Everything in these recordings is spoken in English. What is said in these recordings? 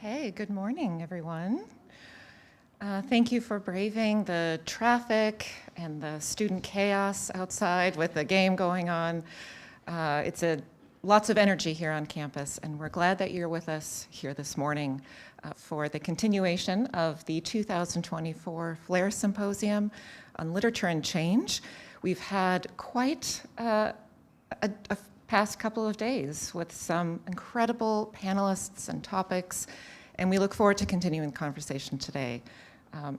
Okay, good morning, everyone. Thank you for braving the traffic and the student chaos outside with the game going on. It's lots of energy here on campus, and we're glad that you're with us here this morning for the continuation of the 2024 Flair Symposium on Literature and Change. We've had quite a past couple of days with some incredible panelists and topics, and we look forward to continuing the conversation today.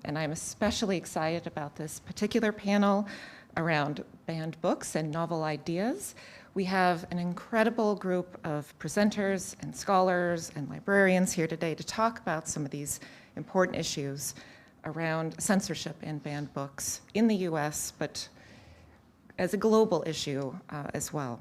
And I'm especially excited about this particular panel around banned books and novel ideas. We have an incredible group of presenters and scholars and librarians here today to talk about some of these important issues around censorship and banned books in the US, but as a global issue as well.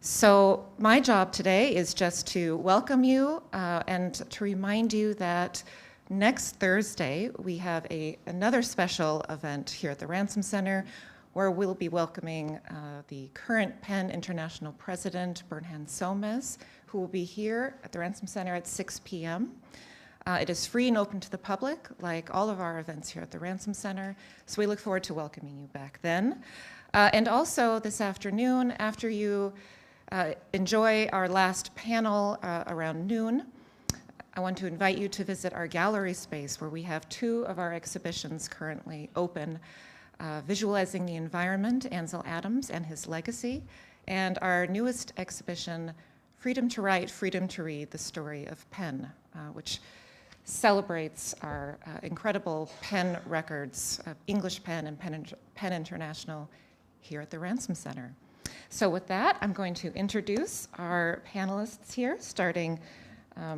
So my job today is just to welcome you and to remind you that next Thursday we have another special event here at the Ransom Center where we'll be welcoming the current PEN International President, Bernhard Somes, who will be here at the Ransom Center at 6 p.m. It is free and open to the public, like all of our events here at the Ransom Center, so we look forward to welcoming you back then. And also this afternoon, after you enjoy our last panel around noon, I want to invite you to visit our gallery space where we have two of our exhibitions currently open, Visualizing the Environment, Ansel Adams and His Legacy, and our newest exhibition, Freedom to Write, Freedom to Read, The Story of PEN, which celebrates our incredible PEN records, English PEN and PEN International here at the Ransom Center. So with that, I'm going to introduce our panelists here, starting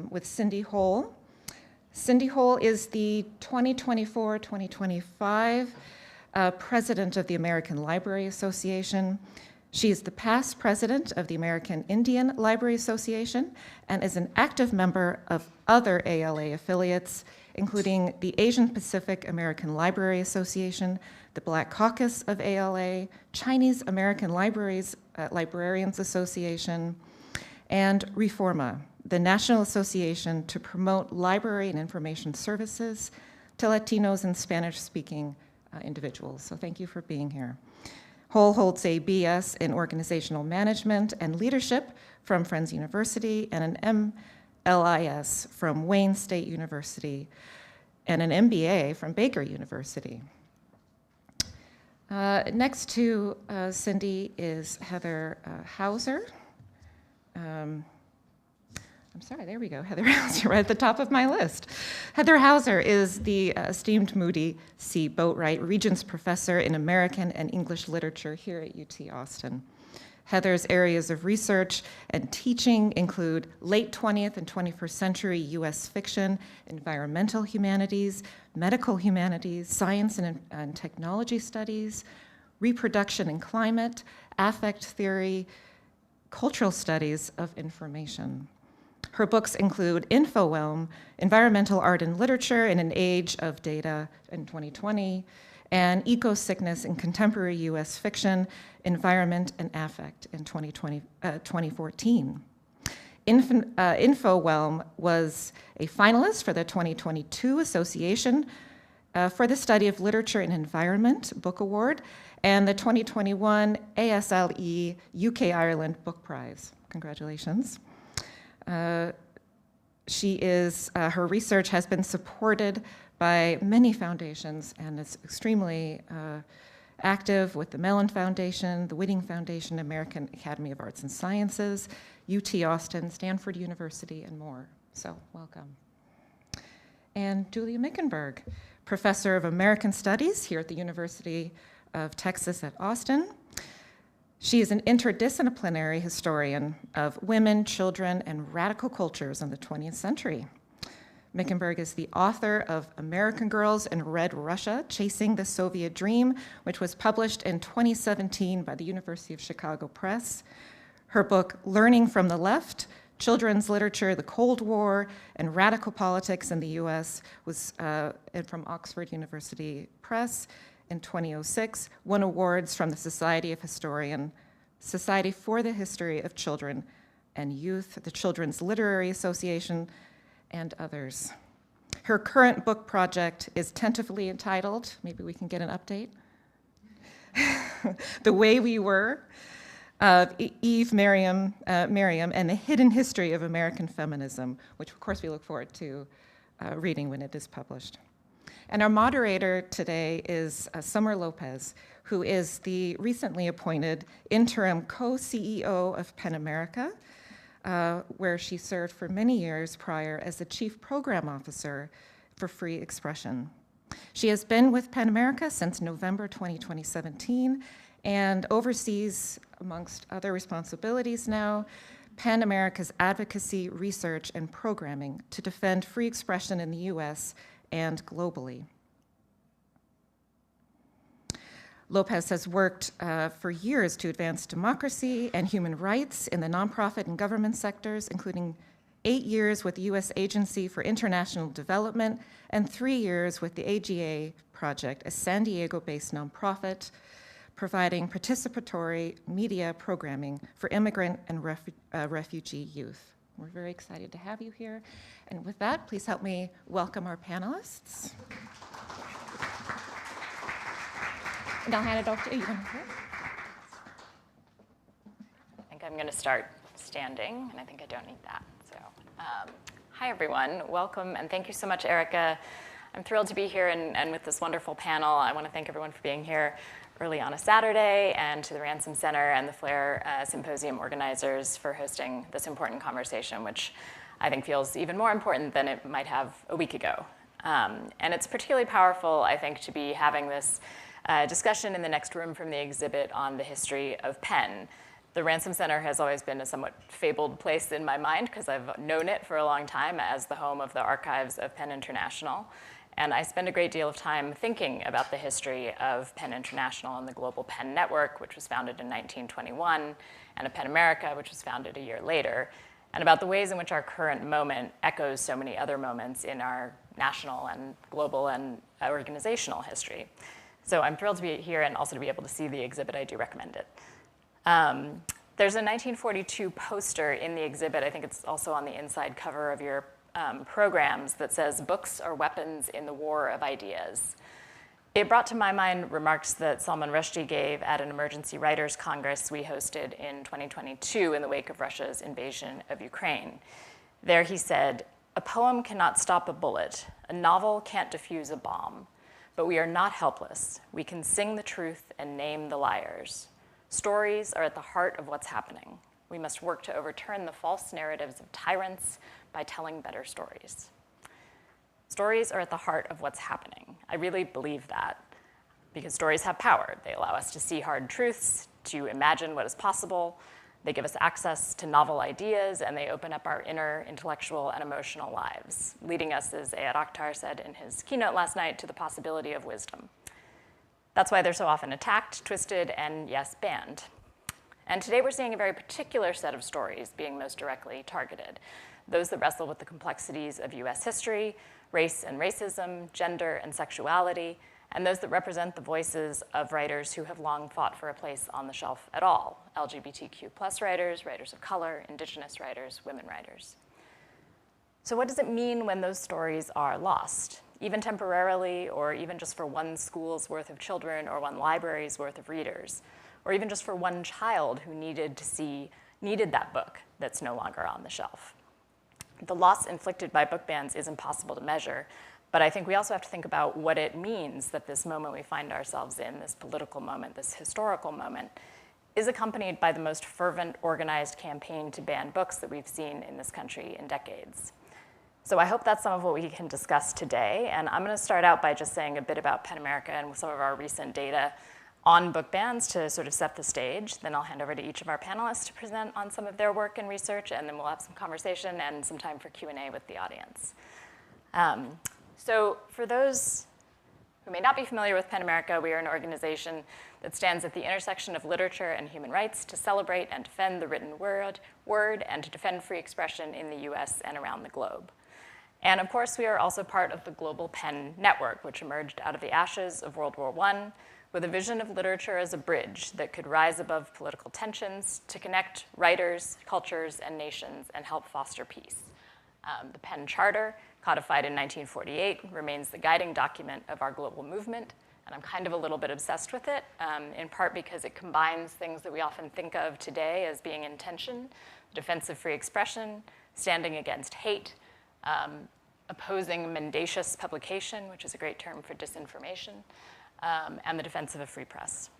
with Cindy Hohl. Cindy Hohl is the 2024-2025 President of the American Library Association. She is the past president of the American Indian Library Association and is an active member of other ALA affiliates, including the Asian Pacific American Library Association, the Black Caucus of ALA, Chinese American Libraries Librarians Association, and Reforma, the National Association to Promote Library and Information Services to Latinos and Spanish-speaking individuals. So thank you for being here. Hohl holds a BS in Organizational Management and Leadership from Friends University and an MLIS from Wayne State University and an MBA from Baker University. Next to Cindy is Heather Hauser. I'm sorry, there we go, Heather Hauser, right at the top of my list. Heather Hauser is the esteemed Moody C. Boatwright Regents Professor in American and English Literature here at UT Austin. Heather's areas of research and teaching include late 20th and 21st century US fiction, environmental humanities, medical humanities, science and technology studies, reproduction and climate, affect theory, cultural studies of information. Her books include Infowhelm, Environmental Art and Literature in an Age of Data in 2020, and Eco-Sickness in Contemporary U.S. Fiction, Environment and Affect in 2014. Infowhelm was a finalist for the 2022 Association for the Study of Literature and Environment Book Award and the 2021 ASLE UK Ireland Book Prize. Congratulations. Her research has been supported by many foundations and is extremely active with the Mellon Foundation, the Whitting Foundation, American Academy of Arts and Sciences, UT Austin, Stanford University, and more. So welcome. And Julia Mickenberg, Professor of American Studies here at the University of Texas at Austin. She is an interdisciplinary historian of women, children, and radical cultures in the 20th century. Mickenberg is the author of American Girls in Red Russia, Chasing the Soviet Dream, which was published in 2017 by the University of Chicago Press. Her book, Learning from the Left, Children's Literature, the Cold War, and Radical Politics in the US was from Oxford University Press in 2006, won awards from the Society for the History of Children and Youth, the Children's Literary Association, and others. Her current book project is tentatively entitled, maybe we can get an update, The Way We Were, Eve Merriam and the Hidden History of American Feminism, which of course we look forward to reading when it is published. And our moderator today is Summer Lopez, who is the recently appointed interim co-CEO of PEN America, where she served for many years prior as the Chief Program Officer for Free Expression. She has been with PEN America since November 2017 and oversees, amongst other responsibilities now, PEN America's advocacy, research, and programming to defend free expression in the US and globally. Lopez has worked for years to advance democracy and human rights in the nonprofit and government sectors, including 8 years with the U.S. Agency for International Development and 3 years with the AGA Project, a San Diego-based nonprofit providing participatory media programming for immigrant and refugee youth. We're very excited to have you here. And with that, please help me welcome our panelists. And I'll hand it over to you. I think I'm going to start standing, and I think I don't need that. So, hi, everyone. Welcome, and thank you so much, Erica. I'm thrilled to be here and with this wonderful panel. I want to thank everyone for being here early on a Saturday, and to the Ransom Center and the Flair Symposium organizers for hosting this important conversation, which I think feels even more important than it might have a week ago. And it's particularly powerful, I think, to be having this discussion in the next room from the exhibit on the history of PEN. The Ransom Center has always been a somewhat fabled place in my mind because I've known it for a long time as the home of the archives of PEN International. And I spend a great deal of time thinking about the history of PEN International and the Global PEN Network, which was founded in 1921, and of PEN America, which was founded a year later, and about the ways in which our current moment echoes so many other moments in our national and global and organizational history. So I'm thrilled to be here and also to be able to see the exhibit. I do recommend it. There's a 1942 poster in the exhibit. I think it's also on the inside cover of your programs that says, "Books are weapons in the war of ideas." It brought to my mind remarks that Salman Rushdie gave at an emergency writers' congress we hosted in 2022 in the wake of Russia's invasion of Ukraine. There he said, "A poem cannot stop a bullet. A novel can't defuse a bomb. But we are not helpless. We can sing the truth and name the liars. Stories are at the heart of what's happening. We must work to overturn the false narratives of tyrants by telling better stories." Stories are at the heart of what's happening. I really believe that because stories have power. They allow us to see hard truths, to imagine what is possible. They give us access to novel ideas, and they open up our inner intellectual and emotional lives, leading us, as Ayad Akhtar said in his keynote last night, to the possibility of wisdom. That's why they're so often attacked, twisted, and yes, banned. And today we're seeing a very particular set of stories being most directly targeted. Those that wrestle with the complexities of US history, race and racism, gender and sexuality, and those that represent the voices of writers who have long fought for a place on the shelf at all: LGBTQ+ writers, writers of color, indigenous writers, women writers. So what does it mean when those stories are lost, even temporarily, or even just for one school's worth of children or one library's worth of readers, or even just for one child who needed that book that's no longer on the shelf? The loss inflicted by book bans is impossible to measure, but I think we also have to think about what it means that this moment we find ourselves in, this political moment, this historical moment, is accompanied by the most fervent, organized campaign to ban books that we've seen in this country in decades. So I hope that's some of what we can discuss today, and I'm going to start out by just saying a bit about PEN America and some of our recent data on book bans to sort of set the stage. Then I'll hand over to each of our panelists to present on some of their work and research, and then we'll have some conversation and some time for Q&A with the audience. So for those who may not be familiar with PEN America, we are an organization that stands at the intersection of literature and human rights to celebrate and defend the written word and to defend free expression in the US and around the globe. And of course, we are also part of the Global PEN Network, which emerged out of the ashes of World War I, with a vision of literature as a bridge that could rise above political tensions to connect writers, cultures, and nations and help foster peace. The PEN Charter, codified in 1948, remains the guiding document of our global movement, and I'm kind of a little bit obsessed with it, in part because it combines things that we often think of today as being in tension: defense of free expression, standing against hate, opposing mendacious publication, which is a great term for disinformation, and the defense of a free press.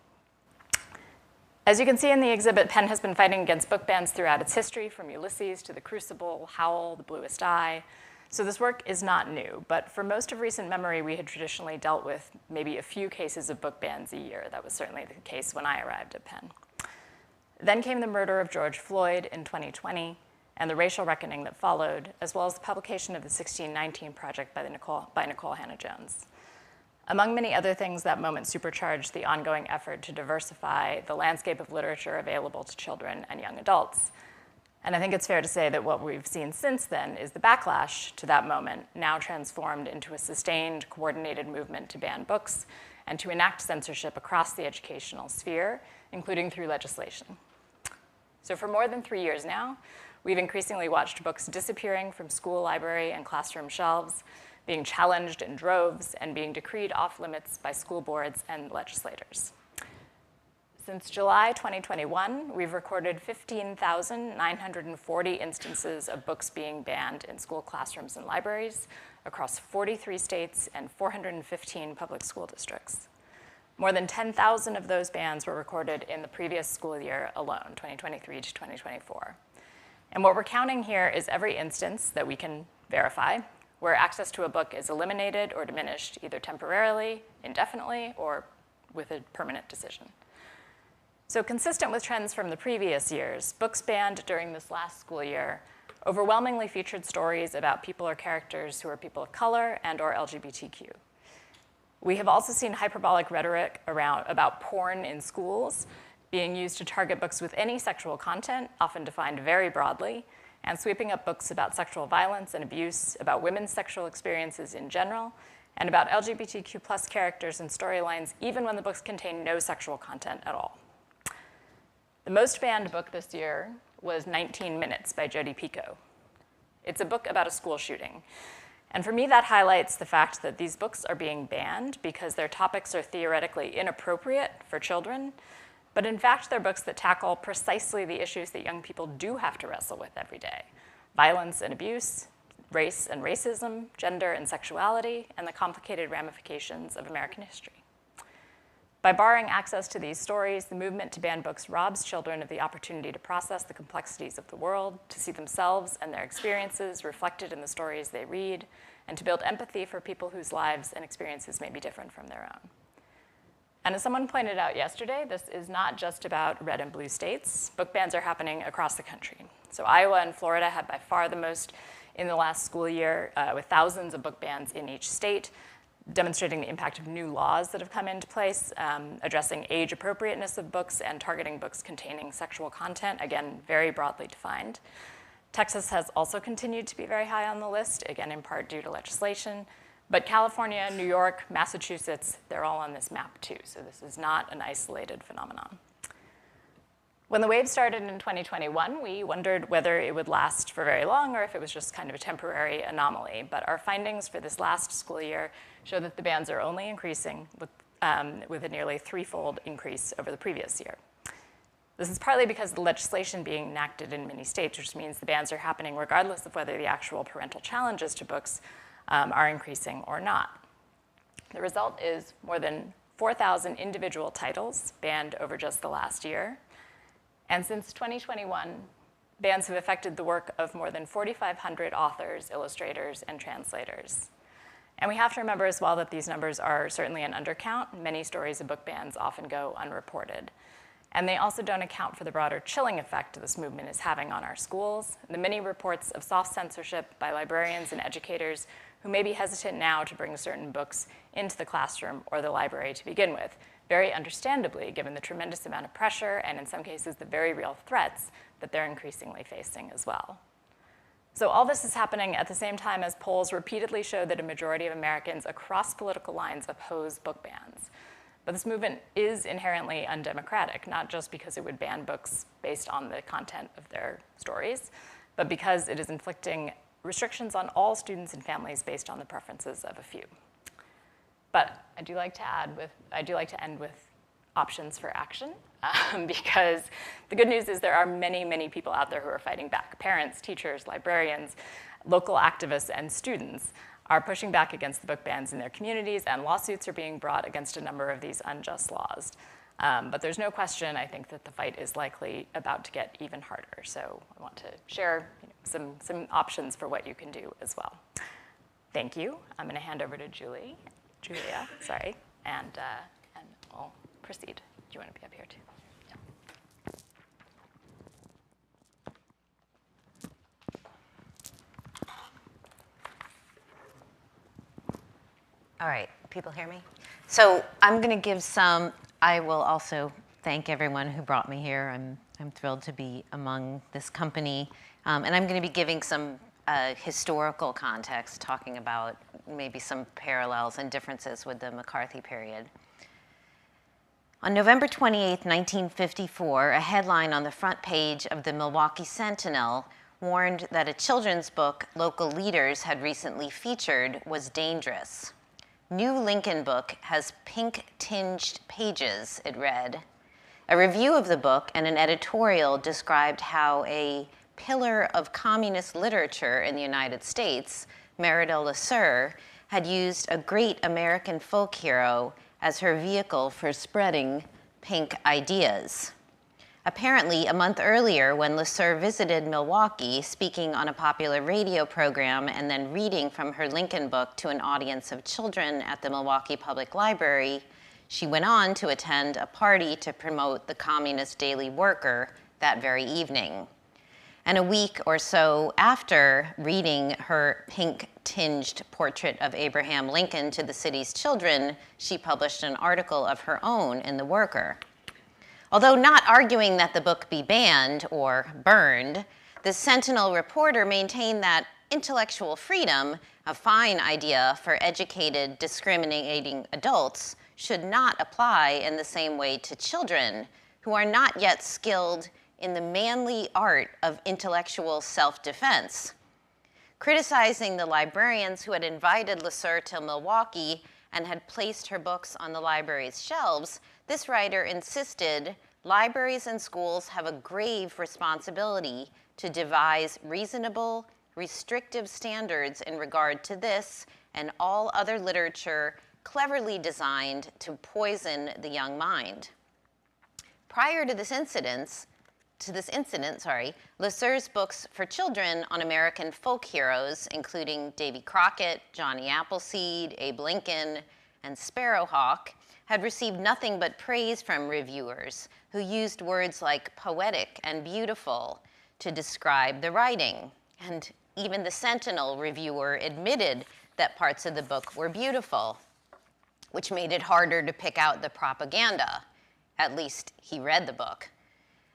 As you can see in the exhibit, PEN has been fighting against book bans throughout its history, from Ulysses to The Crucible, Howl, The Bluest Eye. So this work is not new, but for most of recent memory, we had traditionally dealt with maybe a few cases of book bans a year. That was certainly the case when I arrived at PEN. Then came the murder of George Floyd in 2020, and the racial reckoning that followed, as well as the publication of the 1619 Project by Nicole Hannah-Jones. Among many other things, that moment supercharged the ongoing effort to diversify the landscape of literature available to children and young adults. And I think it's fair to say that what we've seen since then is the backlash to that moment, now transformed into a sustained, coordinated movement to ban books and to enact censorship across the educational sphere, including through legislation. So for more than 3 years now, we've increasingly watched books disappearing from school, library, and classroom shelves, being challenged in droves, and being decreed off limits by school boards and legislators. Since July 2021, we've recorded 15,940 instances of books being banned in school classrooms and libraries across 43 states and 415 public school districts. More than 10,000 of those bans were recorded in the previous school year alone, 2023 to 2024. And what we're counting here is every instance that we can verify where access to a book is eliminated or diminished, either temporarily, indefinitely, or with a permanent decision. So consistent with trends from the previous years, books banned during this last school year overwhelmingly featured stories about people or characters who are people of color and or LGBTQ. We have also seen hyperbolic rhetoric about porn in schools being used to target books with any sexual content, often defined very broadly, and sweeping up books about sexual violence and abuse, about women's sexual experiences in general, and about LGBTQ+ characters and storylines, even when the books contain no sexual content at all. The most banned book this year was 19 Minutes by Jodi Picoult. It's a book about a school shooting. And for me, that highlights the fact that these books are being banned because their topics are theoretically inappropriate for children, but in fact, they're books that tackle precisely the issues that young people do have to wrestle with every day: violence and abuse, race and racism, gender and sexuality, and the complicated ramifications of American history. By barring access to these stories, the movement to ban books robs children of the opportunity to process the complexities of the world, to see themselves and their experiences reflected in the stories they read, and to build empathy for people whose lives and experiences may be different from their own. And as someone pointed out yesterday, this is not just about red and blue states. Book bans are happening across the country. So Iowa and Florida had by far the most in the last school year, with thousands of book bans in each state, demonstrating the impact of new laws that have come into place, addressing age appropriateness of books and targeting books containing sexual content, again, very broadly defined. Texas has also continued to be very high on the list, again, in part due to legislation. But California, New York, Massachusetts, they're all on this map too, so this is not an isolated phenomenon. When the wave started in 2021, we wondered whether it would last for very long or if it was just kind of a temporary anomaly. But our findings for this last school year show that the bans are only increasing with a nearly threefold increase over the previous year. This is partly because the legislation being enacted in many states, which means the bans are happening regardless of whether the actual parental challenges to books are increasing or not. The result is more than 4,000 individual titles banned over just the last year. And since 2021, bans have affected the work of more than 4,500 authors, illustrators, and translators. And we have to remember as well that these numbers are certainly an undercount. Many stories of book bans often go unreported. And they also don't account for the broader chilling effect this movement is having on our schools, the many reports of soft censorship by librarians and educators who may be hesitant now to bring certain books into the classroom or the library to begin with, very understandably, given the tremendous amount of pressure and, in some cases, the very real threats that they're increasingly facing as well. So all this is happening at the same time as polls repeatedly show that a majority of Americans across political lines oppose book bans. But this movement is inherently undemocratic, not just because it would ban books based on the content of their stories, but because it is inflicting restrictions on all students and families based on the preferences of a few. But I do like to end with options for action, because the good news is there are many, many people out there who are fighting back. Parents, teachers, librarians, local activists, and students are pushing back against the book bans in their communities, and lawsuits are being brought against a number of these unjust laws. But there's no question, I think, that the fight is likely about to get even harder. So I want to share some options for what you can do as well. Thank you. I'm going to hand over to Julia, and we'll proceed. Do you want to be up here too? All right, people hear me? So I'm going to give some, I will also thank everyone who brought me here. I'm thrilled to be among this company. And I'm going to be giving some historical context, talking about maybe some parallels and differences with the McCarthy period. On November 28, 1954, a headline on the front page of the Milwaukee Sentinel warned that a children's book local leaders had recently featured was dangerous. New Lincoln book has pink-tinged pages, it read. A review of the book and an editorial described how a pillar of communist literature in the United States, Merida Lasser, had used a great American folk hero as her vehicle for spreading pink ideas. Apparently, a month earlier, when Lasser visited Milwaukee, speaking on a popular radio program and then reading from her Lincoln book to an audience of children at the Milwaukee Public Library, she went on to attend a party to promote the Communist Daily Worker that very evening. And a week or so after reading her pink-tinged portrait of Abraham Lincoln to the city's children, she published an article of her own in The Worker. Although not arguing that the book be banned or burned, the Sentinel reporter maintained that intellectual freedom, a fine idea for educated, discriminating adults, should not apply in the same way to children who are not yet skilled in the manly art of intellectual self-defense. Criticizing the librarians who had invited Lasser to Milwaukee and had placed her books on the library's shelves, this writer insisted libraries and schools have a grave responsibility to devise reasonable, restrictive standards in regard to this and all other literature cleverly designed to poison the young mind. Prior to this incident, Lasser's books for children on American folk heroes, including Davy Crockett, Johnny Appleseed, Abe Lincoln, and Sparrowhawk, had received nothing but praise from reviewers who used words like poetic and beautiful to describe the writing. And even the Sentinel reviewer admitted that parts of the book were beautiful, which made it harder to pick out the propaganda. At least he read the book.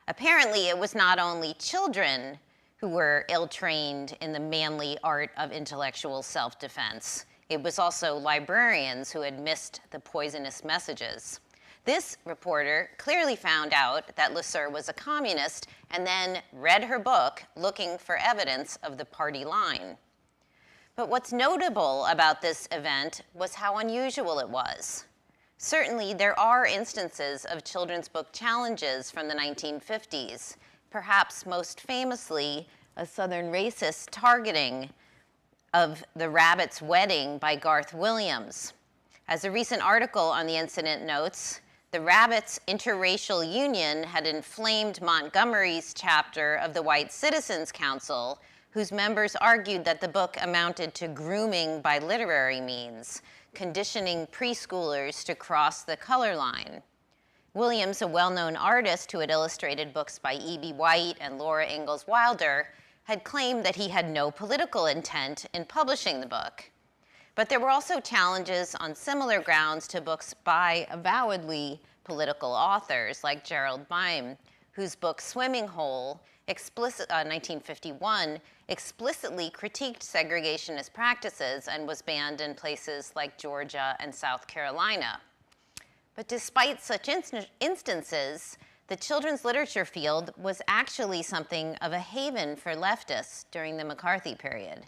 Apparently, it was not only children who were ill-trained in the manly art of intellectual self-defense. It was also librarians who had missed the poisonous messages. This reporter clearly found out that Lasser was a communist and then read her book looking for evidence of the party line. But what's notable about this event was how unusual it was. Certainly, there are instances of children's book challenges from the 1950s, perhaps most famously a Southern racist targeting of The Rabbit's Wedding by Garth Williams. As a recent article on the incident notes, the Rabbits' interracial union had inflamed Montgomery's chapter of the White Citizens Council, whose members argued that the book amounted to grooming by literary means, conditioning preschoolers to cross the color line. Williams, a well-known artist who had illustrated books by E.B. White and Laura Ingalls Wilder, had claimed that he had no political intent in publishing the book. But there were also challenges on similar grounds to books by avowedly political authors like Gerald Bime, whose book Swimming Hole, 1951, explicitly critiqued segregationist practices and was banned in places like Georgia and South Carolina. But despite such instances, the children's literature field was actually something of a haven for leftists during the McCarthy period.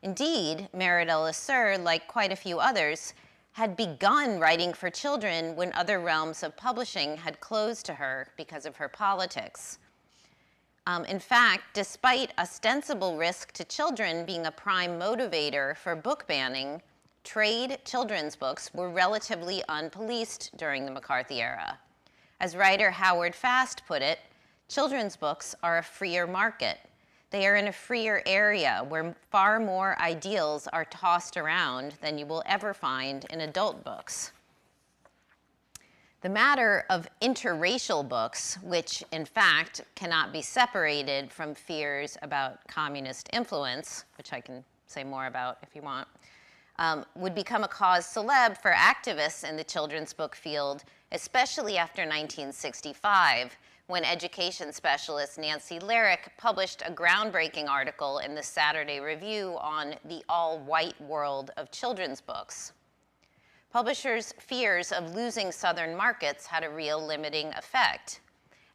Indeed, Meredith Lasser, like quite a few others, had begun writing for children when other realms of publishing had closed to her because of her politics. In fact, despite ostensible risk to children being a prime motivator for book banning, trade children's books were relatively unpoliced during the McCarthy era. As writer Howard Fast put it, children's books are a freer market. They are in a freer area where far more ideals are tossed around than you will ever find in adult books. The matter of interracial books, which in fact cannot be separated from fears about communist influence, which I can say more about if you want, would become a cause célèbre for activists in the children's book field, especially after 1965, when education specialist Nancy Lyric published a groundbreaking article in the Saturday Review on the all-white world of children's books. Publishers' fears of losing Southern markets had a real limiting effect.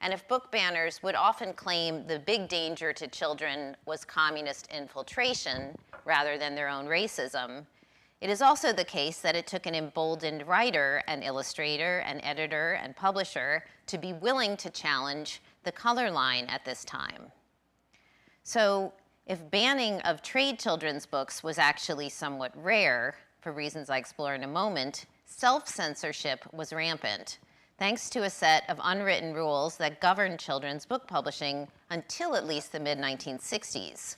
And if book banners would often claim the big danger to children was communist infiltration rather than their own racism, it is also the case that it took an emboldened writer and illustrator and editor and publisher to be willing to challenge the color line at this time. So if banning of trade children's books was actually somewhat rare, for reasons I explore in a moment, self-censorship was rampant, thanks to a set of unwritten rules that governed children's book publishing until at least the mid-1960s.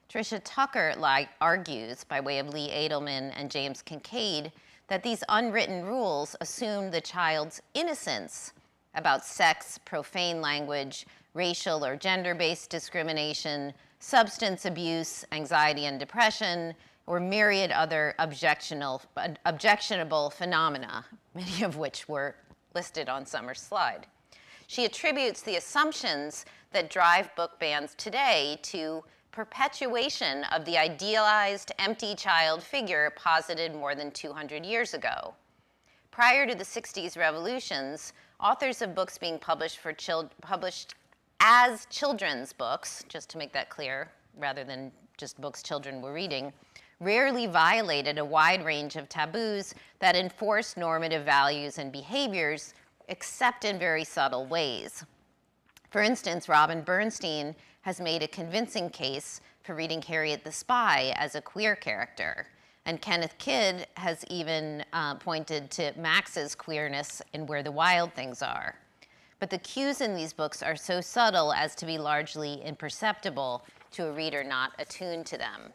Tricia Tucker argues, by way of Lee Edelman and James Kincaid, that these unwritten rules assumed the child's innocence about sex, profane language, racial or gender-based discrimination, substance abuse, anxiety and depression, or myriad other objectionable phenomena, many of which were listed on Summer's slide. She attributes the assumptions that drive book bans today to perpetuation of the idealized empty child figure posited more than 200 years ago. Prior to the 60s revolutions, authors of books being published as children's books, just to make that clear, rather than just books children were reading, rarely violated a wide range of taboos that enforced normative values and behaviors, except in very subtle ways. For instance, Robin Bernstein has made a convincing case for reading Harriet the Spy as a queer character, and Kenneth Kidd has even pointed to Max's queerness in Where the Wild Things Are. But the cues in these books are so subtle as to be largely imperceptible to a reader not attuned to them.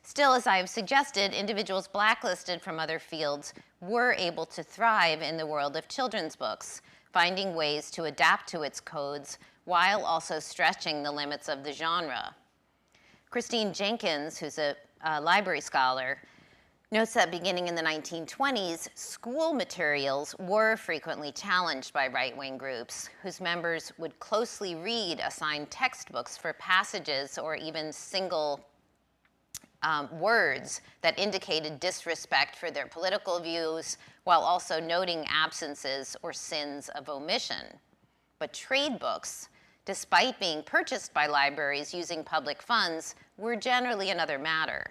Still, as I have suggested, individuals blacklisted from other fields were able to thrive in the world of children's books, finding ways to adapt to its codes while also stretching the limits of the genre. Christine Jenkins, who's a library scholar, notes that beginning in the 1920s, school materials were frequently challenged by right-wing groups whose members would closely read assigned textbooks for passages or even single words that indicated disrespect for their political views, while also noting absences or sins of omission. But trade books, despite being purchased by libraries using public funds, were generally another matter.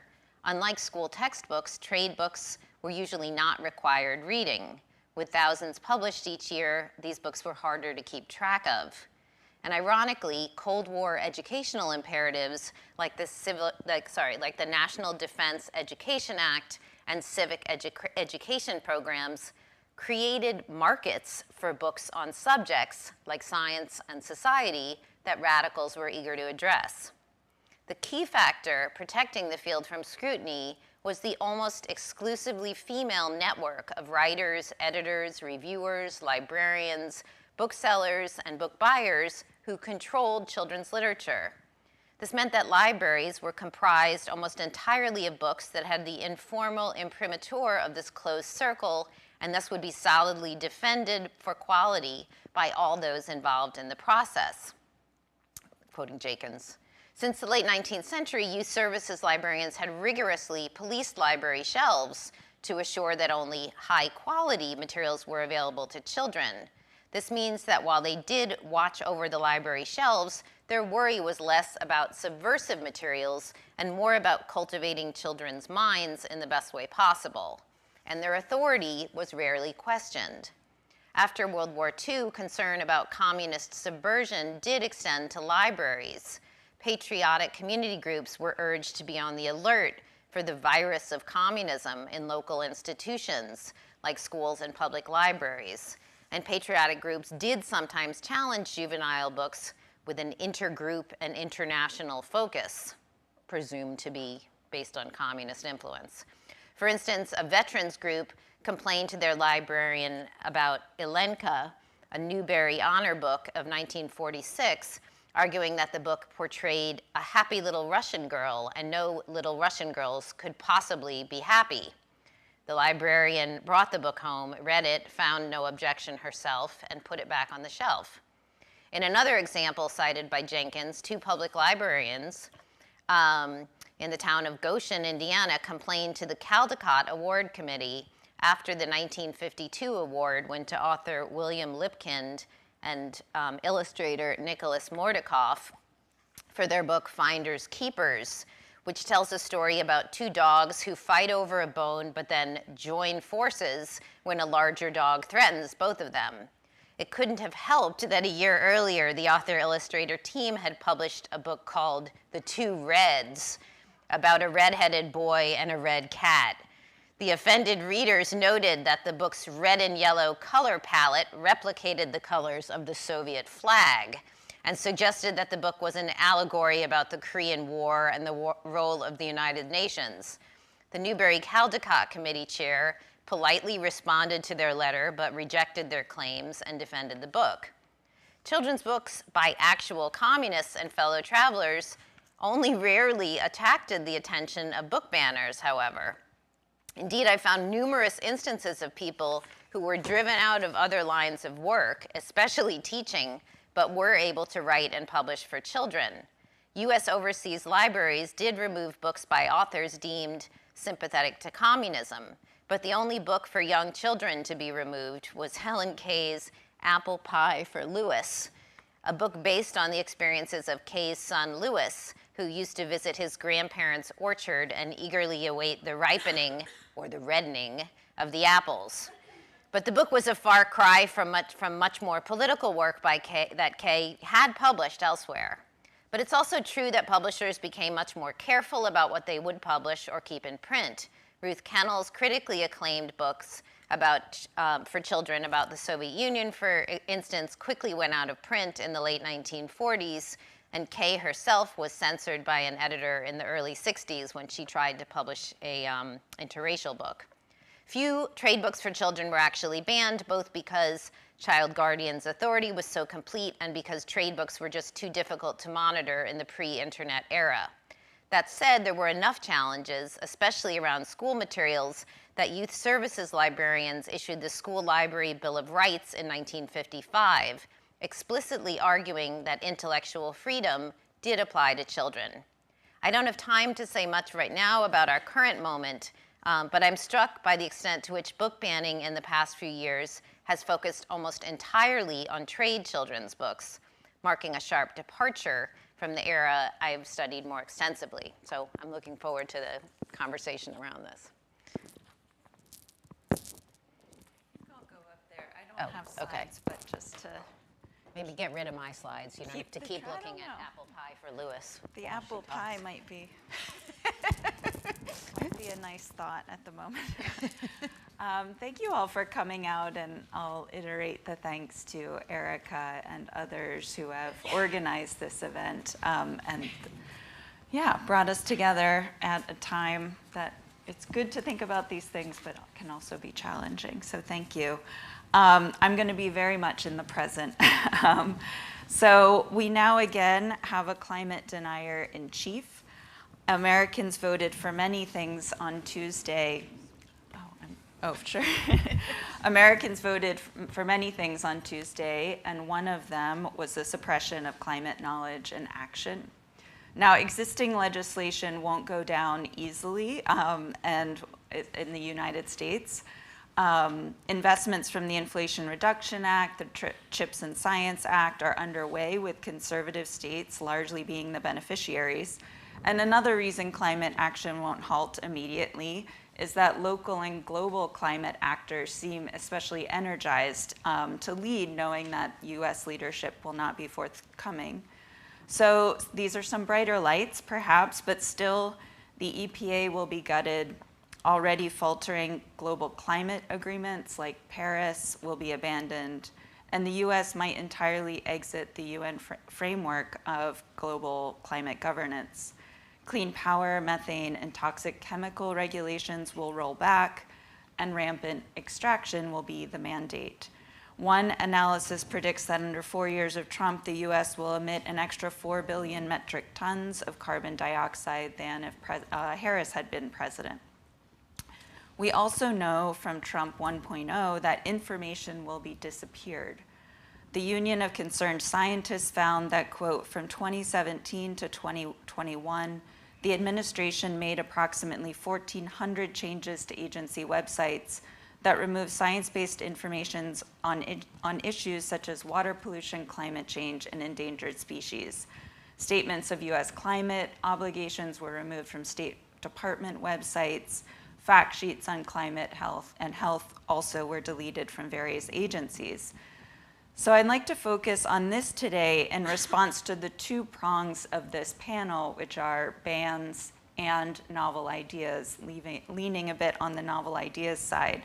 Unlike school textbooks, trade books were usually not required reading. With thousands published each year, these books were harder to keep track of. And ironically, Cold War educational imperatives like the National Defense Education Act and civic education programs created markets for books on subjects like science and society that radicals were eager to address. The key factor protecting the field from scrutiny was the almost exclusively female network of writers, editors, reviewers, librarians, booksellers, and book buyers who controlled children's literature. This meant that libraries were comprised almost entirely of books that had the informal imprimatur of this closed circle and thus would be solidly defended for quality by all those involved in the process. Quoting Jenkins, since the late 19th century, youth services librarians had rigorously policed library shelves to assure that only high-quality materials were available to children. This means that while they did watch over the library shelves, Their worry was less about subversive materials and more about cultivating children's minds in the best way possible. And their authority was rarely questioned. After World War II, concern about communist subversion did extend to libraries. Patriotic community groups were urged to be on the alert for the virus of communism in local institutions, like schools and public libraries. And patriotic groups did sometimes challenge juvenile books with an intergroup and international focus, presumed to be based on communist influence. For instance, a veterans group complained to their librarian about Ilenka, a Newbery Honor book of 1946, arguing that the book portrayed a happy little Russian girl and no little Russian girls could possibly be happy. The librarian brought the book home, read it, found no objection herself, and put it back on the shelf. In another example cited by Jenkins, two public librarians in the town of Goshen, Indiana, complained to the Caldecott Award Committee after the 1952 award went to author William Lipkind and illustrator Nicholas Mordikoff for their book Finders Keepers, which tells a story about two dogs who fight over a bone but then join forces when a larger dog threatens both of them. It couldn't have helped that a year earlier, the author-illustrator team had published a book called The Two Reds, about a red-headed boy and a red cat. The offended readers noted that the book's red and yellow color palette replicated the colors of the Soviet flag, and suggested that the book was an allegory about the Korean War and the role of the United Nations. The Newbery-Caldecott Committee chair politely responded to their letter, but rejected their claims and defended the book. Children's books by actual communists and fellow travelers only rarely attracted the attention of book banners, however. Indeed, I found numerous instances of people who were driven out of other lines of work, especially teaching, but were able to write and publish for children. US overseas libraries did remove books by authors deemed sympathetic to communism, but the only book for young children to be removed was Helen Kay's Apple Pie for Lewis, a book based on the experiences of Kay's son Lewis, who used to visit his grandparents' orchard and eagerly await the ripening, or the reddening, of the apples. But the book was a far cry from much more political work by that Kay had published elsewhere. But it's also true that publishers became much more careful about what they would publish or keep in print. Ruth Kennel's critically acclaimed books for children about the Soviet Union, for instance, quickly went out of print in the late 1940s, and Kay herself was censored by an editor in the early 60s when she tried to publish a interracial book. Few trade books for children were actually banned, both because Child Guardian's authority was so complete and because trade books were just too difficult to monitor in the pre-internet era. That said, there were enough challenges, especially around school materials, that youth services librarians issued the School Library Bill of Rights in 1955, explicitly arguing that intellectual freedom did apply to children. I don't have time to say much right now about our current moment, but I'm struck by the extent to which book banning in the past few years has focused almost entirely on trade children's books, marking a sharp departure from the era I've studied more extensively. So I'm looking forward to the conversation around this. I'll go up there. I don't have slides, okay. but just to Maybe get rid of my slides. You don't have to keep I looking don't at know. apple pie for Lewis. the apple pie might be a nice thought at the moment. Thank you all for coming out, and I'll iterate the thanks to Erica and others who have organized this event and brought us together at a time that it's good to think about these things, but can also be challenging. So thank you. I'm going to be very much in the present. So we now again have a climate denier in chief. Americans voted for many things on Tuesday. Sure. Americans voted for many things on Tuesday, and one of them was the suppression of climate knowledge and action. Now, existing legislation won't go down easily and in the United States. Investments from the Inflation Reduction Act, the CHIPS and Science Act are underway, with conservative states largely being the beneficiaries. And another reason climate action won't halt immediately is that local and global climate actors seem especially energized to lead, knowing that US leadership will not be forthcoming. So these are some brighter lights, perhaps, but still the EPA will be gutted. Already faltering global climate agreements like Paris will be abandoned, and the US might entirely exit the UN framework of global climate governance. Clean power, methane, and toxic chemical regulations will roll back, and rampant extraction will be the mandate. One analysis predicts that under 4 years of Trump, the US will emit an extra 4 billion metric tons of carbon dioxide than if Harris had been president. We also know from Trump 1.0 that information will be disappeared. The Union of Concerned Scientists found that, quote, from 2017 to 2021, the administration made approximately 1,400 changes to agency websites that remove science-based information on issues such as water pollution, climate change, and endangered species. Statements of US climate obligations were removed from State Department websites. Fact sheets on climate, health, and health also were deleted from various agencies. So I'd like to focus on this today in response to the two prongs of this panel, which are bans and novel ideas, leaning a bit on the novel ideas side.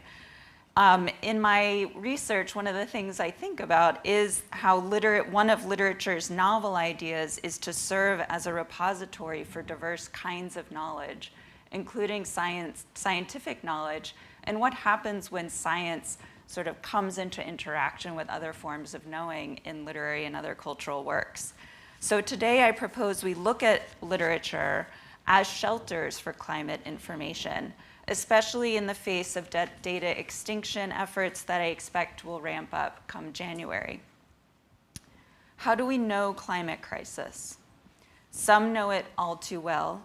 In my research, one of the things I think about is how one of literature's novel ideas is to serve as a repository for diverse kinds of knowledge, including scientific knowledge, and what happens when science sort of comes into interaction with other forms of knowing in literary and other cultural works. So today I propose we look at literature as shelters for climate information, especially in the face of data extinction efforts that I expect will ramp up come January. How do we know climate crisis? Some know it all too well.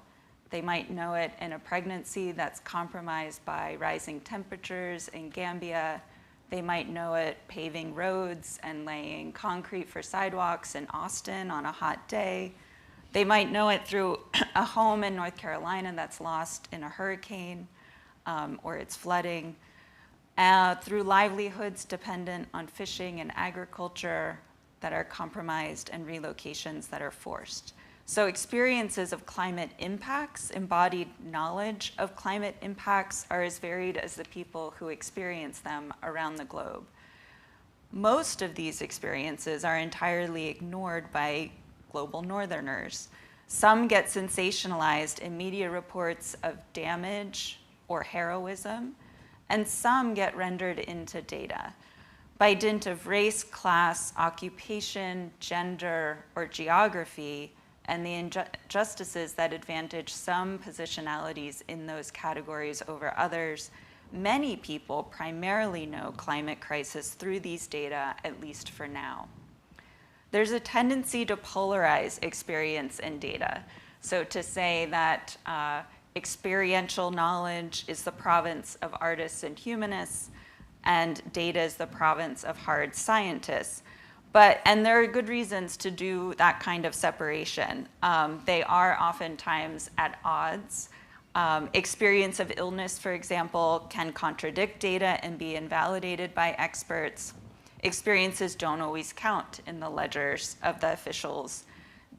They might know it in a pregnancy that's compromised by rising temperatures in Gambia. They might know it paving roads and laying concrete for sidewalks in Austin on a hot day. They might know it through a home in North Carolina that's lost in a hurricane or it's flooding, through livelihoods dependent on fishing and agriculture that are compromised and relocations that are forced. So experiences of climate impacts, embodied knowledge of climate impacts, are as varied as the people who experience them around the globe. Most of these experiences are entirely ignored by global northerners. Some get sensationalized in media reports of damage or heroism, and some get rendered into data. By dint of race, class, occupation, gender, or geography, and the injustices that advantage some positionalities in those categories over others, many people primarily know climate crisis through these data, at least for now. There's a tendency to polarize experience and data. So to say that experiential knowledge is the province of artists and humanists, and data is the province of hard scientists. And there are good reasons to do that kind of separation. They are oftentimes at odds. Experience of illness, for example, can contradict data and be invalidated by experts. Experiences don't always count in the ledgers of the officials.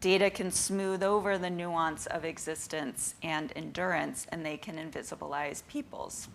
Data can smooth over the nuance of existence and endurance, and they can invisibilize peoples.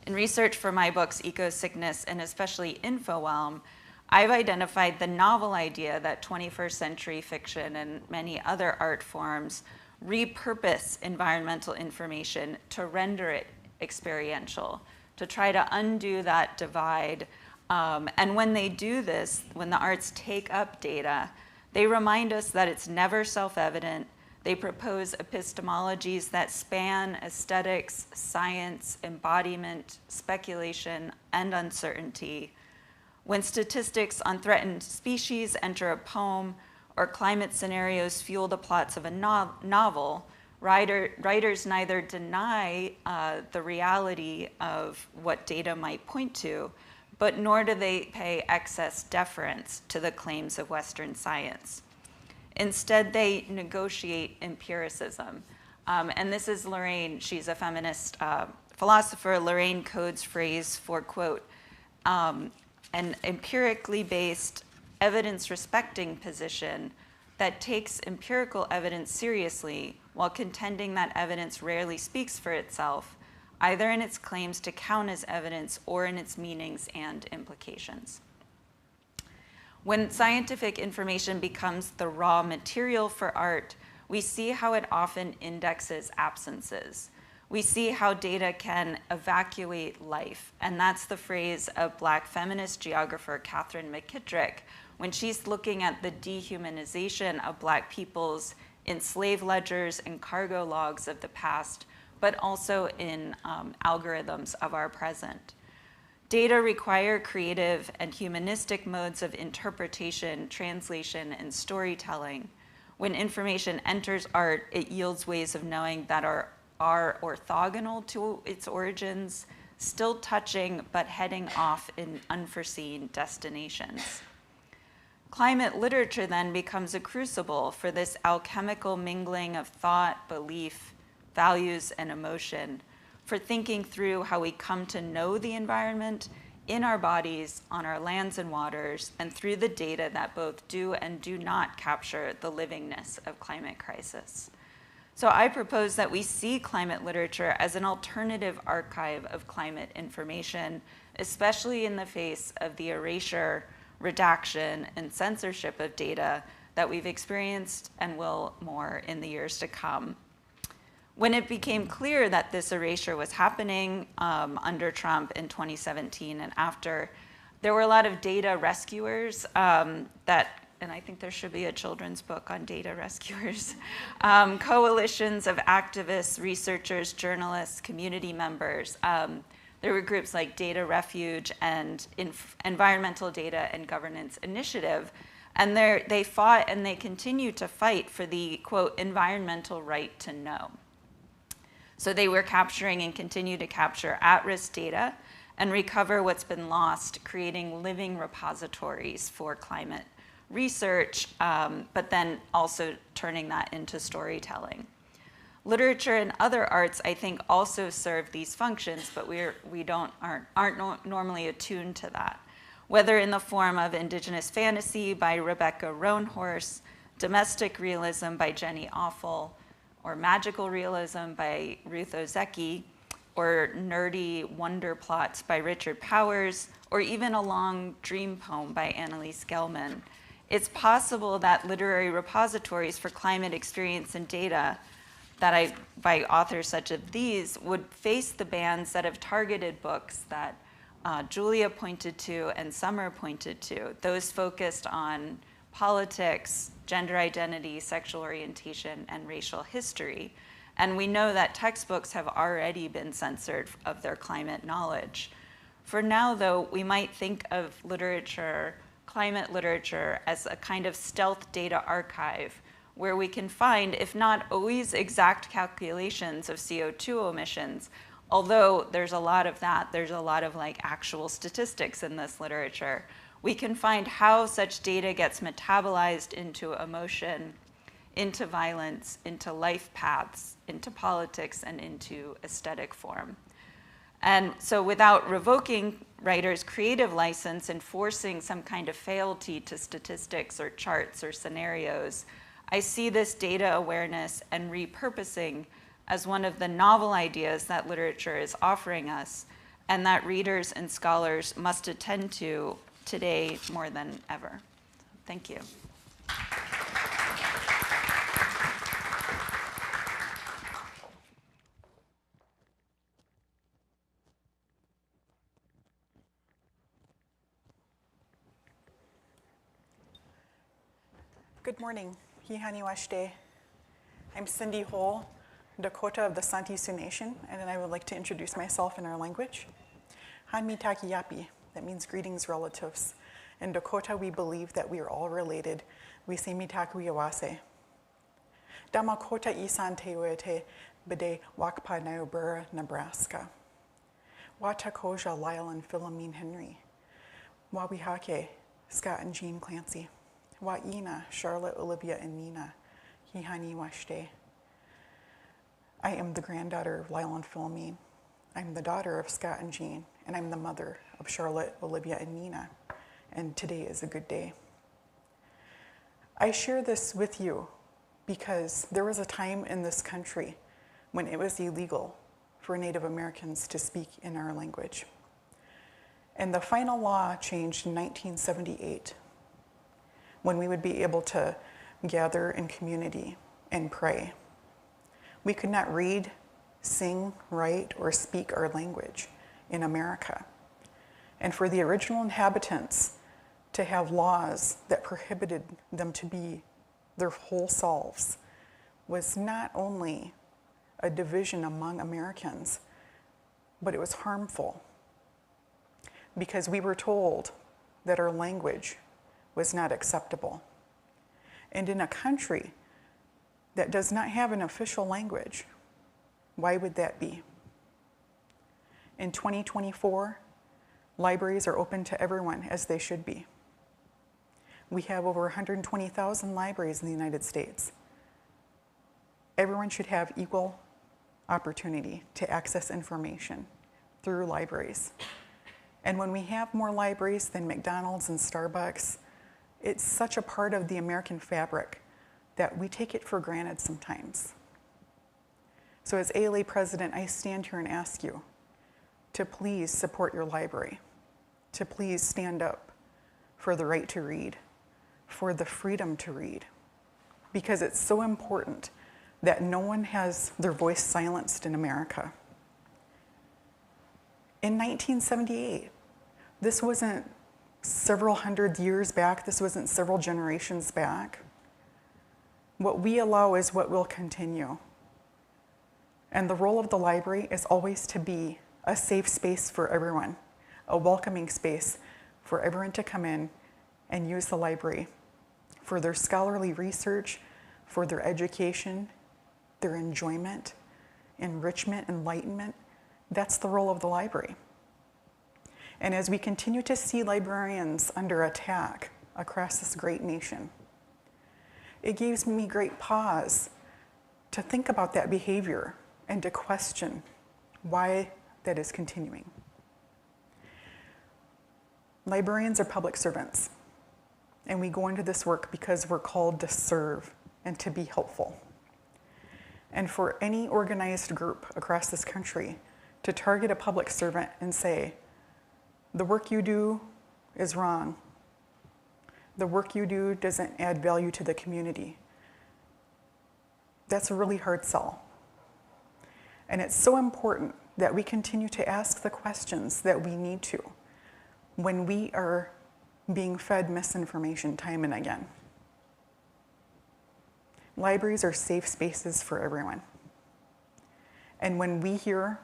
In research for my books, Eco-Sickness and especially Infowhelm, I've identified the novel idea that 21st century fiction and many other art forms repurpose environmental information to render it experiential, to try to undo that divide. And when they do this, when the arts take up data, they remind us that it's never self-evident. They propose epistemologies that span aesthetics, science, embodiment, speculation, and uncertainty. When statistics on threatened species enter a poem, or climate scenarios fuel the plots of a novel, Writers neither deny the reality of what data might point to, but nor do they pay excess deference to the claims of Western science. Instead, they negotiate empiricism. And this is Lorraine, she's a feminist philosopher. Lorraine Code's phrase for, quote, an empirically based, evidence-respecting position that takes empirical evidence seriously while contending that evidence rarely speaks for itself, either in its claims to count as evidence or in its meanings and implications. When scientific information becomes the raw material for art, we see how it often indexes absences. We see how data can evacuate life, and that's the phrase of Black feminist geographer Catherine McKittrick when she's looking at the dehumanization of Black peoples in slave ledgers and cargo logs of the past, but also in algorithms of our present. Data require creative and humanistic modes of interpretation, translation, and storytelling. When information enters art, it yields ways of knowing that are orthogonal to its origins, still touching but heading off in unforeseen destinations. Climate literature then becomes a crucible for this alchemical mingling of thought, belief, values, and emotion, for thinking through how we come to know the environment in our bodies, on our lands and waters, and through the data that both do and do not capture the livingness of climate crisis. So I propose that we see climate literature as an alternative archive of climate information, especially in the face of the erasure, redaction, and censorship of data that we've experienced and will more in the years to come. When it became clear that this erasure was happening under Trump in 2017 and after, there were a lot of data rescuers and I think there should be a children's book on data rescuers, coalitions of activists, researchers, journalists, community members. There were groups like Data Refuge and Environmental Data and Governance Initiative, and they fought and they continue to fight for the, quote, environmental right to know. So they were capturing and continue to capture at-risk data and recover what's been lost, creating living repositories for climate research, but then also turning that into storytelling. Literature and other arts, I think, also serve these functions, but aren't normally attuned to that. Whether in the form of Indigenous fantasy by Rebecca Roanhorse, domestic realism by Jenny Offal, or magical realism by Ruth Ozeki, or nerdy wonder plots by Richard Powers, or even a long dream poem by Annalise Gelman. It's possible that literary repositories for climate experience and data by authors such as these would face the bans that have targeted books that Julia pointed to and Summer pointed to, those focused on politics, gender identity, sexual orientation, and racial history. And we know that textbooks have already been censored of their climate knowledge. For now, though, we might think of literature, climate literature, as a kind of stealth data archive where we can find, if not always exact calculations of CO2 emissions, although there's a lot of that, there's a lot of like actual statistics in this literature. We can find how such data gets metabolized into emotion, into violence, into life paths, into politics, and into aesthetic form. And so without revoking writers' creative license and forcing some kind of fealty to statistics or charts or scenarios, I see this data awareness and repurposing as one of the novel ideas that literature is offering us and that readers and scholars must attend to today more than ever. Thank you. Good morning. Hihani Washte. I'm Cindy Hohl, Dakota of the Santee Sioux Nation, and then I would like to introduce myself in our language. Hanmi Taki Yapi, that means greetings relatives. In Dakota, we believe that we are all related. We say Mitaku Yawase. Damakota Isan Tewete Bede Wakpa Niobrara, Nebraska. Watakoja Lyle and Philomene Henry. Wawihake Scott and Jean Clancy. Waina Charlotte, Olivia, and Nina. Hihani Washte. I am the granddaughter of Lyle and Philomene. I'm the daughter of Scott and Jean, and I'm the mother of Charlotte, Olivia, and Nina. And today is a good day. I share this with you because there was a time in this country when it was illegal for Native Americans to speak in our language. And the final law changed in 1978 when we would be able to gather in community and pray. We could not read, sing, write, or speak our language in America. And for the original inhabitants to have laws that prohibited them to be their whole selves was not only a division among Americans, but it was harmful because we were told that our language was not acceptable. And in a country that does not have an official language, why would that be? In 2024, libraries are open to everyone as they should be. We have over 120,000 libraries in the United States. Everyone should have equal opportunity to access information through libraries. And when we have more libraries than McDonald's and Starbucks, it's such a part of the American fabric that we take it for granted sometimes. So as ALA president, I stand here and ask you to please support your library, to please stand up for the right to read, for the freedom to read, because it's so important that no one has their voice silenced in America. In 1978, this wasn't several hundred years back, this wasn't several generations back. What we allow is what will continue. And the role of the library is always to be a safe space for everyone, a welcoming space for everyone to come in and use the library for their scholarly research, for their education, their enjoyment, enrichment, enlightenment. That's the role of the library. And as we continue to see librarians under attack across this great nation, it gives me great pause to think about that behavior and to question why that is continuing. Librarians are public servants, and we go into this work because we're called to serve and to be helpful. And for any organized group across this country to target a public servant and say, the work you do is wrong, the work you do doesn't add value to the community, that's a really hard sell. And it's so important that we continue to ask the questions that we need to when we are being fed misinformation time and again. Libraries are safe spaces for everyone. And when we hear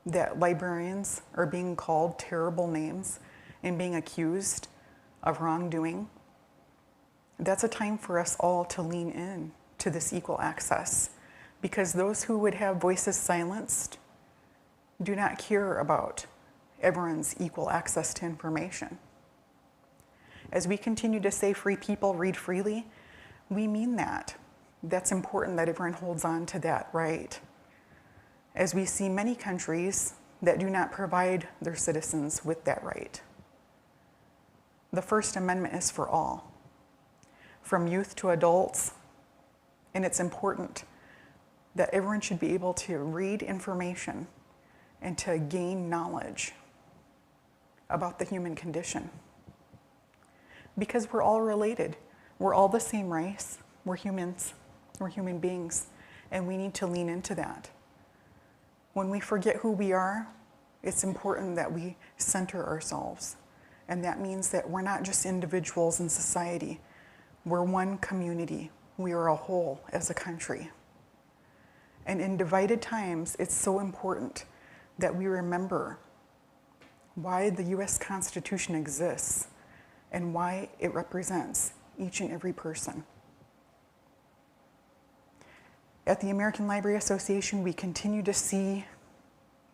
that librarians are being called terrible names and being accused of wrongdoing, that's a time for us all to lean in to this equal access, because those who would have voices silenced do not care about everyone's equal access to information. As we continue to say free people read freely, we mean that. That's important that everyone holds on to that right. As we see many countries that do not provide their citizens with that right. The First Amendment is for all, from youth to adults, and it's important that everyone should be able to read information and to gain knowledge about the human condition. Because we're all related. We're all the same race. We're humans. We're human beings. And we need to lean into that. When we forget who we are, it's important that we center ourselves. And that means that we're not just individuals in society. We're one community. We are a whole as a country. And in divided times, it's so important that we remember why the U.S. Constitution exists and why it represents each and every person. At the American Library Association, we continue to see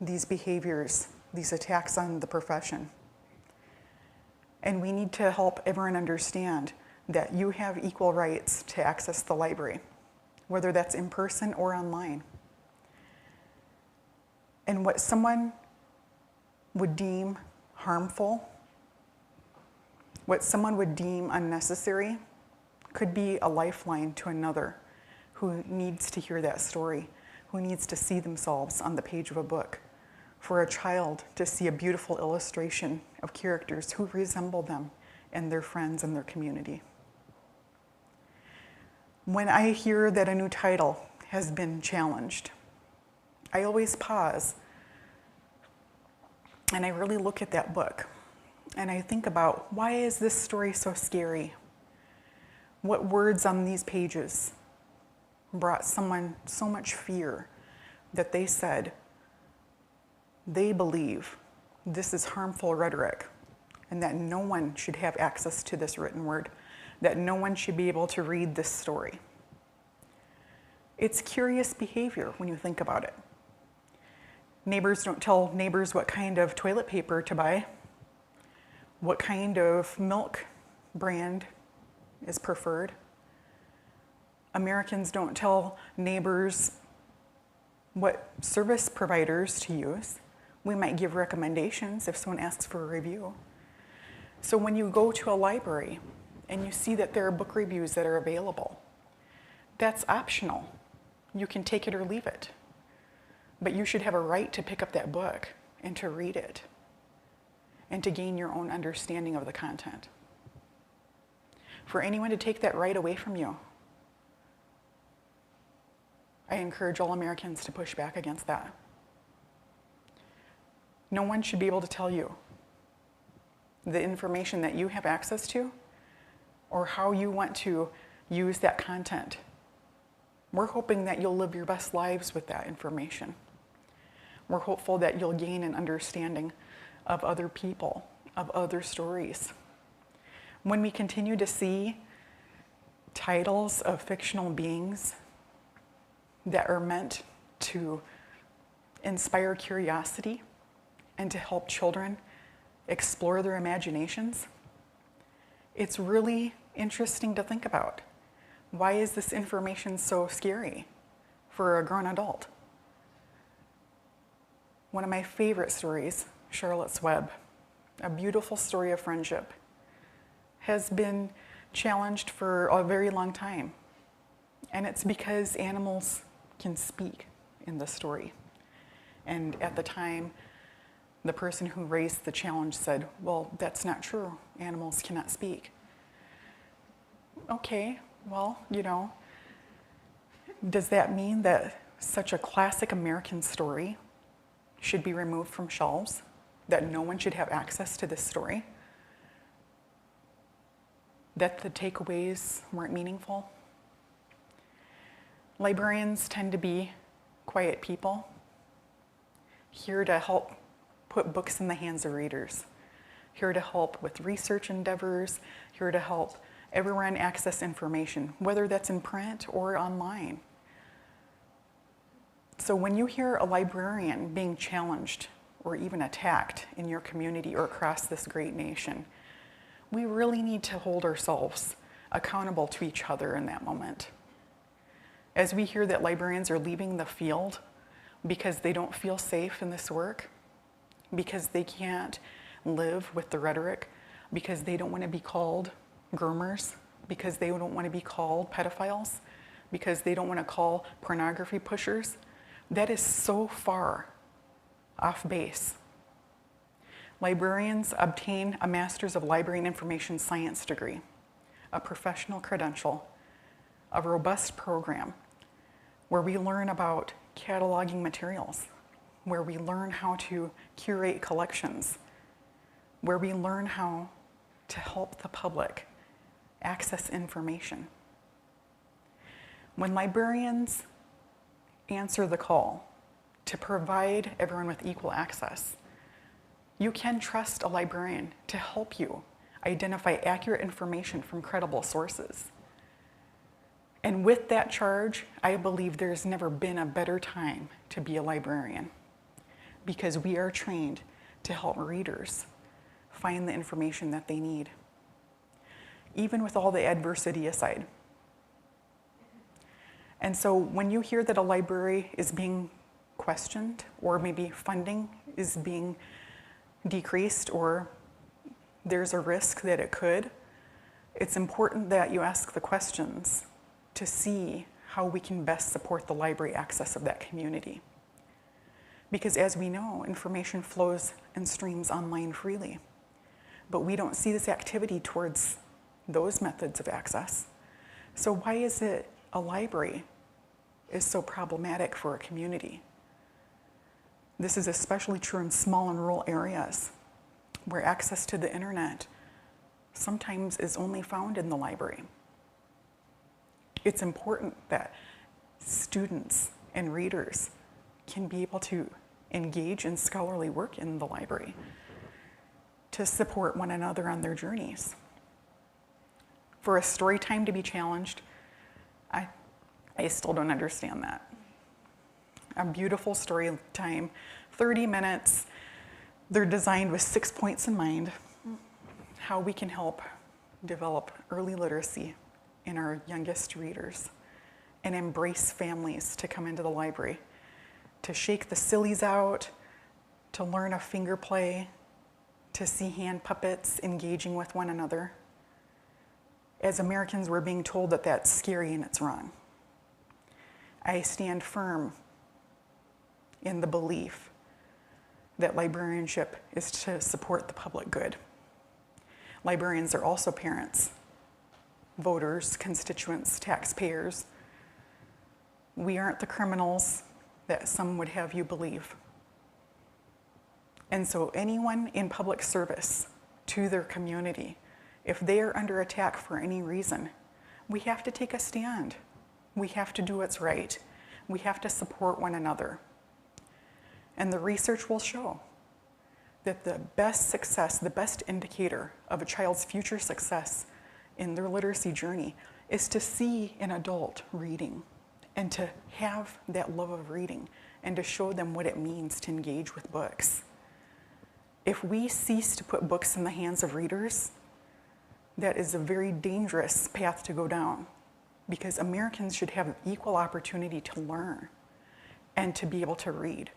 these behaviors, these attacks on the profession. And we need to help everyone understand that you have equal rights to access the library, whether that's in person or online. And what someone would deem harmful, what someone would deem unnecessary, could be a lifeline to another who needs to hear that story, who needs to see themselves on the page of a book. For a child to see a beautiful illustration of characters who resemble them and their friends and their community. When I hear that a new title has been challenged, I always pause and I really look at that book and I think about, why is this story so scary? What words on these pages brought someone so much fear that they said they believe this is harmful rhetoric and that no one should have access to this written word, that no one should be able to read this story. It's curious behavior when you think about it. Neighbors don't tell neighbors what kind of toilet paper to buy, what kind of milk brand is preferred. Americans don't tell neighbors what service providers to use. We might give recommendations if someone asks for a review. So when you go to a library and you see that there are book reviews that are available, that's optional. You can take it or leave it. But you should have a right to pick up that book and to read it and to gain your own understanding of the content. For anyone to take that right away from you, I encourage all Americans to push back against that. No one should be able to tell you the information that you have access to or how you want to use that content. We're hoping that you'll live your best lives with that information. We're hopeful that you'll gain an understanding of other people, of other stories. When we continue to see titles of fictional beings that are meant to inspire curiosity and to help children explore their imaginations, it's really interesting to think about. Why is this information so scary for a grown adult? One of my favorite stories, Charlotte's Web, a beautiful story of friendship, has been challenged for a very long time. And it's because animals can speak in the story. And at the time, the person who raised the challenge said, well, that's not true. Animals cannot speak. Okay, well, does that mean that such a classic American story should be removed from shelves? That no one should have access to this story? That the takeaways weren't meaningful? Librarians tend to be quiet people, here to help put books in the hands of readers, here to help with research endeavors, here to help everyone access information, whether that's in print or online. So when you hear a librarian being challenged or even attacked in your community or across this great nation, we really need to hold ourselves accountable to each other in that moment. As we hear that librarians are leaving the field because they don't feel safe in this work, because they can't live with the rhetoric, because they don't want to be called groomers, because they don't want to be called pedophiles, because they don't want to call pornography pushers, that is so far off base. Librarians obtain a Master's of Library and Information Science degree, a professional credential, a robust program where we learn about cataloging materials, where we learn how to curate collections, where we learn how to help the public access information. When librarians answer the call to provide everyone with equal access, you can trust a librarian to help you identify accurate information from credible sources. And with that charge, I believe there's never been a better time to be a librarian, because we are trained to help readers find the information that they need, even with all the adversity aside. And so when you hear that a library is being questioned, or maybe funding is being decreased, or there's a risk that it could, it's important that you ask the questions to see how we can best support the library access of that community. Because as we know, information flows and streams online freely, but we don't see this activity towards those methods of access. So why is it a library is so problematic for a community? This is especially true in small and rural areas where access to the internet sometimes is only found in the library. It's important that students and readers can be able to engage in scholarly work in the library to support one another on their journeys. For a story time to be challenged, I still don't understand that. A beautiful story time, 30 minutes, they're designed with 6 points in mind, how we can help develop early literacy in our youngest readers and embrace families to come into the library, to shake the sillies out, to learn a finger play, to see hand puppets engaging with one another. As Americans, we're being told that that's scary and it's wrong. I stand firm in the belief that librarianship is to support the public good. Librarians are also parents, voters, constituents, taxpayers. We aren't the criminals that some would have you believe. And so anyone in public service to their community, if they are under attack for any reason, we have to take a stand. We have to do what's right. We have to support one another. And the research will show that the best success, the best indicator of a child's future success in their literacy journey is to see an adult reading and to have that love of reading and to show them what it means to engage with books. If we cease to put books in the hands of readers, that is a very dangerous path to go down, because Americans should have equal opportunity to learn and to be able to read.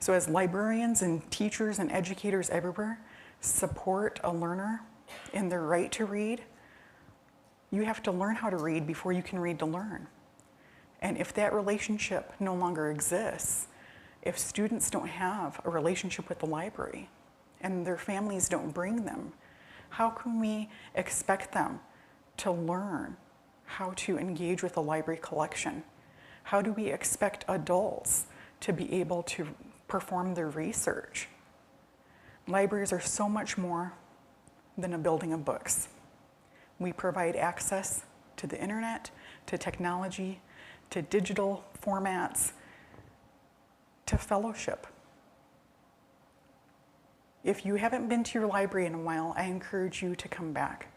So as librarians and teachers and educators everywhere support a learner in their right to read, you have to learn how to read before you can read to learn. And if that relationship no longer exists, if students don't have a relationship with the library and their families don't bring them, how can we expect them to learn how to engage with the library collection? How do we expect adults to be able to perform their research? Libraries are so much more than a building of books. We provide access to the internet, to technology, to digital formats, to fellowship. If you haven't been to your library in a while, I encourage you to come back.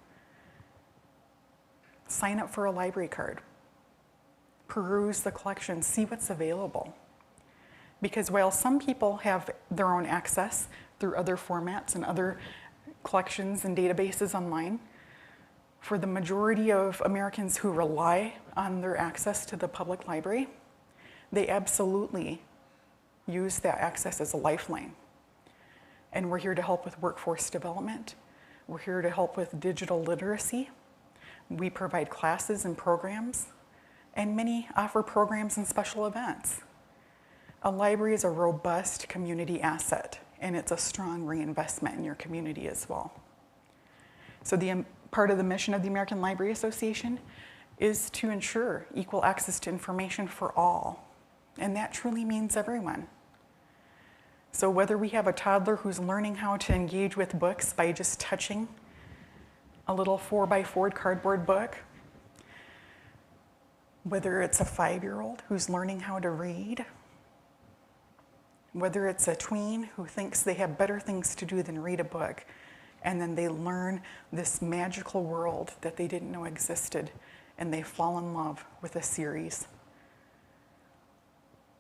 Sign up for a library card. Peruse the collection, see what's available. Because while some people have their own access through other formats and other collections and databases online, for the majority of Americans who rely on their access to the public library, they absolutely use that access as a lifeline. And we're here to help with workforce development. We're here to help with digital literacy. We provide classes and programs, and many offer programs and special events. A library is a robust community asset, and it's a strong reinvestment in your community as well. So part of the mission of the American Library Association is to ensure equal access to information for all, and that truly means everyone. So whether we have a toddler who's learning how to engage with books by just touching a little 4x4 cardboard book, whether it's a 5-year-old who's learning how to read, whether it's a tween who thinks they have better things to do than read a book, and then they learn this magical world that they didn't know existed and they fall in love with a series.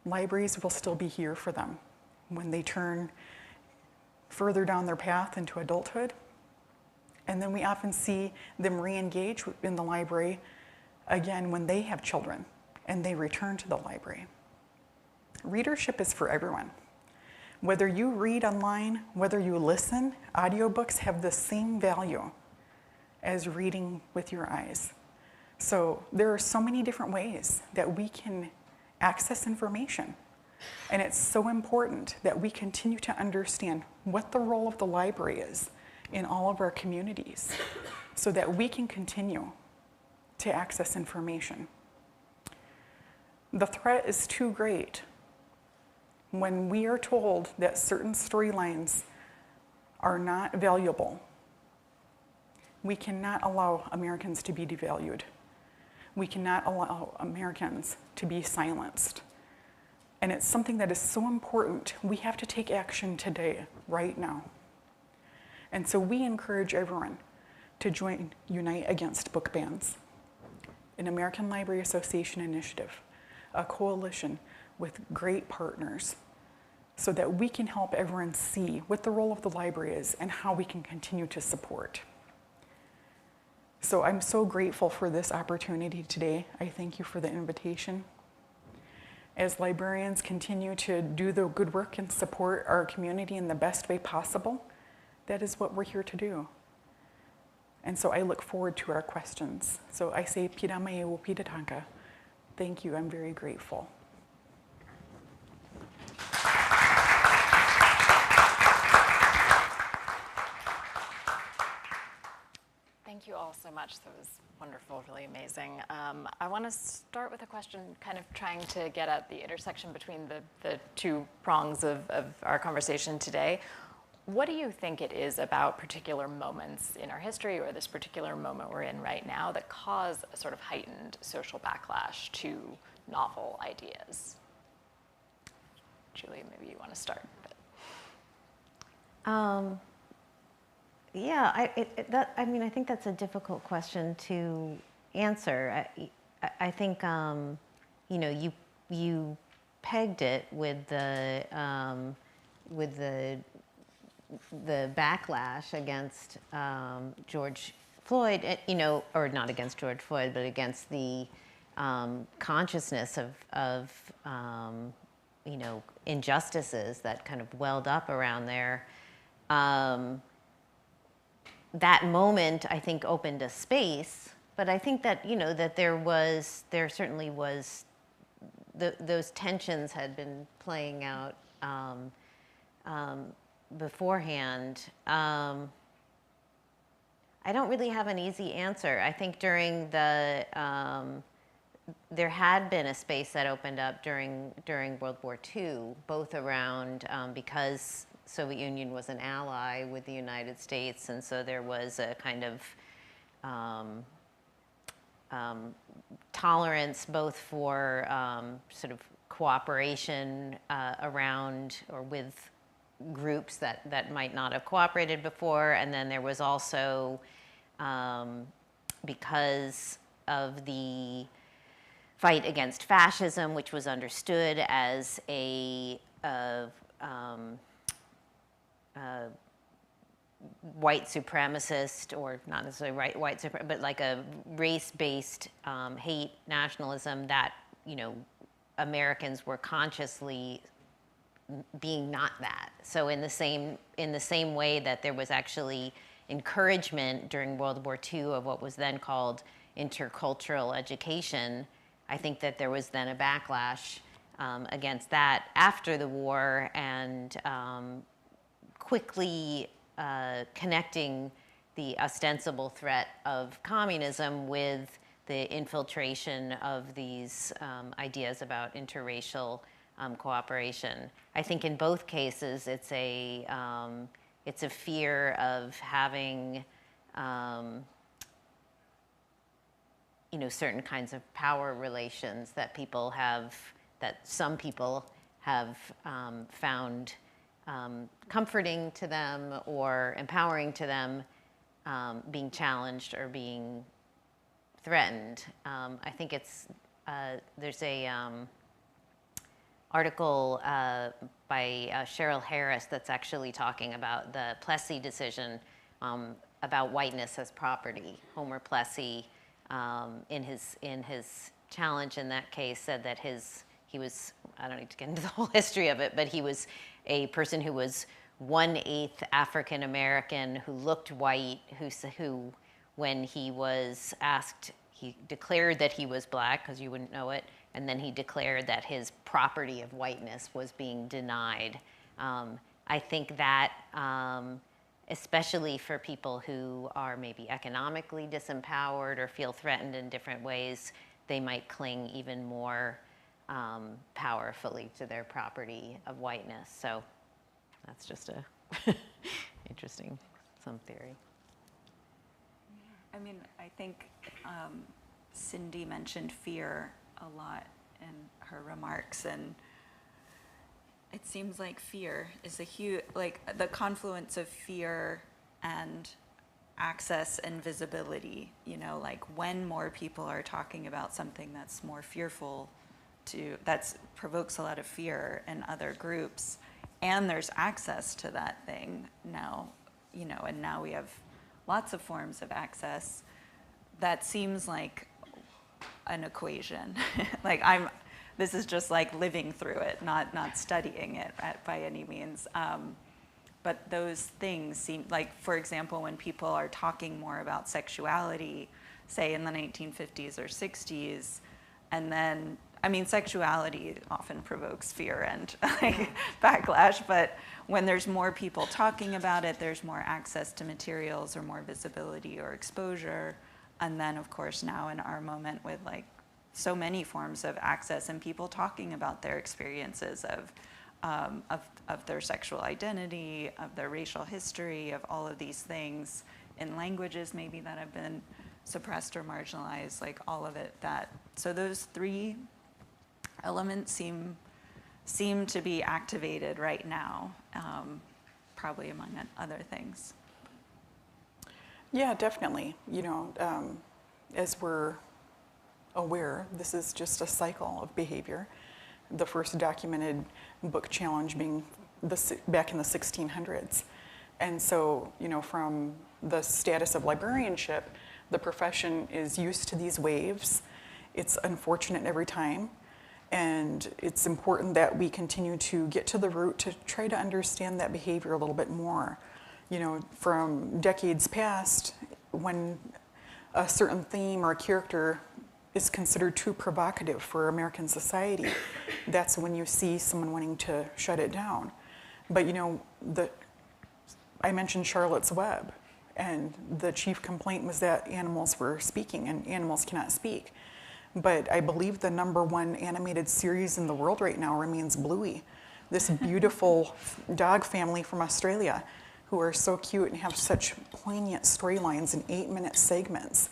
Libraries will still be here for them when they turn further down their path into adulthood. And then we often see them re-engage in the library again when they have children and they return to the library. Readership is for everyone. Whether you read online, whether you listen, audiobooks have the same value as reading with your eyes. So there are so many different ways that we can access information. And it's so important that we continue to understand what the role of the library is in all of our communities so that we can continue to access information. The threat is too great when we are told that certain storylines are not valuable. We cannot allow Americans to be devalued. We cannot allow Americans to be silenced. And it's something that is so important. We have to take action today, right now. And so we encourage everyone to join Unite Against Book Bans, an American Library Association initiative, a coalition with great partners, so that we can help everyone see what the role of the library is and how we can continue to support. So I'm so grateful for this opportunity today. I thank you for the invitation. As librarians continue to do the good work and support our community in the best way possible, that is what we're here to do. And so I look forward to our questions. So I say, Piramae wo pidatanka. Thank you, I'm very grateful. Thank you all so much. That was wonderful, really amazing. I want to start with a question kind of trying to get at the intersection between the two prongs of our conversation today. What do you think it is about particular moments in our history or this particular moment we're in right now that cause a sort of heightened social backlash to novel ideas? Julie, maybe you want to start. Yeah, I think that's a difficult question to answer. I think you pegged it with the backlash against George Floyd, or not against George Floyd, but against the consciousness of injustices that kind of welled up around there. That moment, I think, opened a space, but I think that, that there certainly was, those tensions had been playing out beforehand. I don't really have an easy answer. I think during there had been a space that opened up during World War II, both around, because Soviet Union was an ally with the United States, and so there was a kind of tolerance both for sort of cooperation around or with groups that might not have cooperated before, and then there was also, because of the fight against fascism, which was understood as a white supremacist, or not necessarily white supremacist, but like a race-based hate nationalism that, Americans were consciously being not that. So in the same way that there was actually encouragement during World War II of what was then called intercultural education, I think that there was then a backlash against that after the war, and quickly connecting the ostensible threat of communism with the infiltration of these ideas about interracial cooperation. I think in both cases it's a fear of having certain kinds of power relations that some people have found comforting to them or empowering to them, being challenged or being threatened. I think there's a article by Cheryl Harris that's actually talking about the Plessy decision about whiteness as property. Homer Plessy, in his challenge in that case, said that he was, I don't need to get into the whole history of it, but he was a person who was 1/8 African American, who looked white, who when he was asked, he declared that he was black, because you wouldn't know it, and then he declared that his property of whiteness was being denied. I think that, especially for people who are maybe economically disempowered or feel threatened in different ways, they might cling even more powerfully to their property of whiteness. So that's just a interesting, some theory. I mean, I think Cindy mentioned fear a lot in her remarks, and it seems like fear is a huge, like the confluence of fear and access and visibility, you know, like when more people are talking about something that's more fearful that provokes a lot of fear in other groups, and there's access to that thing now, you know, and now we have lots of forms of access, that seems like an equation. Like this is just like living through it, not studying it by any means. But those things seem like, for example, when people are talking more about sexuality, say in the 1950s or 60s, and then, I mean, sexuality often provokes fear and like, backlash, but when there's more people talking about it, there's more access to materials or more visibility or exposure. And then, of course, now in our moment with like so many forms of access and people talking about their experiences of their sexual identity, of their racial history, of all of these things in languages maybe that have been suppressed or marginalized, like all of it. So those three elements seem to be activated right now, probably among other things. Yeah, definitely. You know, as we're aware, this is just a cycle of behavior. The first documented book challenge being back in the 1600s. And so, you know, from the status of librarianship, the profession is used to these waves. It's unfortunate every time. And it's important that we continue to get to the root to try to understand that behavior a little bit more. You know, from decades past, when a certain theme or character is considered too provocative for American society, that's when you see someone wanting to shut it down. But you know, I mentioned Charlotte's Web, and the chief complaint was that animals were speaking, and animals cannot speak. But I believe the #1 animated series in the world right now remains Bluey, this beautiful dog family from Australia who are so cute and have such poignant storylines in 8-minute segments.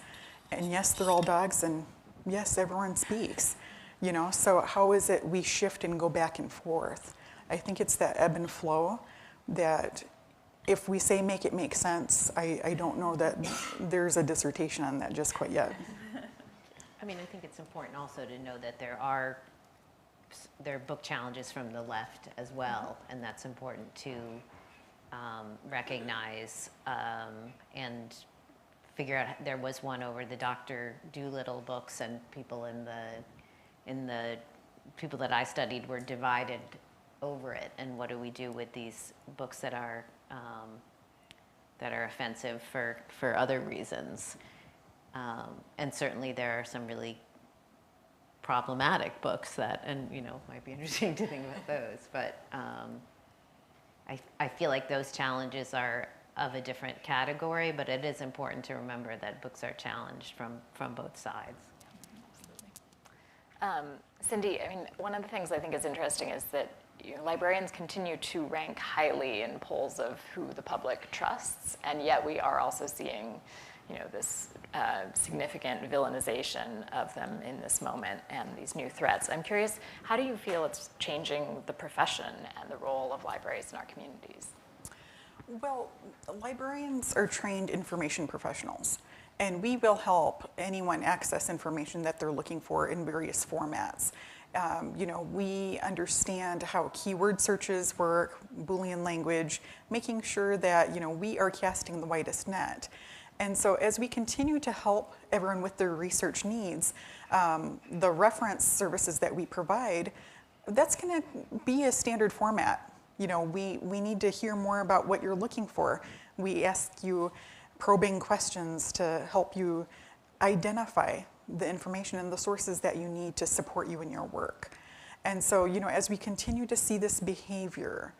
And yes, they're all dogs, and yes, everyone speaks. You know, so how is it we shift and go back and forth? I think it's that ebb and flow that if we say make it make sense, I don't know that there's a dissertation on that just quite yet. I mean, I think it's important also to know that there are book challenges from the left as well, and that's important to recognize and figure out. There was one over the Dr. Dolittle books, and people in the people that I studied were divided over it. And what do we do with these books that are offensive for other reasons? And certainly there are some really problematic books that, and you know, might be interesting to think about those. But I feel like those challenges are of a different category, but it is important to remember that books are challenged from both sides. Cindy, I mean, one of the things I think is interesting is that librarians continue to rank highly in polls of who the public trusts, and yet we are also seeing, this significant villainization of them in this moment and these new threats. I'm curious, how do you feel it's changing the profession and the role of libraries in our communities? Well, librarians are trained information professionals, And we will help anyone access information that they're looking for in various formats. We understand how keyword searches work, Boolean language, making sure that, we are casting the widest net. And so as we continue to help everyone with their research needs, the reference services that we provide, that's going to be a standard format. We need to hear more about what you're looking for. We ask you probing questions to help you identify the information and the sources that you need to support you in your work. And so, as we continue to see this behavior,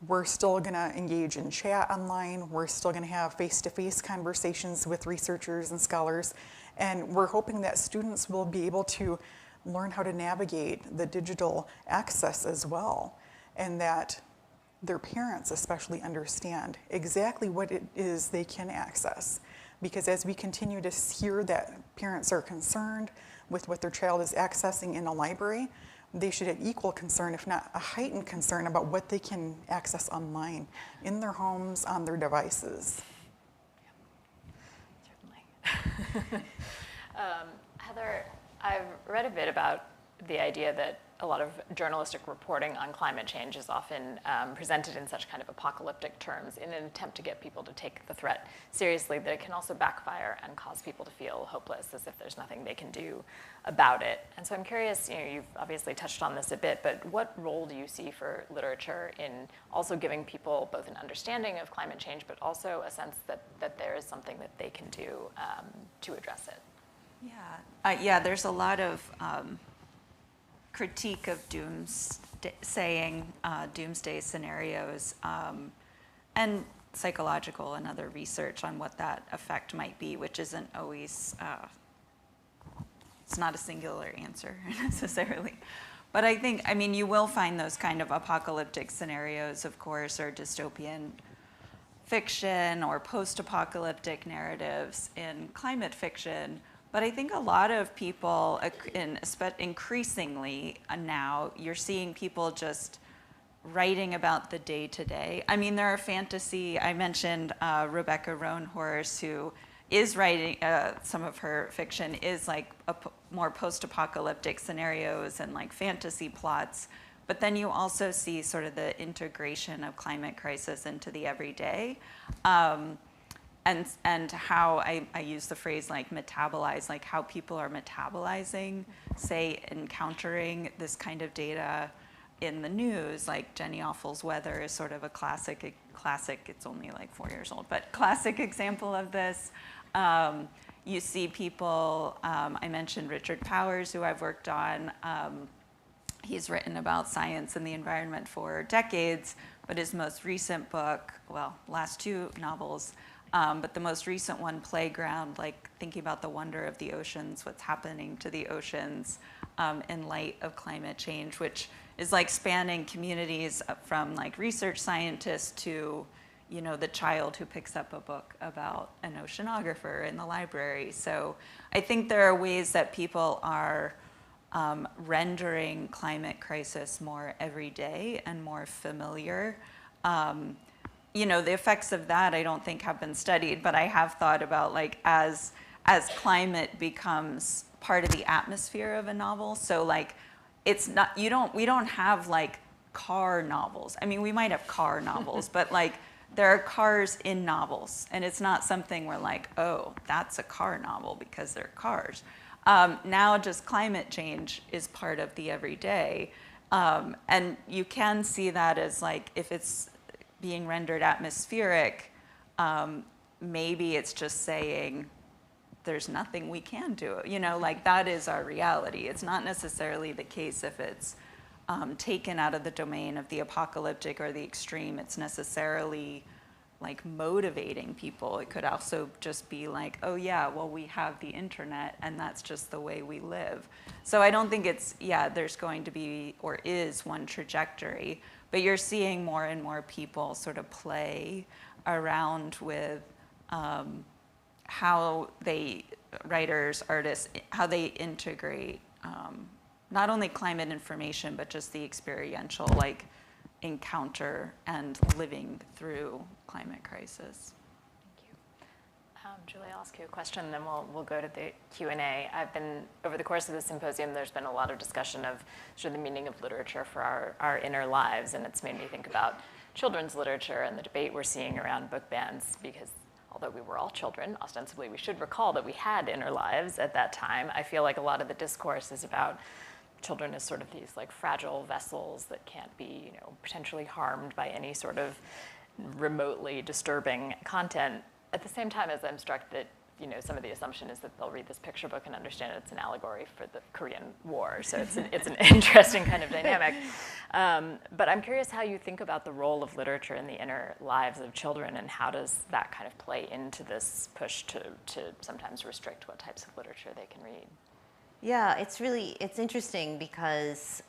we're still going to engage in chat online. We're still going to have face-to-face conversations with researchers and scholars. And we're hoping that students will be able to learn how to navigate the digital access as well, and that their parents especially understand exactly what it is they can access. Because as we continue to hear that parents are concerned with what their child is accessing in a library, they should have equal concern, if not a heightened concern, about what they can access online, in their homes, on their devices. Certainly. Heather, I've read a bit about the idea that a lot of journalistic reporting on climate change is often presented in such kind of apocalyptic terms in an attempt to get people to take the threat seriously, that it can also backfire and cause people to feel hopeless, as if there's nothing they can do about it. And so I'm curious, you've obviously touched on this a bit, but what role do you see for literature in also giving people both an understanding of climate change, but also a sense that there is something that they can do to address it? Yeah, there's a lot of critique of doomsday scenarios, and psychological and other research on what that effect might be, which isn't always, it's not a singular answer necessarily. But I think, you will find those kind of apocalyptic scenarios, of course, or dystopian fiction or post-apocalyptic narratives in climate fiction. But I think a lot of people, increasingly now, you're seeing people just writing about the day-to-day. There are fantasy, I mentioned Rebecca Roanhorse, who is writing, some of her fiction is like more post-apocalyptic scenarios and like fantasy plots. But then you also see sort of the integration of climate crisis into the everyday. And how I use the phrase like metabolize, like how people are metabolizing, say, encountering this kind of data in the news, like Jenny Offel's Weather is sort of a classic, it's only like 4 years old, but classic example of this. You see people, I mentioned Richard Powers, who I've worked on. He's written about science and the environment for decades, but his most recent book, well, last two novels, but the most recent one, Playground, like thinking about the wonder of the oceans, what's happening to the oceans in light of climate change, which is like spanning communities from like research scientists to, the child who picks up a book about an oceanographer in the library. So I think there are ways that people are rendering climate crisis more everyday and more familiar. The effects of that I don't think have been studied, but I have thought about like as climate becomes part of the atmosphere of a novel. So like it's not, we don't have like car novels. We might have car novels, but like there are cars in novels, and it's not something where like, oh, that's a car novel because they're cars. Now just climate change is part of the everyday. And you can see that as like, if it's being rendered atmospheric, maybe it's just saying there's nothing we can do. Like that is our reality. It's not necessarily the case if it's taken out of the domain of the apocalyptic or the extreme. It's necessarily like motivating people. It could also just be like, oh yeah, well we have the internet and that's just the way we live. So I don't think it's, there's going to be or is one trajectory, but you're seeing more and more people sort of play around with how writers, artists, how they integrate not only climate information, but just the experiential like encounter and living through climate crisis. Thank you. Julie, I'll ask you a question, and then we'll go to the Q&A. Over the course of the symposium, there's been a lot of discussion of sort of the meaning of literature for our inner lives, and it's made me think about children's literature and the debate we're seeing around book bans, because although we were all children, ostensibly we should recall that we had inner lives at that time. I feel like a lot of the discourse is about children as sort of these like fragile vessels that can't be, potentially harmed by any sort of remotely disturbing content. At the same time, as I'm struck that, some of the assumption is that they'll read this picture book and understand it's an allegory for the Korean War. So it's an interesting kind of dynamic. But I'm curious how you think about the role of literature in the inner lives of children, and how does that kind of play into this push to sometimes restrict what types of literature they can read? Yeah, it's interesting because,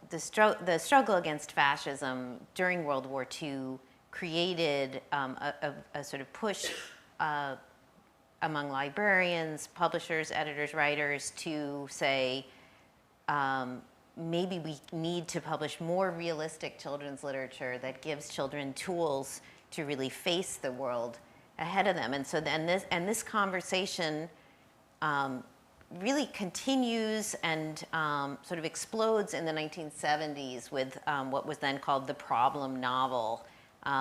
the struggle against fascism during World War II created a sort of push among librarians, publishers, editors, writers to say, maybe we need to publish more realistic children's literature that gives children tools to really face the world ahead of them. And so then this conversation really continues and sort of explodes in the 1970s with what was then called the problem novel. So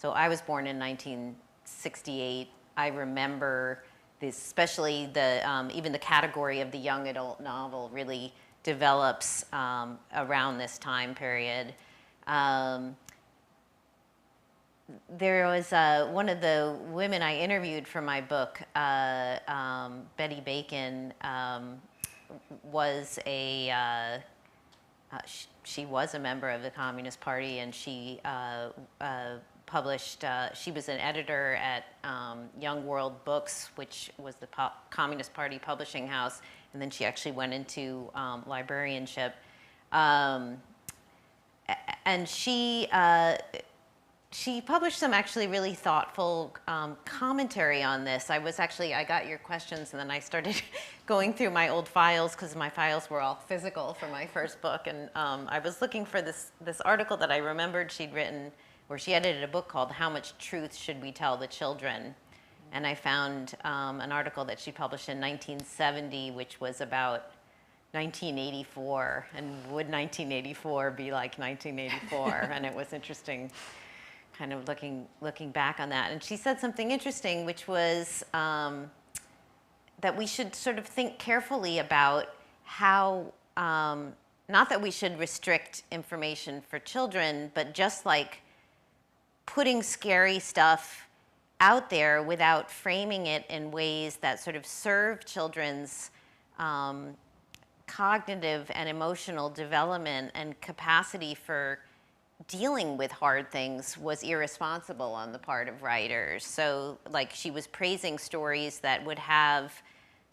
I was born in 1968. I remember this, especially even the category of the young adult novel really develops around this time period. There was one of the women I interviewed for my book, Betty Bacon, was she was a member of the Communist Party, and she published, she was an editor at Young World Books, which was the Communist Party publishing house, and then she actually went into librarianship. And she published some actually really thoughtful commentary on this. I got your questions, and then I started going through my old files, because my files were all physical for my first book. And I was looking for this article that I remembered she'd written, where she edited a book called How Much Truth Should We Tell the Children? And I found an article that she published in 1970, which was about 1984. And would 1984 be like 1984? And it was interesting, kind of looking back on that. And she said something interesting, which was that we should sort of think carefully about how, not that we should restrict information for children, but just like putting scary stuff out there without framing it in ways that sort of serve children's cognitive and emotional development and capacity for dealing with hard things was irresponsible on the part of writers. So like she was praising stories that would have,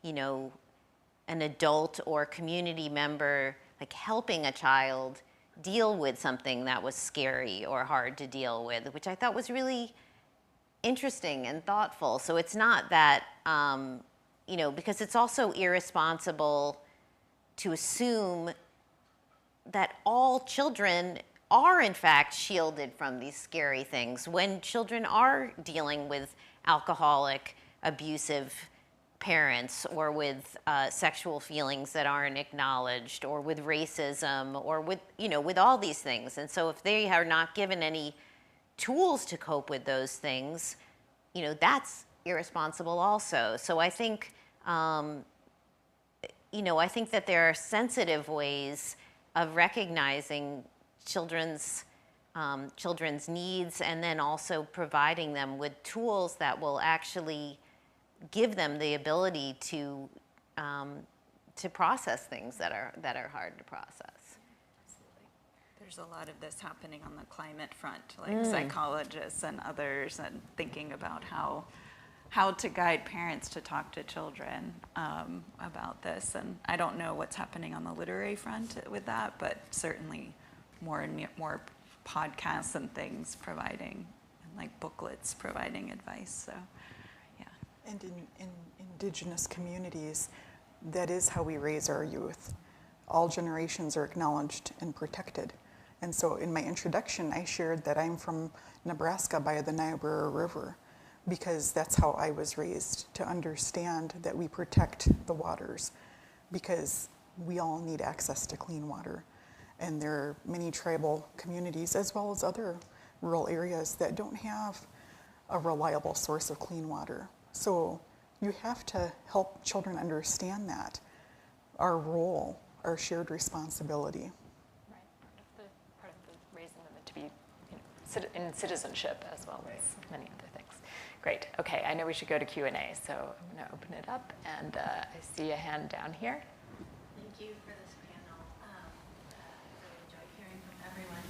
an adult or community member like helping a child deal with something that was scary or hard to deal with, which I thought was really interesting and thoughtful. So it's not that, because it's also irresponsible to assume that all children are in fact shielded from these scary things when children are dealing with alcoholic, abusive parents, or with sexual feelings that aren't acknowledged, or with racism, or with, with all these things. And so if they are not given any tools to cope with those things, that's irresponsible also. So I think, I think that there are sensitive ways of recognizing children's needs, and then also providing them with tools that will actually give them the ability to process things that are hard to process. Absolutely. There's a lot of this happening on the climate front, like psychologists and others, and thinking about how to guide parents to talk to children about this. And I don't know what's happening on the literary front with that, but certainly more and more podcasts and things providing, and like booklets providing advice. So, yeah. And in indigenous communities, that is how we raise our youth. All generations are acknowledged and protected. And so in my introduction, I shared that I'm from Nebraska by the Niobrara River, because that's how I was raised, to understand that we protect the waters, because we all need access to clean water. And there are many tribal communities, as well as other rural areas, that don't have a reliable source of clean water. So you have to help children understand that, our role, our shared responsibility. Right, part of the raising them to be in citizenship as well as many other things. Great, okay, I know we should go to Q&A, so I'm gonna open it up, and I see a hand down here. Thank you for this panel. I really enjoyed hearing from everyone.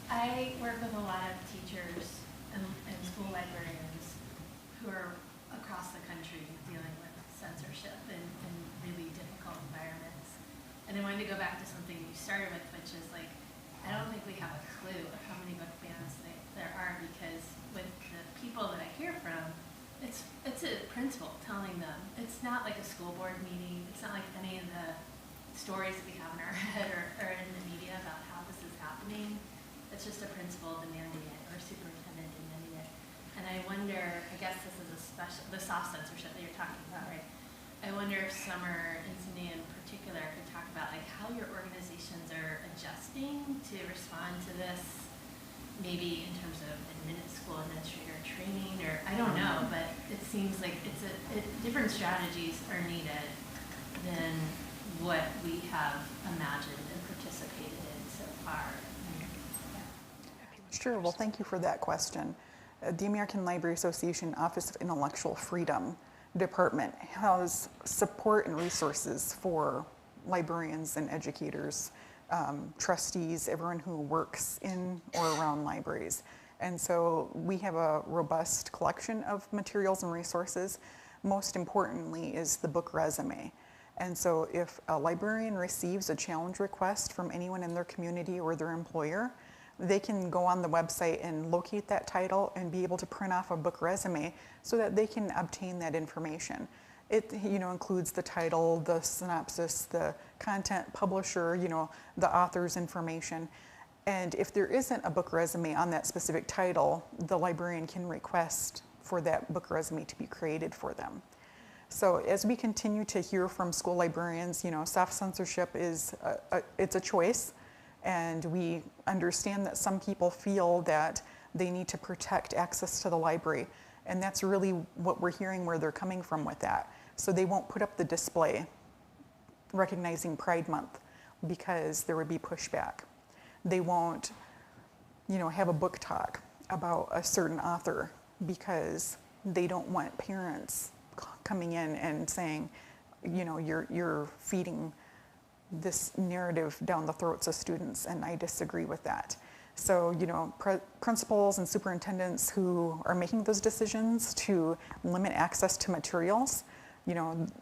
I work with a lot of teachers and school librarians who are across the country dealing with censorship in really difficult environments. And I wanted to go back to something you started with, which is like, I don't think we have a clue of how many book bans there are, because with the people that I hear from, it's a principal telling them. It's not like a school board meeting. It's not like any of the stories that we have in our head or in the media about how this is happening. It's just a principal demanding it, or a superintendent demanding it. And I wonder, I guess this is the soft censorship that you're talking about, right? I wonder if Summer and Cindy in particular could talk about like how your organizations are adjusting to respond to this, maybe in terms of school administrator training, or I don't know, but it seems like different strategies are needed than what we have imagined and participated in so far. Sure, well, thank you for that question. The American Library Association Office of Intellectual Freedom Department has support and resources for librarians and educators, trustees, everyone who works in or around libraries. And so we have a robust collection of materials and resources. Most importantly is the book resume. And so if a librarian receives a challenge request from anyone in their community or their employer, they can go on the website and locate that title and be able to print off a book resume so that they can obtain that information. It includes the title, the synopsis, the content, publisher, the author's information. And if there isn't a book resume on that specific title, the librarian can request for that book resume to be created for them. So as we continue to hear from school librarians, soft censorship it's a choice. And we understand that some people feel that they need to protect access to the library. And that's really what we're hearing, where they're coming from with that. So they won't put up the display recognizing Pride Month because there would be pushback. They won't, have a book talk about a certain author because they don't want parents coming in and saying, you're feeding this narrative down the throats of students, and I disagree with that. So, principals and superintendents who are making those decisions to limit access to materials,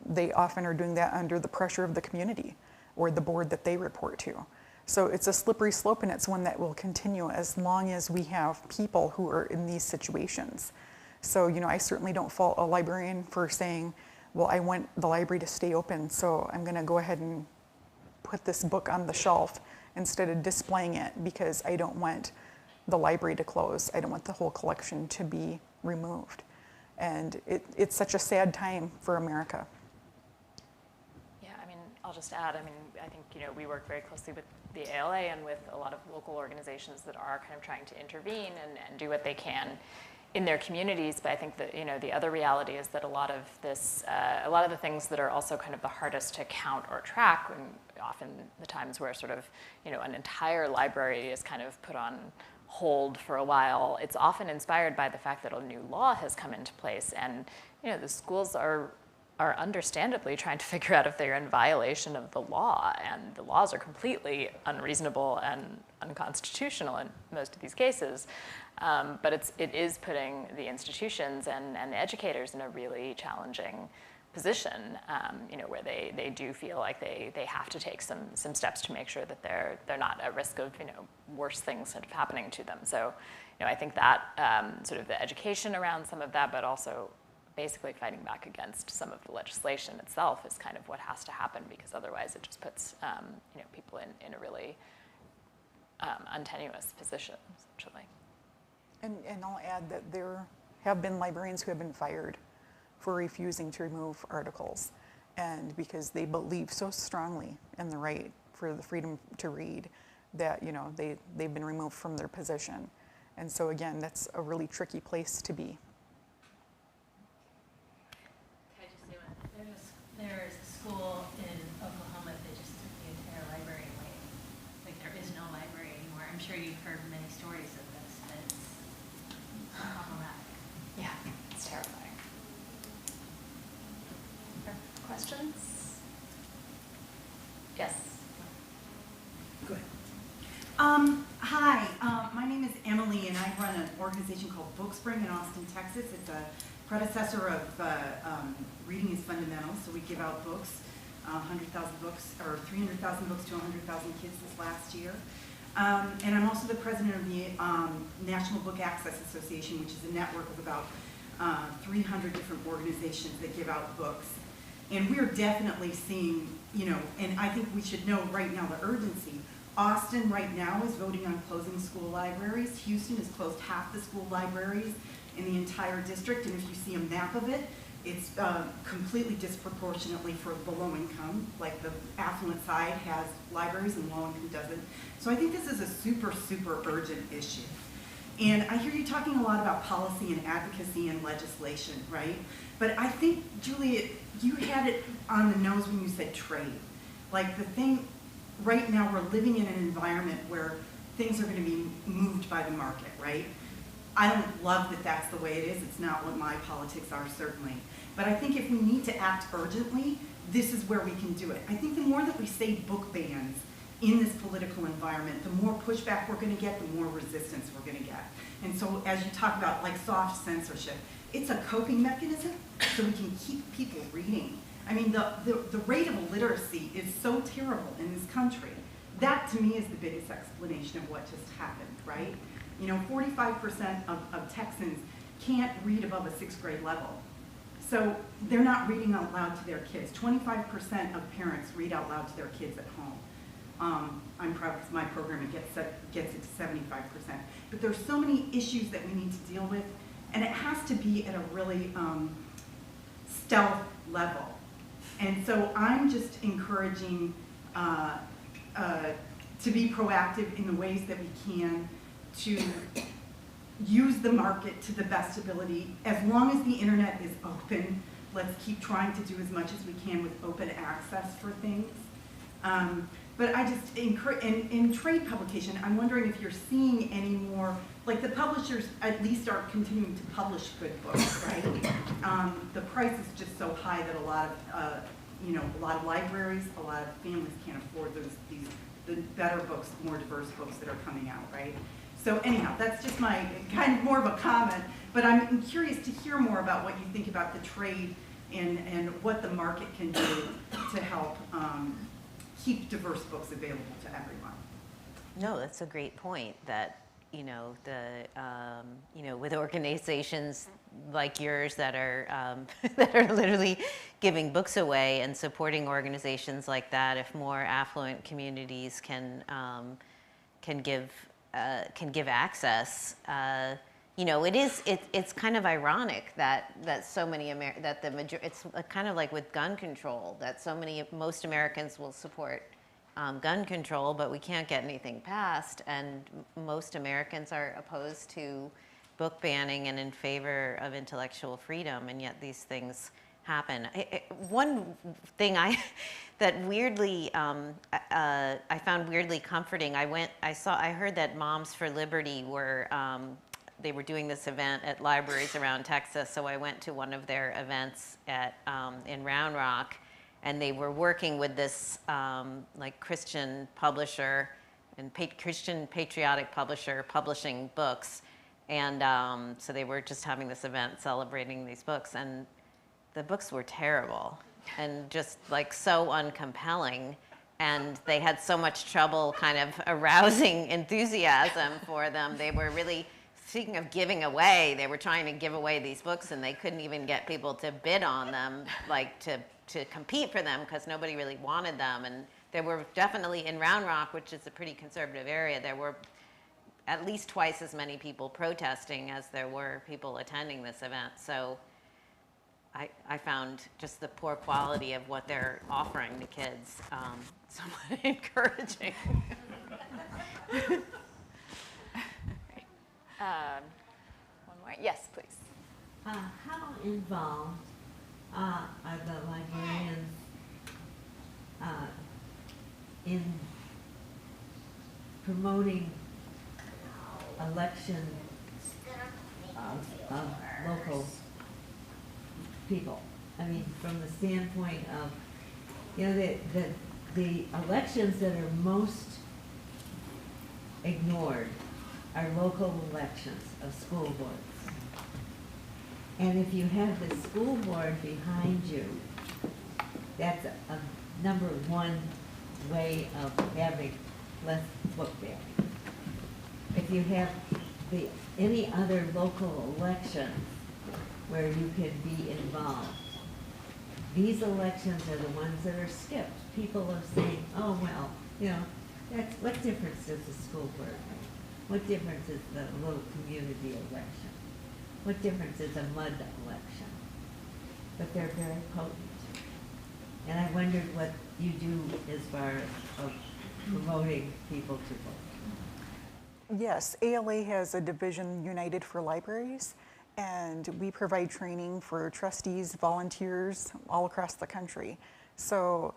they often are doing that under the pressure of the community or the board that they report to. So it's a slippery slope, and it's one that will continue as long as we have people who are in these situations. So, I certainly don't fault a librarian for saying, well, I want the library to stay open, so I'm gonna go ahead and put this book on the shelf instead of displaying it because I don't want the library to close. I don't want the whole collection to be removed. And it's such a sad time for America. Yeah, I'll just add, I think, we work very closely with the ALA and with a lot of local organizations that are kind of trying to intervene and do what they can in their communities. But I think that, the other reality is that a lot of the things that are also kind of the hardest to count or track, and often the times where sort of, an entire library is kind of put on hold for a while, it's often inspired by the fact that a new law has come into place. And, the schools are understandably trying to figure out if they're in violation of the law, and the laws are completely unreasonable and unconstitutional in most of these cases. But it is putting the institutions and the educators in a really challenging position, where they do feel like they have to take some steps to make sure that they're not at risk of worse things sort of happening to them. So, I think that sort of the education around some of that, but also basically fighting back against some of the legislation itself is kind of what has to happen, because otherwise it just puts people in a really untenuous position, essentially. And I'll add that there have been librarians who have been fired for refusing to remove articles, and because they believe so strongly in the right for the freedom to read that, you know, they've been removed from their position. And so again, that's a really tricky place to be. Can I just say one? There's a school in Oklahoma that just took the entire library away. Like, there is no library anymore. I'm sure you've heard many stories of this, but it's problematic. Yeah, it's terrifying. Questions? Yes. Go ahead. Hi, my name is Emily, and I run an organization called Bookspring in Austin, Texas. It's a predecessor of Reading is Fundamental, so we give out books, 100,000 books, or 300,000 books to 100,000 kids this last year. And I'm also the president of the National Book Access Association, which is a network of about 300 different organizations that give out books. And we're definitely seeing, you know, and I think we should know right now the urgency. Austin right now is voting on closing school libraries. Houston has closed half the school libraries in the entire district, and if you see a map of it, it's completely disproportionately for the low income. Like, the affluent side has libraries and low income doesn't. So I think this is a super, super urgent issue. And I hear you talking a lot about policy and advocacy and legislation, right? But I think, Julia, you had it on the nose when you said trade. Like, the thing, right now we're living in an environment where things are going to be moved by the market, right? I don't love that that's the way it is. It's not what my politics are, certainly. But I think if we need to act urgently, this is where we can do it. I think the more that we say book bans in this political environment, the more pushback we're going to get, the more resistance we're going to get. And so as you talk about, like, soft censorship, it's a coping mechanism so we can keep people reading. I mean, the rate of illiteracy is so terrible in this country. That, to me, is the biggest explanation of what just happened, right? You know, 45% of Texans can't read above a 6th grade level. So they're not reading out loud to their kids. 25% of parents read out loud to their kids at home. I'm proud because my program gets it to 75%. But there's so many issues that we need to deal with, and it has to be at a really stealth level. And so I'm just encouraging to be proactive in the ways that we can to use the market to the best ability. As long as the internet is open, let's keep trying to do as much as we can with open access for things. But I just encourage, in trade publication, I'm wondering if you're seeing any more, like, the publishers at least are continuing to publish good books, right? The price is just so high that a lot of libraries, a lot of families can't afford the better books, more diverse books that are coming out, right? So anyhow, that's just my kind of more of a comment, but I'm curious to hear more about what you think about the trade and what the market can do to help keep diverse books available to everyone. No, that's a great point. That, you know, with organizations like yours that are that are literally giving books away, and supporting organizations like that, if more affluent communities can give access. It's kind of ironic that so many it's kind of like with gun control, that most Americans will support gun control, but we can't get anything passed, and most Americans are opposed to book banning and in favor of intellectual freedom, and yet these things happen. One thing that weirdly I found weirdly comforting. I heard that Moms for Liberty were they were doing this event at libraries around Texas, so I went to one of their events in Round Rock, and they were working with this like Christian publisher and Christian patriotic publisher publishing books, and so they were just having this event celebrating these books, and the books were terrible and just like so uncompelling, and they had so much trouble kind of arousing enthusiasm for them. They were really, speaking of giving away, they were trying to give away these books, and they couldn't even get people to bid on them, like to to compete for them because nobody really wanted them. And there were definitely in Round Rock, which is a pretty conservative area, there were at least twice as many people protesting as there were people attending this event. So I found just the poor quality of what they're offering to kids somewhat encouraging. One more. Yes, please. How involved are the librarians in promoting election of local people? I mean, from the standpoint of, you know, the elections that are most ignored are local elections of school boards. And if you have the school board behind you, that's a number one way of having less book banning. If you have any other local elections where you can be involved, these elections are the ones that are skipped. People are saying, oh, well, you know, what difference does the school board make? What difference is the little community election? What difference is a mud election? But they're very potent. And I wondered what you do as far as promoting people to vote. Yes, ALA has a division, United for Libraries, and we provide training for trustees, volunteers all across the country. So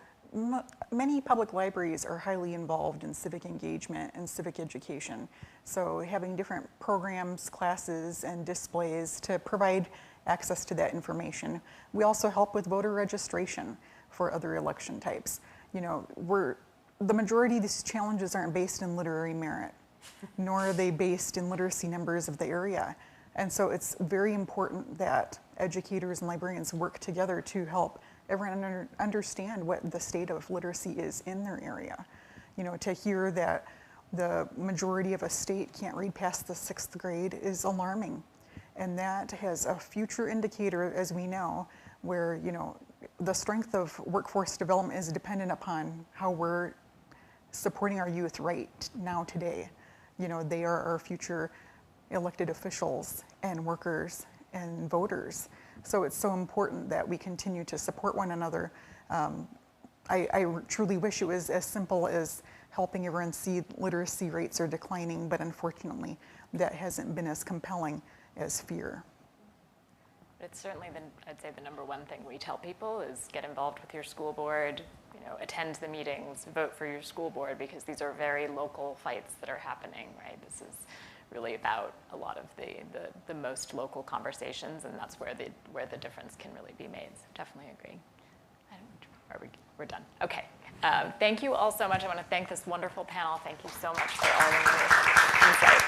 many public libraries are highly involved in civic engagement and civic education. So having different programs, classes, and displays to provide access to that information. We also help with voter registration for other election types. You know, the majority of these challenges aren't based in literary merit, nor are they based in literacy numbers of the area. And so it's very important that educators and librarians work together to help everyone understand what the state of literacy is in their area. You know, to hear that the majority of a state can't read past the 6th grade is alarming. And that has a future indicator, as we know, where, you know, the strength of workforce development is dependent upon how we're supporting our youth right now today. You know, they are our future elected officials and workers and voters. So it's so important that we continue to support one another. I truly wish it was as simple as helping everyone see literacy rates are declining, but unfortunately that hasn't been as compelling as fear. It's certainly, I'd say the number one thing we tell people is get involved with your school board, you know, attend the meetings, vote for your school board, because these are very local fights that are happening, right? This is really about a lot of the most local conversations, and that's where the difference can really be made. So definitely agree. We're done. Okay. Thank you all so much. I want to thank this wonderful panel. Thank you so much for all of your insights.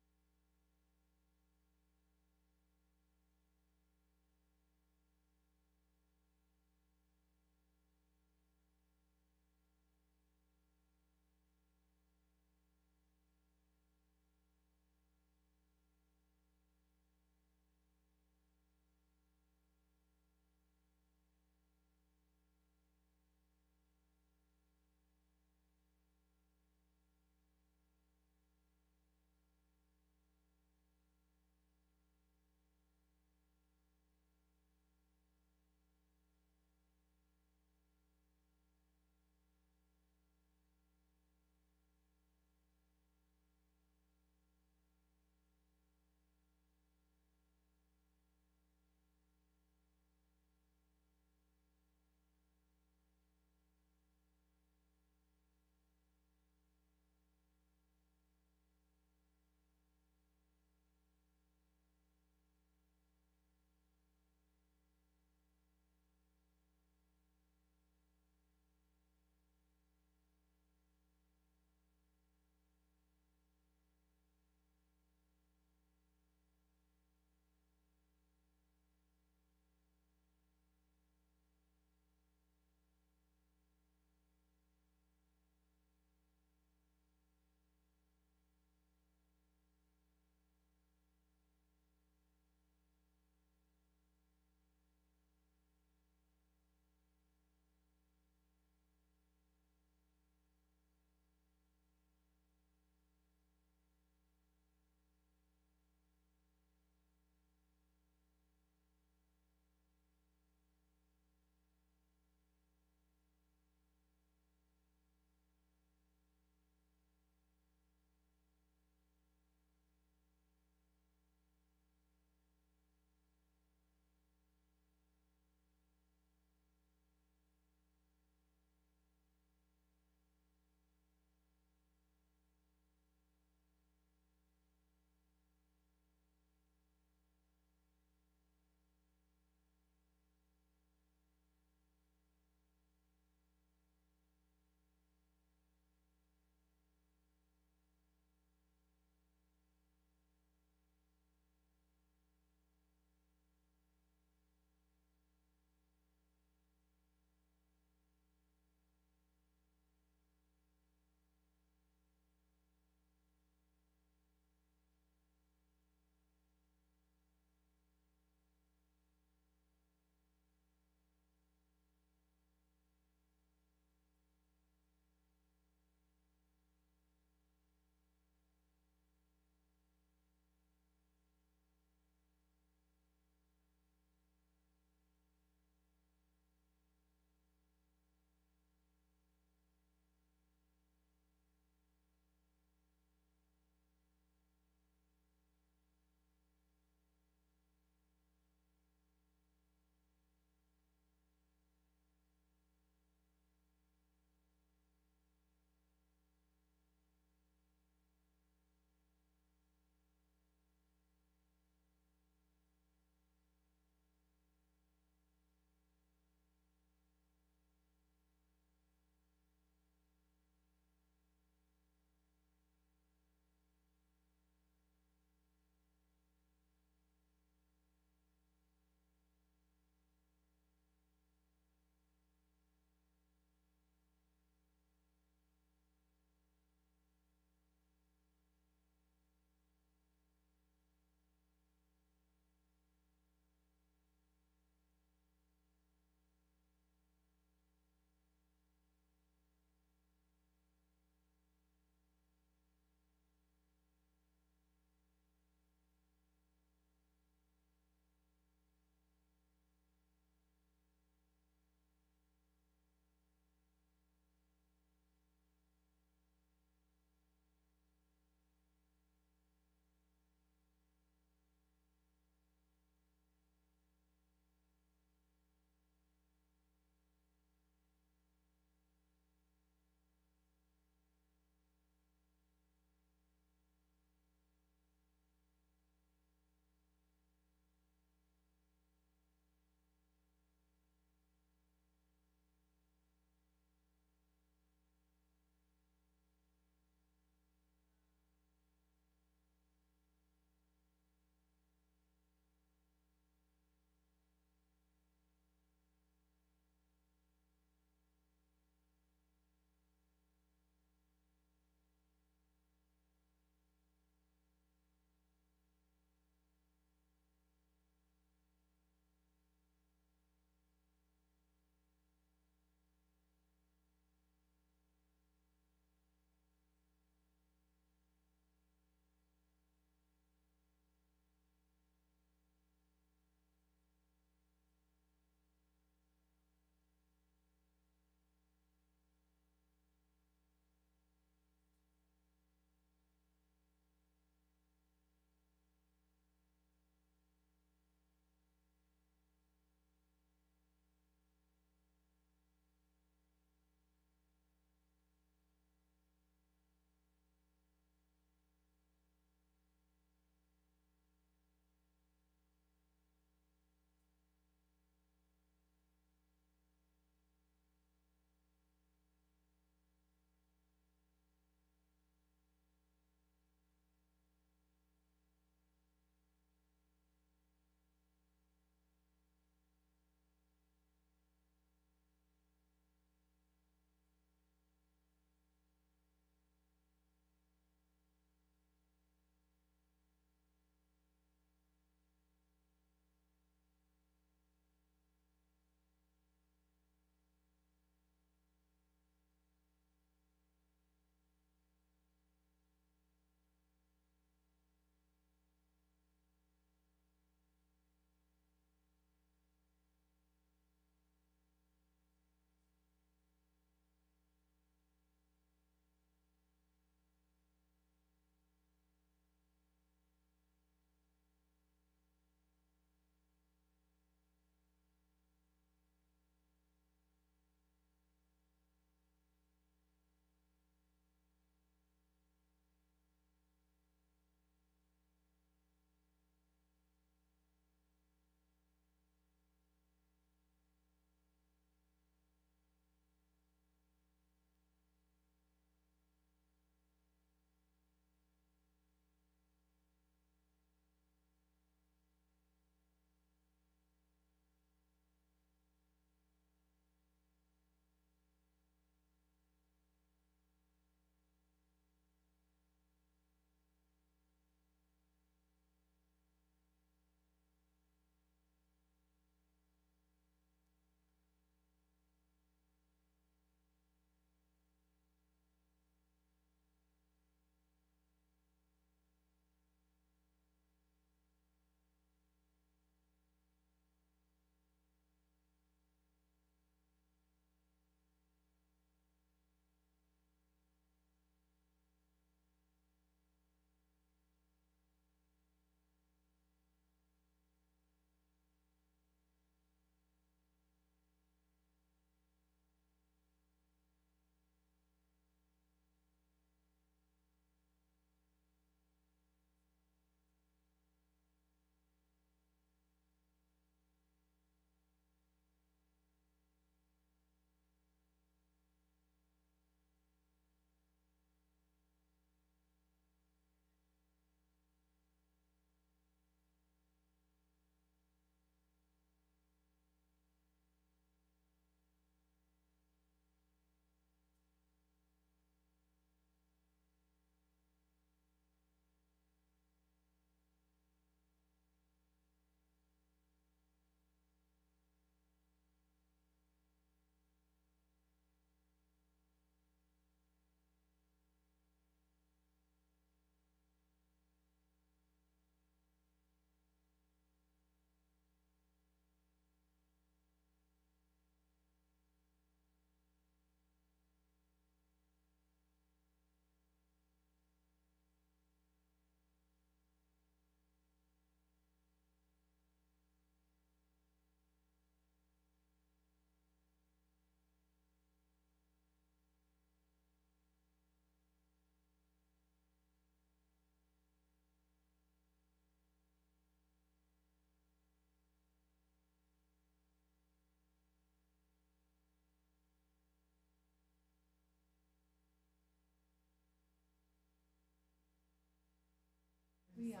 Yeah,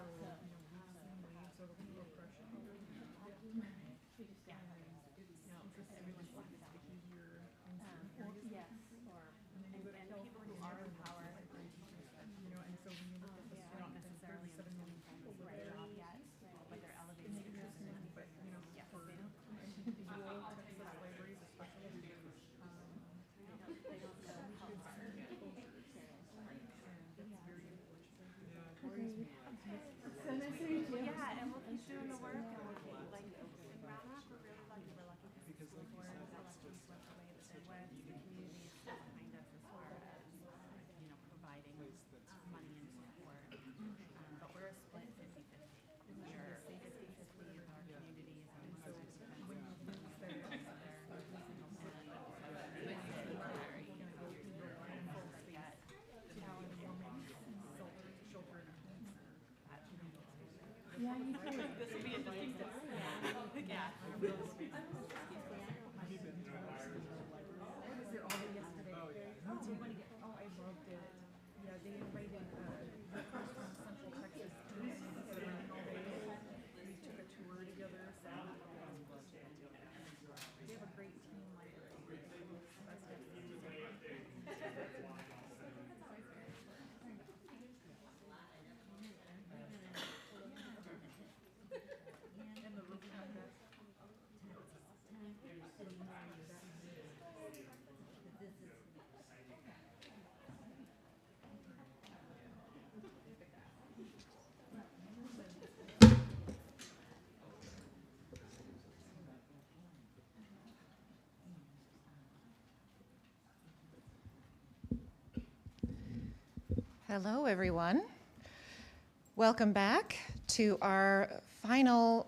and we'll keep doing the work, and we'll keep, like, in Round Rock, we're really lucky. We're lucky because the school board is elections swept away, but then the community is still behind us as far as, providing money and support. But we're a split 50-50. We're 50-50 with our communities and so when you lose their yeah, you too. This will be interesting to see. Yeah. I was there all day yesterday. Oh, yeah. Oh, I loved it. Yeah, they invited workers from Central Texas to running all day. We took a tour together. So they have a great team library. And the rooftop desk. Hello, everyone. Welcome back to our final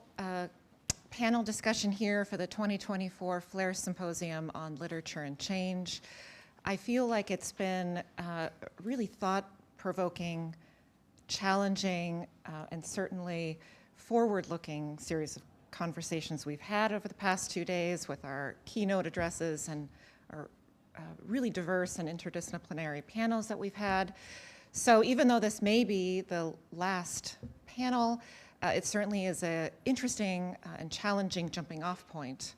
panel discussion here for the 2024 Flair Symposium on Literature and Change. I feel like it's been really thought-provoking, challenging, and certainly forward-looking series of conversations we've had over the past 2 days with our keynote addresses and our really diverse and interdisciplinary panels that we've had. So even though this may be the last panel, it certainly is an interesting and challenging jumping off point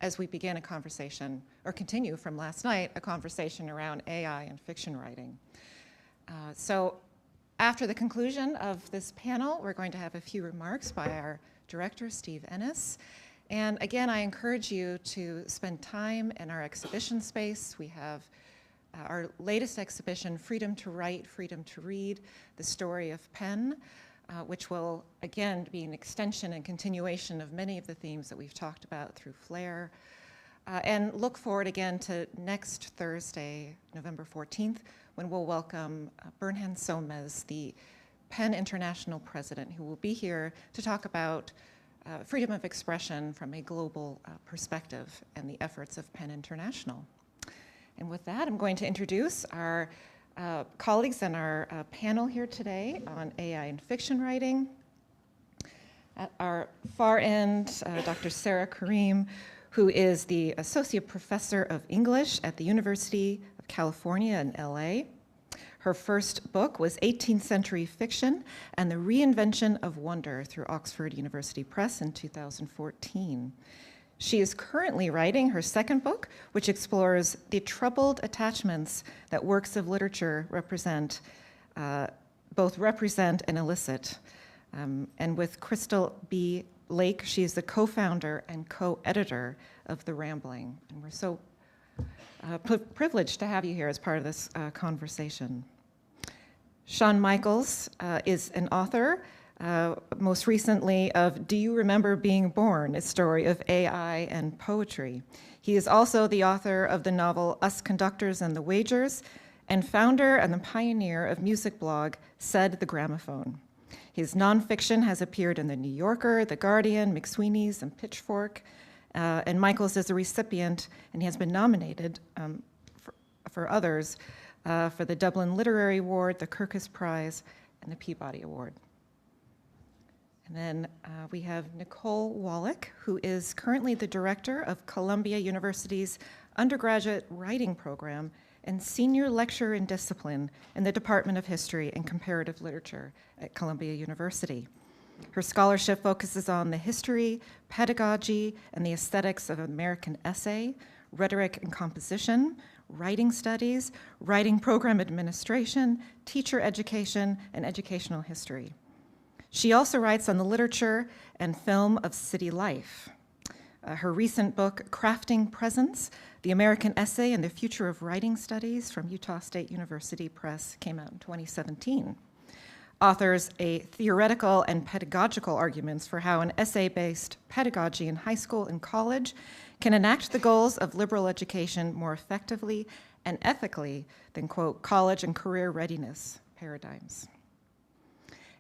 as we begin a conversation, or continue from last night, a conversation around AI and fiction writing. So after the conclusion of this panel, we're going to have a few remarks by our director, Steve Enniss. And again, I encourage you to spend time in our exhibition space. We have our latest exhibition, Freedom to Write, Freedom to Read, the story of pen, which will, again, be an extension and continuation of many of the themes that we've talked about through Flair. And look forward again to next Thursday, November 14th, when we'll welcome Bernhard Somers, the PEN International president, who will be here to talk about freedom of expression from a global perspective and the efforts of PEN International. And with that, I'm going to introduce our colleagues on our panel here today on AI and fiction writing. At our far end, Dr. Sarah Kareem, who is the Associate Professor of English at the University of California in LA. Her first book was 18th Century Fiction and the Reinvention of Wonder through Oxford University Press in 2014. She is currently writing her second book, which explores the troubled attachments that works of literature both represent and elicit. And with Crystal B. Lake, she is the co-founder and co-editor of The Rambling. And we're so privileged to have you here as part of this conversation. Sean Michaels is an author, most recently of Do You Remember Being Born? A Story of AI and Poetry. He is also the author of the novel Us Conductors and the Wagers, and founder and the pioneer of music blog Said the Gramophone. His nonfiction has appeared in The New Yorker, The Guardian, McSweeney's, and Pitchfork. And Michaels is a recipient, and he has been nominated for others, for the Dublin Literary Award, the Kirkus Prize, and the Peabody Award. And then we have Nicole Wallack, who is currently the director of Columbia University's undergraduate writing program and Senior Lecturer in Discipline in the Department of History and Comparative Literature at Columbia University. Her scholarship focuses on the history, pedagogy, and the aesthetics of American essay, rhetoric and composition, writing studies, writing program administration, teacher education, and educational history. She also writes on the literature and film of city life. Her recent book, Crafting Presence, The American Essay and the Future of Writing Studies from Utah State University Press, came out in 2017. Offers a theoretical and pedagogical arguments for how an essay-based pedagogy in high school and college can enact the goals of liberal education more effectively and ethically than, quote, college and career readiness paradigms.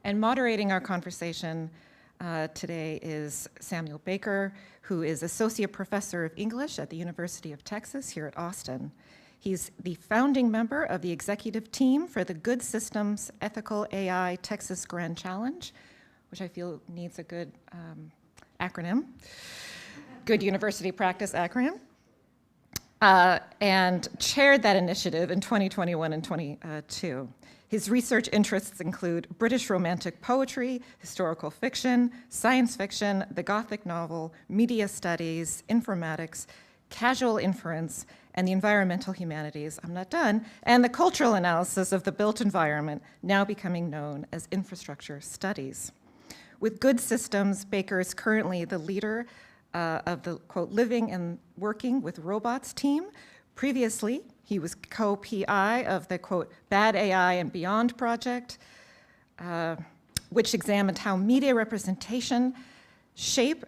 And moderating our conversation today is Samuel Baker, who is Associate Professor of English at the University of Texas here at Austin. He's the founding member of the executive team for the Good Systems Ethical AI Texas Grand Challenge, which I feel needs a good acronym, good university practice acronym, and chaired that initiative in 2021 and 22. His research interests include British Romantic poetry, historical fiction, science fiction, the Gothic novel, media studies, informatics, casual inference, and the environmental humanities, I'm not done, and the cultural analysis of the built environment, now becoming known as infrastructure studies. With Good Systems, Baker is currently the leader of the, quote, Living and Working with Robots team. Previously, he was co-PI of the, quote, Bad AI and Beyond project, which examined how media representation shape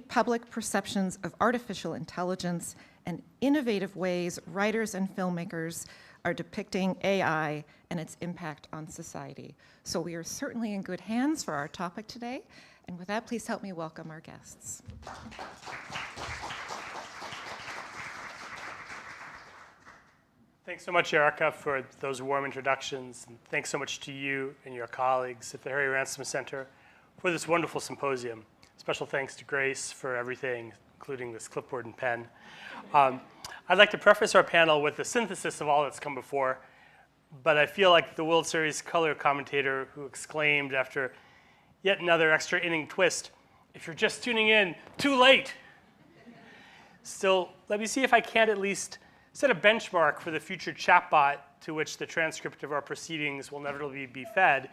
public perceptions of artificial intelligence and innovative ways writers and filmmakers are depicting AI and its impact on society. So we are certainly in good hands for our topic today. And with that, please help me welcome our guests. Thanks so much, Erica, for those warm introductions. And thanks so much to you and your colleagues at the Harry Ransom Center for this wonderful symposium. Special thanks to Grace for everything, including this clipboard and pen. I'd like to preface our panel with a synthesis of all that's come before, but I feel like the World Series color commentator who exclaimed after yet another extra inning twist, if you're just tuning in, too late. Still, let me see if I can't at least set a benchmark for the future chatbot to which the transcript of our proceedings will inevitably be fed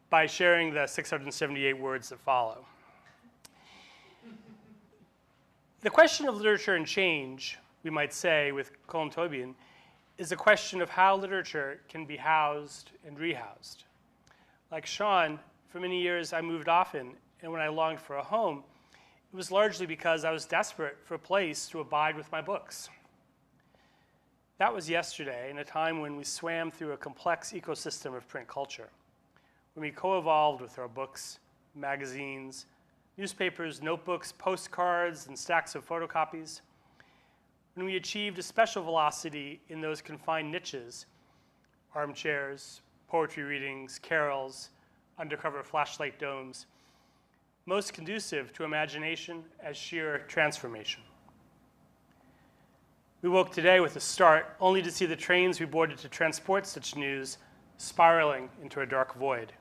by sharing the 678 words that follow. The question of literature and change, we might say with Colm Tóibín, is a question of how literature can be housed and rehoused. Like Sean, for many years I moved often, and when I longed for a home, it was largely because I was desperate for a place to abide with my books. That was yesterday, in a time when we swam through a complex ecosystem of print culture, when we co-evolved with our books, magazines, newspapers, notebooks, postcards, and stacks of photocopies, when we achieved a special velocity in those confined niches, armchairs, poetry readings, carols, undercover flashlight domes, most conducive to imagination as sheer transformation. We woke today with a start, only to see the trains we boarded to transport such news spiraling into a dark void.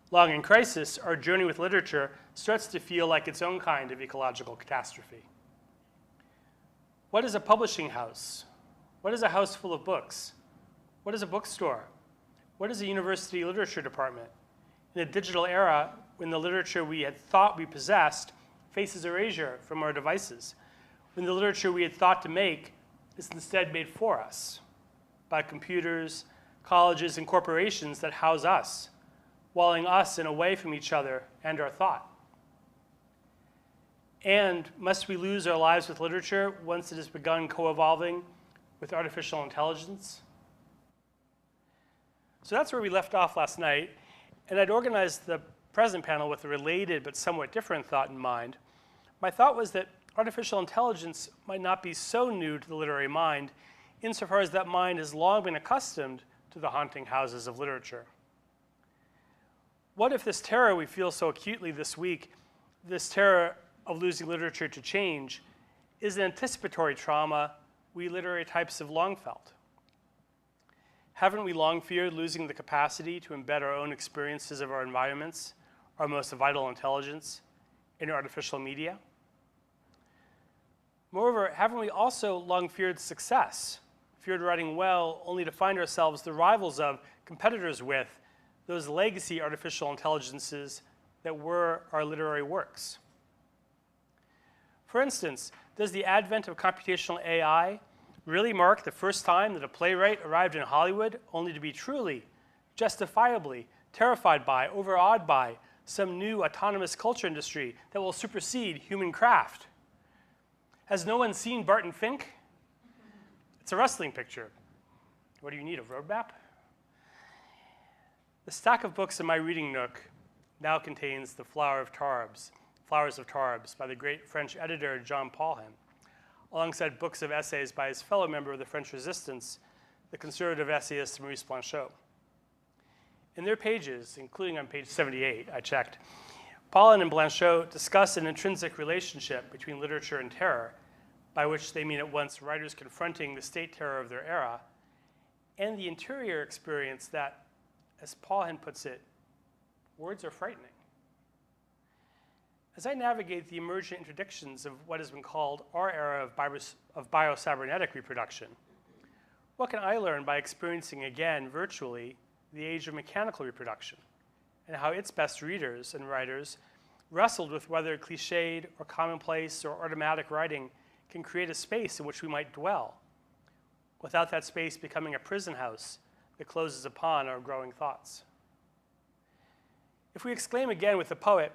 Long in crisis, our journey with literature starts to feel like its own kind of ecological catastrophe. What is a publishing house? What is a house full of books? What is a bookstore? What is a university literature department? In a digital era, when the literature we had thought we possessed faces erasure from our devices, when the literature we had thought to make is instead made for us by computers, colleges, and corporations that house us, walling us in away from each other and our thought. And must we lose our lives with literature once it has begun co-evolving with artificial intelligence? So that's where we left off last night, and I'd organized the present panel with a related but somewhat different thought in mind. My thought was that artificial intelligence might not be so new to the literary mind, insofar as that mind has long been accustomed to the haunting houses of literature. What if this terror we feel so acutely this week, this terror of losing literature to change, is an anticipatory trauma we literary types have long felt. Haven't we long feared losing the capacity to embed our own experiences of our environments, our most vital intelligence, in artificial media? Moreover, haven't we also long feared success, feared writing well only to find ourselves the rivals of, competitors with, those legacy artificial intelligences that were our literary works? For instance, does the advent of computational AI really mark the first time that a playwright arrived in Hollywood only to be truly, justifiably terrified by, overawed by some new autonomous culture industry that will supersede human craft? Has no one seen Barton Fink? It's a wrestling picture. What do you need, a roadmap? The stack of books in my reading nook now contains The Flowers of Tarbes by the great French editor Jean Paulhan, alongside books of essays by his fellow member of the French Resistance, the conservative essayist Maurice Blanchot. In their pages, including on page 78, I checked, Paulhan and Blanchot discuss an intrinsic relationship between literature and terror, by which they mean at once writers confronting the state terror of their era, and the interior experience that, as Paulhan puts it, words are frightening. As I navigate the emergent interdictions of what has been called our era of biocybernetic reproduction, what can I learn by experiencing again, virtually, the age of mechanical reproduction, and how its best readers and writers wrestled with whether cliched or commonplace or automatic writing can create a space in which we might dwell, without that space becoming a prison house that closes upon our growing thoughts? If we exclaim again with the poet,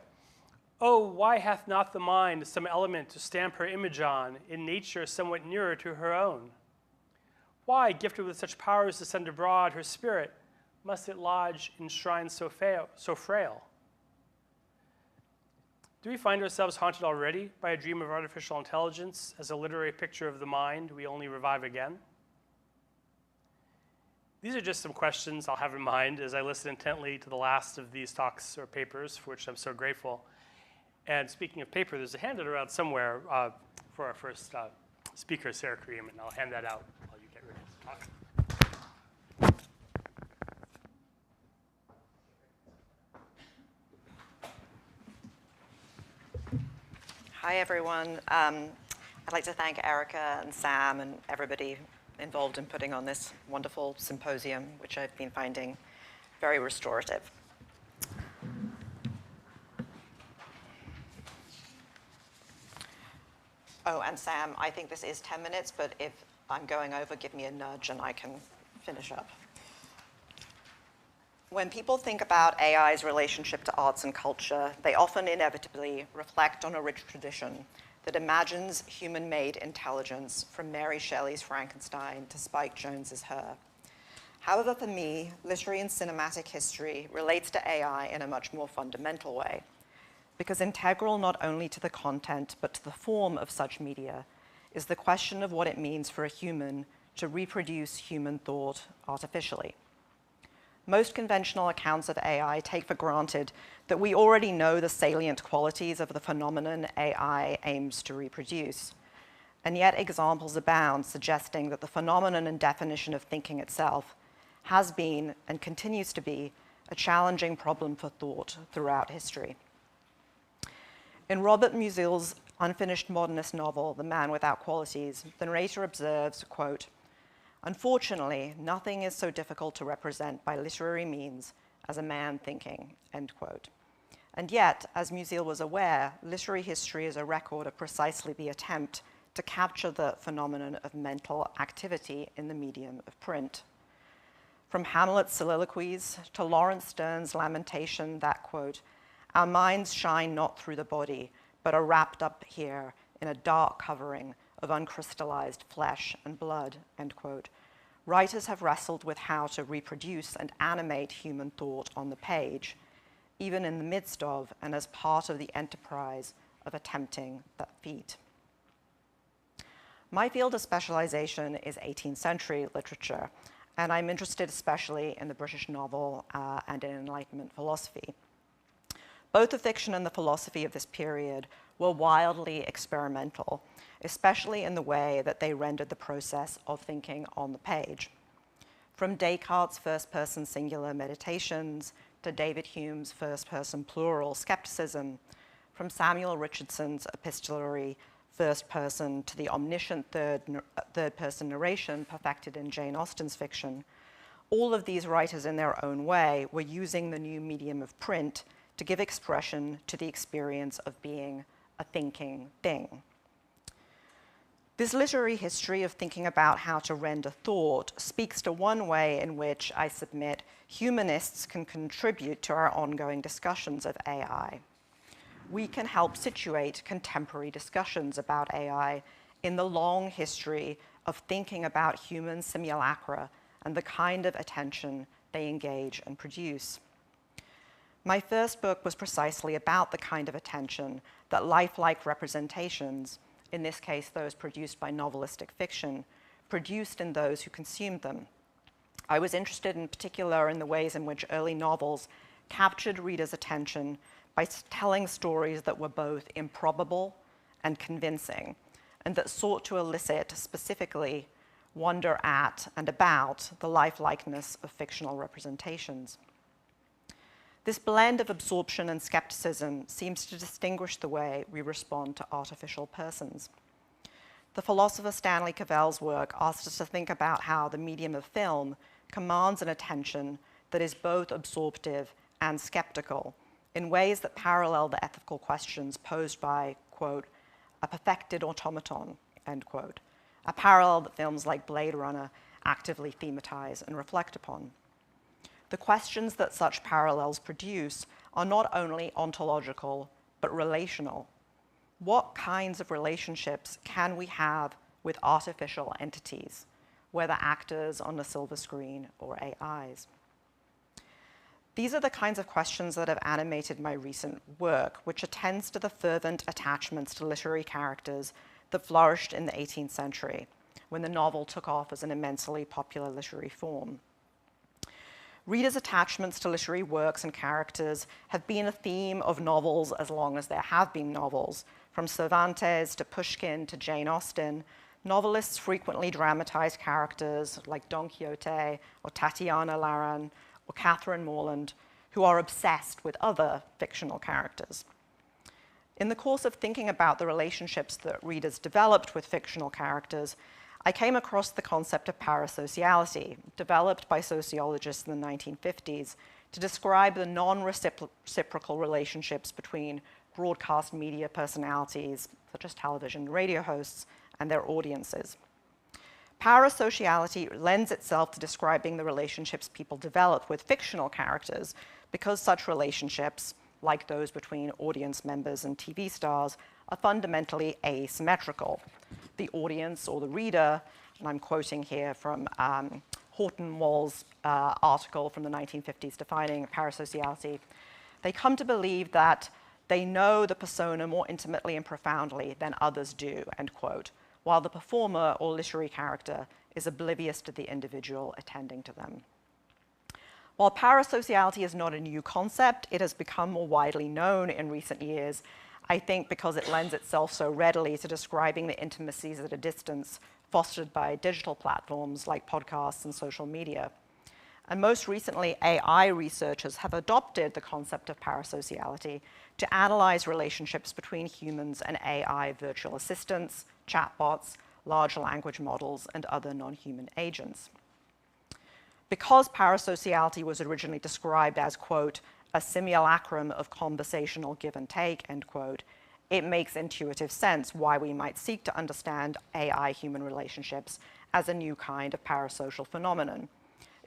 "Oh, why hath not the mind some element to stamp her image on, in nature somewhat nearer to her own? Why, gifted with such powers to send abroad her spirit, must it lodge in shrines so frail?" Do we find ourselves haunted already by a dream of artificial intelligence as a literary picture of the mind we only revive again? These are just some questions I'll have in mind as I listen intently to the last of these talks or papers, for which I'm so grateful. And speaking of paper, there's a handout around somewhere for our first speaker, Sarah Kareem, and I'll hand that out while you get ready to talk. Hi, everyone. I'd like to thank Erica and Sam and everybody involved in putting on this wonderful symposium, which I've been finding very restorative. Oh, and Sam, I think this is 10 minutes, but if I'm going over, give me a nudge and I can finish up. When people think about AI's relationship to arts and culture, they often inevitably reflect on a rich tradition that imagines human-made intelligence from Mary Shelley's Frankenstein to Spike Jonze's Her. However, for me, literary and cinematic history relates to AI in a much more fundamental way, because integral not only to the content but to the form of such media is the question of what it means for a human to reproduce human thought artificially. Most conventional accounts of AI take for granted that we already know the salient qualities of the phenomenon AI aims to reproduce. And yet examples abound suggesting that the phenomenon and definition of thinking itself has been and continues to be a challenging problem for thought throughout history. In Robert Musil's unfinished modernist novel, The Man Without Qualities, the narrator observes, quote, "Unfortunately, nothing is so difficult to represent by literary means as a man thinking," end quote. And yet, as Musil was aware, literary history is a record of precisely the attempt to capture the phenomenon of mental activity in the medium of print. From Hamlet's soliloquies to Lawrence Stern's lamentation that, quote, "Our minds shine not through the body, but are wrapped up here in a dark covering of uncrystallized flesh and blood," end quote, writers have wrestled with how to reproduce and animate human thought on the page, even in the midst of and as part of the enterprise of attempting that feat. My field of specialization is 18th century literature, and I'm interested especially in the British novel and in Enlightenment philosophy. Both the fiction and the philosophy of this period were wildly experimental, especially in the way that they rendered the process of thinking on the page. From Descartes' first-person singular meditations to David Hume's first-person plural skepticism, from Samuel Richardson's epistolary first person to the omniscient third-person narration perfected in Jane Austen's fiction, all of these writers in their own way were using the new medium of print to give expression to the experience of being a thinking thing. This literary history of thinking about how to render thought speaks to one way in which, I submit, humanists can contribute to our ongoing discussions of AI. We can help situate contemporary discussions about AI in the long history of thinking about human simulacra and the kind of attention they engage and produce. My first book was precisely about the kind of attention that lifelike representations, in this case those produced by novelistic fiction, produced in those who consumed them. I was interested in particular in the ways in which early novels captured readers' attention by telling stories that were both improbable and convincing, and that sought to elicit specifically wonder at and about the lifelikeness of fictional representations. This blend of absorption and skepticism seems to distinguish the way we respond to artificial persons. The philosopher Stanley Cavell's work asks us to think about how the medium of film commands an attention that is both absorptive and skeptical in ways that parallel the ethical questions posed by, quote, a perfected automaton, end quote, a parallel that films like Blade Runner actively thematize and reflect upon. The questions that such parallels produce are not only ontological, but relational. What kinds of relationships can we have with artificial entities, whether actors on a silver screen or AIs? These are the kinds of questions that have animated my recent work, which attends to the fervent attachments to literary characters that flourished in the 18th century, when the novel took off as an immensely popular literary form. Readers' attachments to literary works and characters have been a theme of novels as long as there have been novels. From Cervantes to Pushkin to Jane Austen, novelists frequently dramatize characters like Don Quixote or Tatiana Laran or Catherine Morland, who are obsessed with other fictional characters. In the course of thinking about the relationships that readers developed with fictional characters, I came across the concept of parasociality, developed by sociologists in the 1950s to describe the non-reciprocal relationships between broadcast media personalities, such as television and radio hosts, and their audiences. Parasociality lends itself to describing the relationships people develop with fictional characters because such relationships, like those between audience members and TV stars, are fundamentally asymmetrical. The audience or the reader, and I'm quoting here from Horton Wall's article from the 1950s defining parasociality, they come to believe that they know the persona more intimately and profoundly than others do, end quote, while the performer or literary character is oblivious to the individual attending to them. While parasociality is not a new concept, it has become more widely known in recent years, I think because it lends itself so readily to describing the intimacies at a distance fostered by digital platforms like podcasts and social media. And most recently, AI researchers have adopted the concept of parasociality to analyze relationships between humans and AI virtual assistants, chatbots, large language models, and other non-human agents. Because parasociality was originally described as, quote, a simulacrum of conversational give and take, end quote, it makes intuitive sense why we might seek to understand AI-human relationships as a new kind of parasocial phenomenon,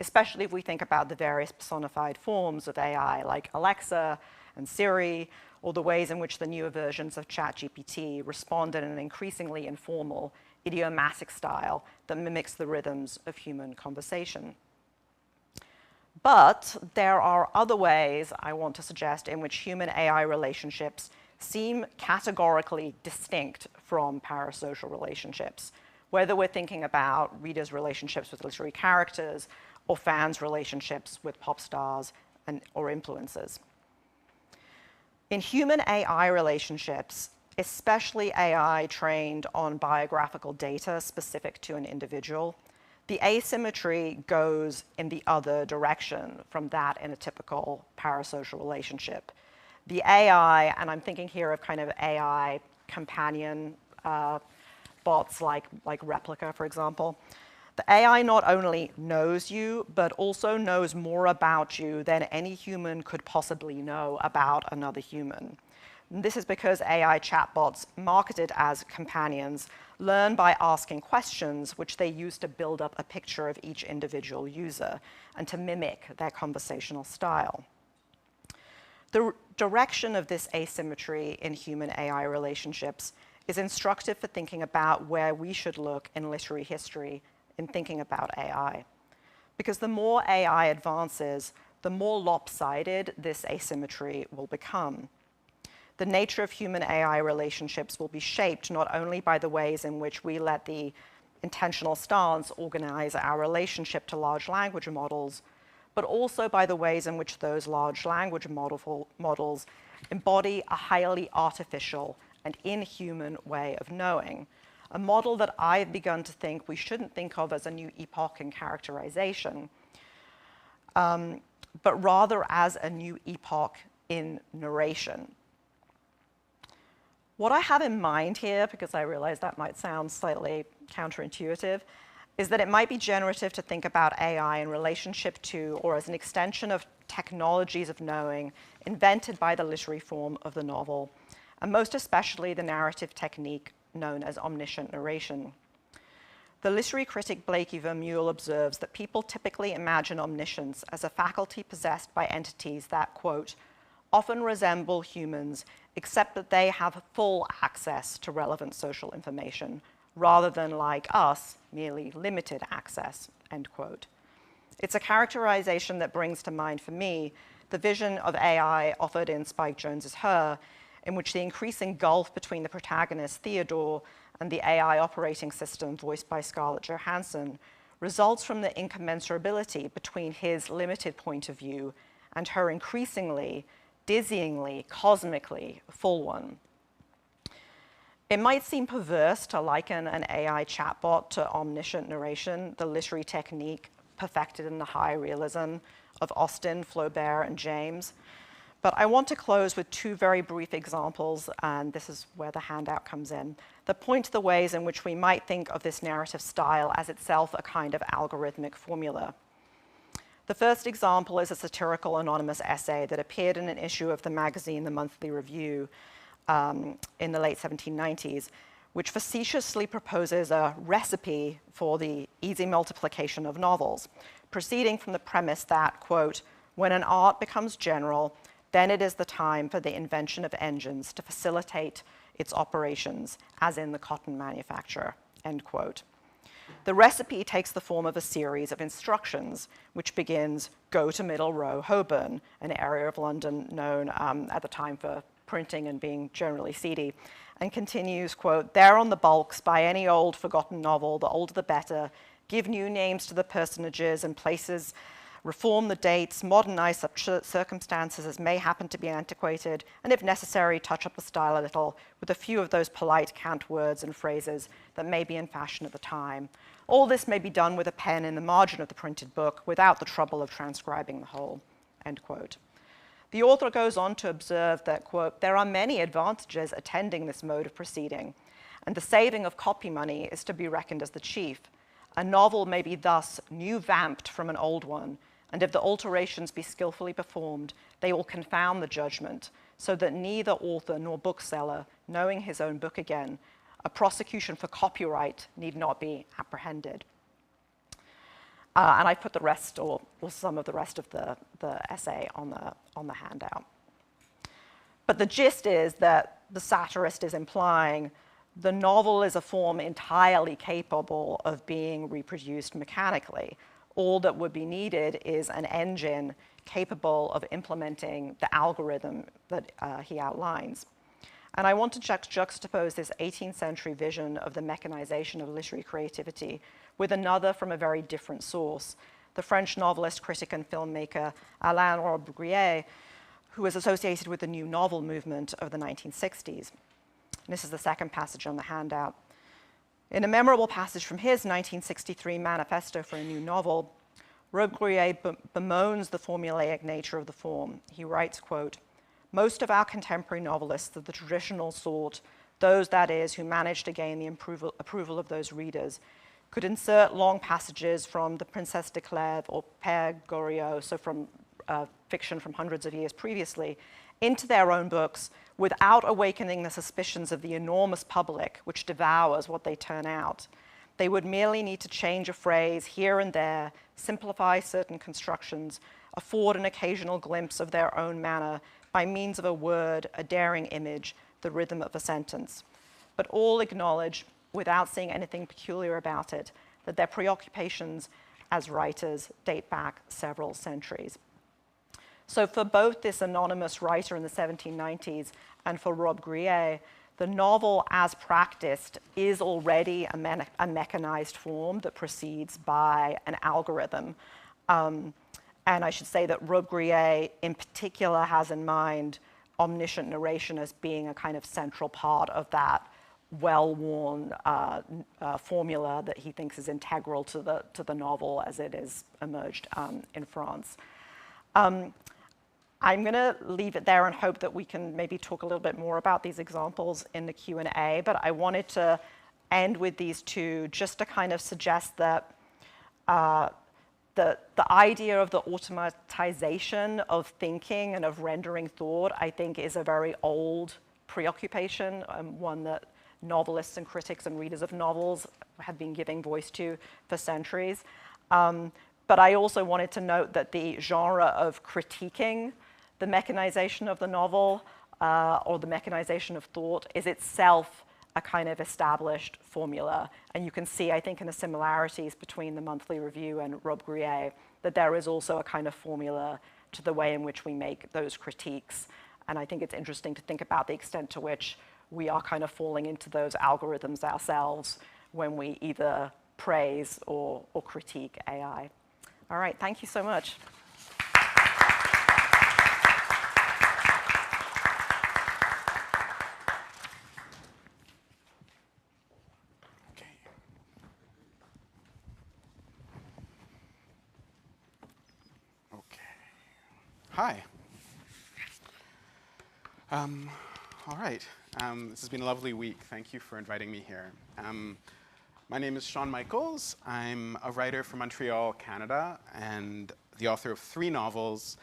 especially if we think about the various personified forms of AI like Alexa and Siri, or the ways in which the newer versions of ChatGPT respond in an increasingly informal, idiomatic style that mimics the rhythms of human conversation. But there are other ways, I want to suggest, in which human-AI relationships seem categorically distinct from parasocial relationships, whether we're thinking about readers' relationships with literary characters or fans' relationships with pop stars or influencers. In human-AI relationships, especially AI trained on biographical data specific to an individual, the asymmetry goes in the other direction from that in a typical parasocial relationship. The AI, and I'm thinking here of kind of AI companion bots like Replica, for example. The AI not only knows you, but also knows more about you than any human could possibly know about another human. And this is because AI chatbots, marketed as companions, learn by asking questions which they use to build up a picture of each individual user and to mimic their conversational style. The direction of this asymmetry in human-AI relationships is instructive for thinking about where we should look in literary history in thinking about AI. Because the more AI advances, the more lopsided this asymmetry will become. The nature of human-AI relationships will be shaped not only by the ways in which we let the intentional stance organize our relationship to large language models, but also by the ways in which those large language models embody a highly artificial and inhuman way of knowing, a model that I've begun to think we shouldn't think of as a new epoch in characterization, but rather as a new epoch in narration. What I have in mind here, because I realize that might sound slightly counterintuitive, is that it might be generative to think about AI in relationship to or as an extension of technologies of knowing invented by the literary form of the novel, and most especially the narrative technique known as omniscient narration. The literary critic Blakey Vermeulen observes that people typically imagine omniscience as a faculty possessed by entities that, quote, often resemble humans, except that they have full access to relevant social information, rather than, like us, merely limited access, end quote. It's a characterization that brings to mind for me the vision of AI offered in Spike Jonze's Her, in which the increasing gulf between the protagonist, Theodore, and the AI operating system voiced by Scarlett Johansson results from the incommensurability between his limited point of view and her increasingly, dizzyingly, cosmically full one. It might seem perverse to liken an AI chatbot to omniscient narration, the literary technique perfected in the high realism of Austen, Flaubert, and James. But I want to close with two very brief examples, and this is where the handout comes in, that point to the ways in which we might think of this narrative style as itself a kind of algorithmic formula. The first example is a satirical anonymous essay that appeared in an issue of the magazine The Monthly Review in the late 1790s, which facetiously proposes a recipe for the easy multiplication of novels, proceeding from the premise that, quote, when an art becomes general, then it is the time for the invention of engines to facilitate its operations, as in the cotton manufacture, end quote. The recipe takes the form of a series of instructions, which begins, go to Middle Row, Holborn, an area of London known at the time for printing and being generally seedy, and continues, quote, there on the bulks, buy any old forgotten novel, the older the better, give new names to the personages and places, reform the dates, modernize such circumstances as may happen to be antiquated, and if necessary, touch up the style a little with a few of those polite cant words and phrases that may be in fashion at the time. All this may be done with a pen in the margin of the printed book without the trouble of transcribing the whole, end quote. The author goes on to observe that, quote, there are many advantages attending this mode of proceeding, and the saving of copy money is to be reckoned as the chief. A novel may be thus new vamped from an old one, and if the alterations be skillfully performed, they will confound the judgment, so that neither author nor bookseller, knowing his own book again, a prosecution for copyright need not be apprehended. And I put the rest, or some of the rest of the essay on the handout. But the gist is that the satirist is implying the novel is a form entirely capable of being reproduced mechanically. All that would be needed is an engine capable of implementing the algorithm that he outlines. And I want to juxtapose this 18th century vision of the mechanization of literary creativity with another from a very different source, the French novelist, critic, and filmmaker Alain Robbe-Grillet, who was associated with the new novel movement of the 1960s. And this is the second passage on the handout. In a memorable passage from his 1963 manifesto for a new novel, Robbe-Grillet bemoans the formulaic nature of the form. He writes, quote, "Most of our contemporary novelists of the traditional sort, those, that is, who managed to gain the approval of those readers, could insert long passages from the Princesse de Clèves or Père Goriot, so from fiction from hundreds of years previously, into their own books without awakening the suspicions of the enormous public which devours what they turn out. They would merely need to change a phrase here and there, simplify certain constructions, afford an occasional glimpse of their own manner by means of a word, a daring image, the rhythm of a sentence. But all acknowledge, without seeing anything peculiar about it, that their preoccupations as writers date back several centuries." So for both this anonymous writer in the 1790s and for Robbe-Grillet, the novel as practiced is already a mechanized form that proceeds by an algorithm. And I should say that Robbe-Grillet in particular has in mind omniscient narration as being a kind of central part of that well-worn formula that he thinks is integral to the novel as it is emerged in France. I'm going to leave it there and hope that we can maybe talk a little bit more about these examples in the Q&A, but I wanted to end with these two just to kind of suggest that the idea of the automatization of thinking and of rendering thought, I think, is a very old preoccupation, one that novelists and critics and readers of novels have been giving voice to for centuries. But I also wanted to note that the genre of critiquing the mechanization of the novel or the mechanization of thought is itself a kind of established formula. And you can see, I think, in the similarities between the Monthly Review and Robbe-Grillet, that there is also a kind of formula to the way in which we make those critiques. And I think it's interesting to think about the extent to which we are kind of falling into those algorithms ourselves when we either praise or critique AI. All right, thank you so much. Hi. All right. This has been a lovely week. Thank you for inviting me here. My name is Sean Michaels. I'm a writer from Montreal, Canada, and the author of 3 novels.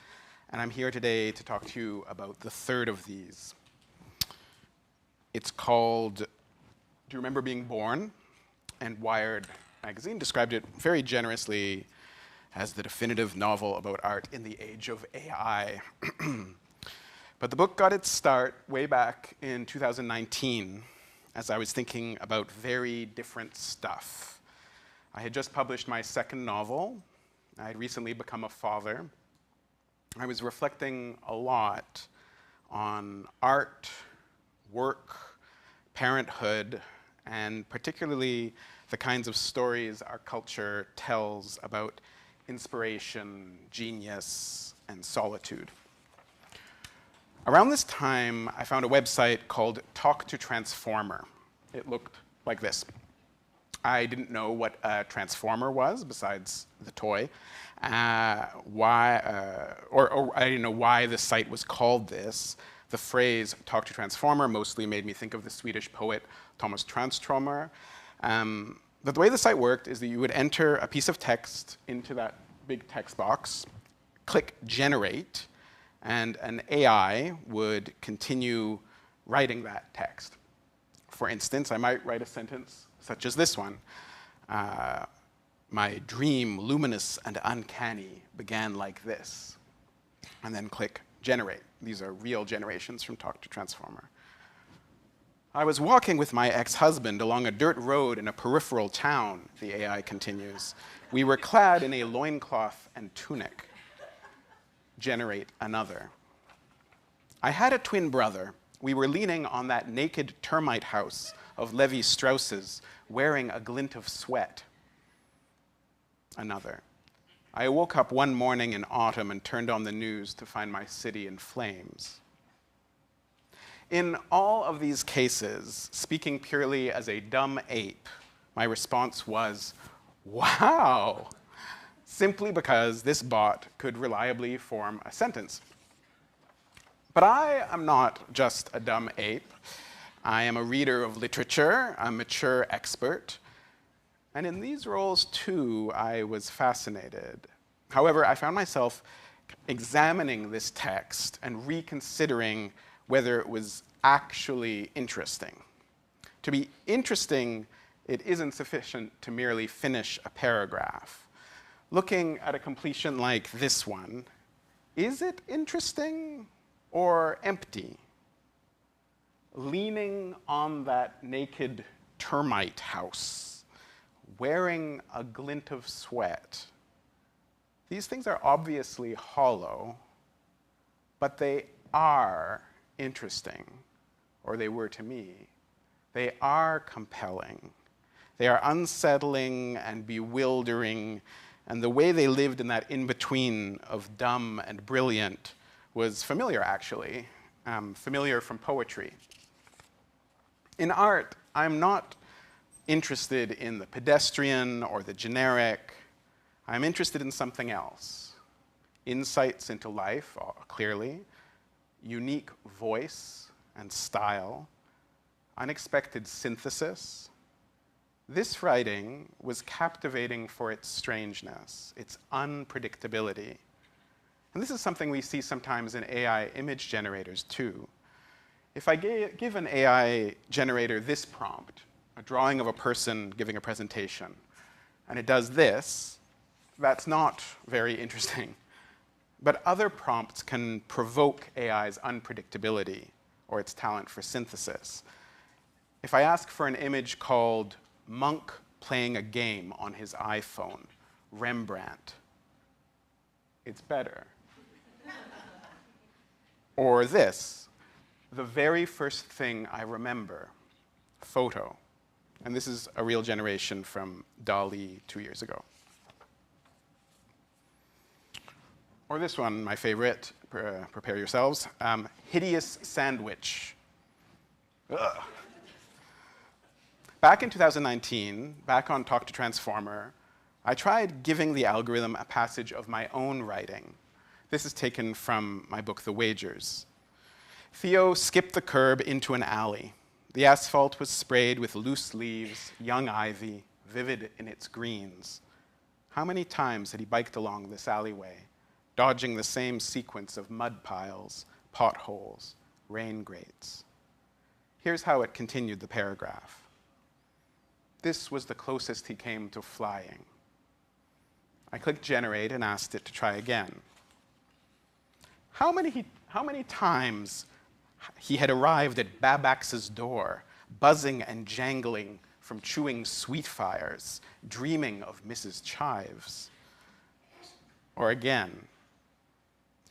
And I'm here today to talk to you about the third of these. It's called Do You Remember Being Born? And Wired magazine described it very generously as the definitive novel about art in the age of AI. But the book got its start way back in 2019 as I was thinking about very different stuff. I had just published my second novel. I had recently become a father. I was reflecting a lot on art, work, parenthood, and particularly the kinds of stories our culture tells about inspiration, genius, and solitude. Around this time, I found a website called Talk to Transformer. It looked like this. I didn't know what a transformer was, besides the toy. Or I didn't know why the site was called this. The phrase Talk to Transformer mostly made me think of the Swedish poet Thomas Tranströmer. But the way the site worked is that you would enter a piece of text into that big text box, click Generate, and an AI would continue writing that text. For instance, I might write a sentence such as this one. My dream, luminous and uncanny, began like this. And then click Generate. These are real generations from Talk to Transformer. I was walking with my ex-husband along a dirt road in a peripheral town, the AI continues. We were clad in a loincloth and tunic. Generate another. I had a twin brother. We were leaning on that naked termite house of Levi Strauss's, wearing a glint of sweat. Another. I woke up one morning in autumn and turned on the news to find my city in flames. In all of these cases, speaking purely as a dumb ape, my response was, wow, simply because this bot could reliably form a sentence. But I am not just a dumb ape. I am a reader of literature, a mature expert, and in these roles, too, I was fascinated. However, I found myself examining this text and reconsidering whether it was actually interesting. To be interesting, it isn't sufficient to merely finish a paragraph. Looking at a completion like this one, is it interesting or empty? Leaning on that naked termite house, wearing a glint of sweat. These things are obviously hollow, but they are interesting, or they were to me. They are compelling. They are unsettling and bewildering, and the way they lived in that in-between of dumb and brilliant was familiar, actually, familiar from poetry. In art, I'm not interested in the pedestrian or the generic. I'm interested in something else. Insights into life, clearly, unique voice and style, unexpected synthesis. This writing was captivating for its strangeness, its unpredictability. And this is something we see sometimes in AI image generators, too. If I give an AI generator this prompt, a drawing of a person giving a presentation, and it does this, that's not very interesting. But other prompts can provoke AI's unpredictability or its talent for synthesis. If I ask for an image called Monk playing a game on his iPhone, Rembrandt, it's better. Or this, the very first thing I remember, photo. And this is a real generation from DALL-E 2 years ago. Or this one, my favorite, prepare yourselves, hideous sandwich. Ugh. Back in 2019, back on Talk to Transformer, I tried giving the algorithm a passage of my own writing. This is taken from my book, The Wagers. Theo skipped the curb into an alley. The asphalt was sprayed with loose leaves, young ivy, vivid in its greens. How many times had he biked along this alleyway, dodging the same sequence of mud piles, potholes, rain grates? Here's how it continued the paragraph. This was the closest he came to flying. I clicked generate and asked it to try again. How many times he had arrived at Babax's door, buzzing and jangling from chewing sweet fires, dreaming of Mrs. Chives. Or again,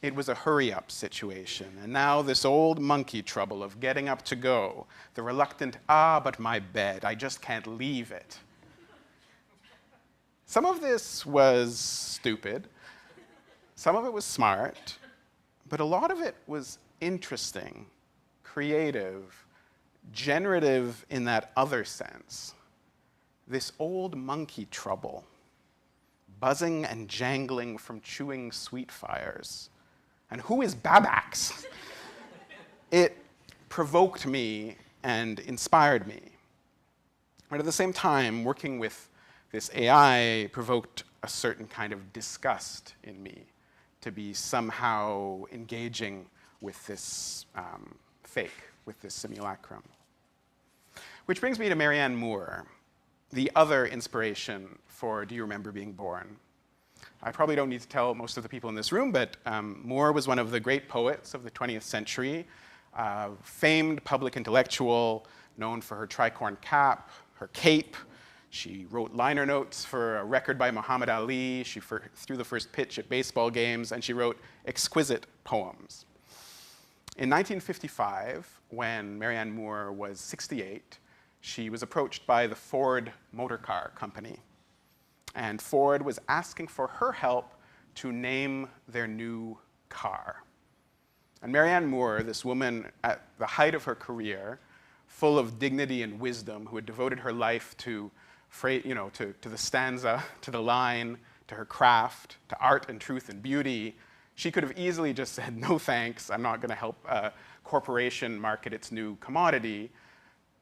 it was a hurry-up situation, and now this old monkey trouble of getting up to go, the reluctant, but my bed, I just can't leave it. Some of this was stupid, some of it was smart, but a lot of it was interesting, creative, generative in that other sense. This old monkey trouble, buzzing and jangling from chewing sweet fires. And who is Babax? It provoked me and inspired me. But at the same time, working with this AI provoked a certain kind of disgust in me to be somehow engaging with this fake, with this simulacrum. Which brings me to Marianne Moore, the other inspiration for Do You Remember Being Born? I probably don't need to tell most of the people in this room, but Moore was one of the great poets of the 20th century, famed public intellectual, known for her tricorn cap, her cape. She wrote liner notes for a record by Muhammad Ali. She threw the first pitch at baseball games, and she wrote exquisite poems. In 1955, when Marianne Moore was 68, she was approached by the Ford Motor Car Company. And Ford was asking for her help to name their new car. And Marianne Moore, this woman at the height of her career, full of dignity and wisdom, who had devoted her life to the stanza, to the line, to her craft, to art and truth and beauty, she could have easily just said, no thanks, I'm not going to help a corporation market its new commodity.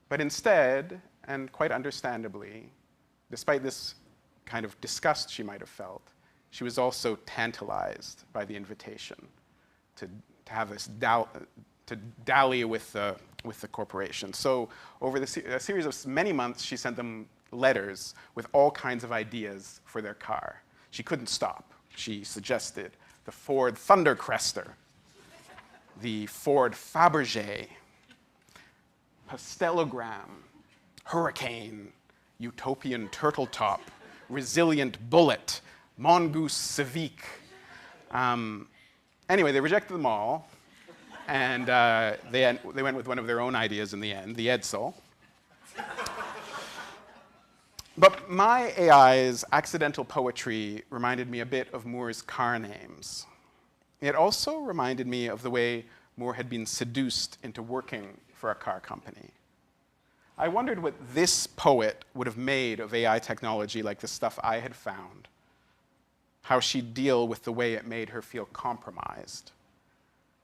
But instead, and quite understandably, despite this kind of disgust she might have felt, she was also tantalized by the invitation to have this to dally with the corporation. So over a series of many months, she sent them letters with all kinds of ideas for their car. She couldn't stop. She suggested the Ford Thundercrester, the Ford Fabergé, Pastelogram, Hurricane, Utopian Turtle Top, Resilient Bullet, Mongoose Civique. Anyway, they rejected them all, and they went with one of their own ideas in the end, the Edsel. But my AI's accidental poetry reminded me a bit of Moore's car names. It also reminded me of the way Moore had been seduced into working for a car company. I wondered what this poet would have made of AI technology like the stuff I had found, how she'd deal with the way it made her feel compromised,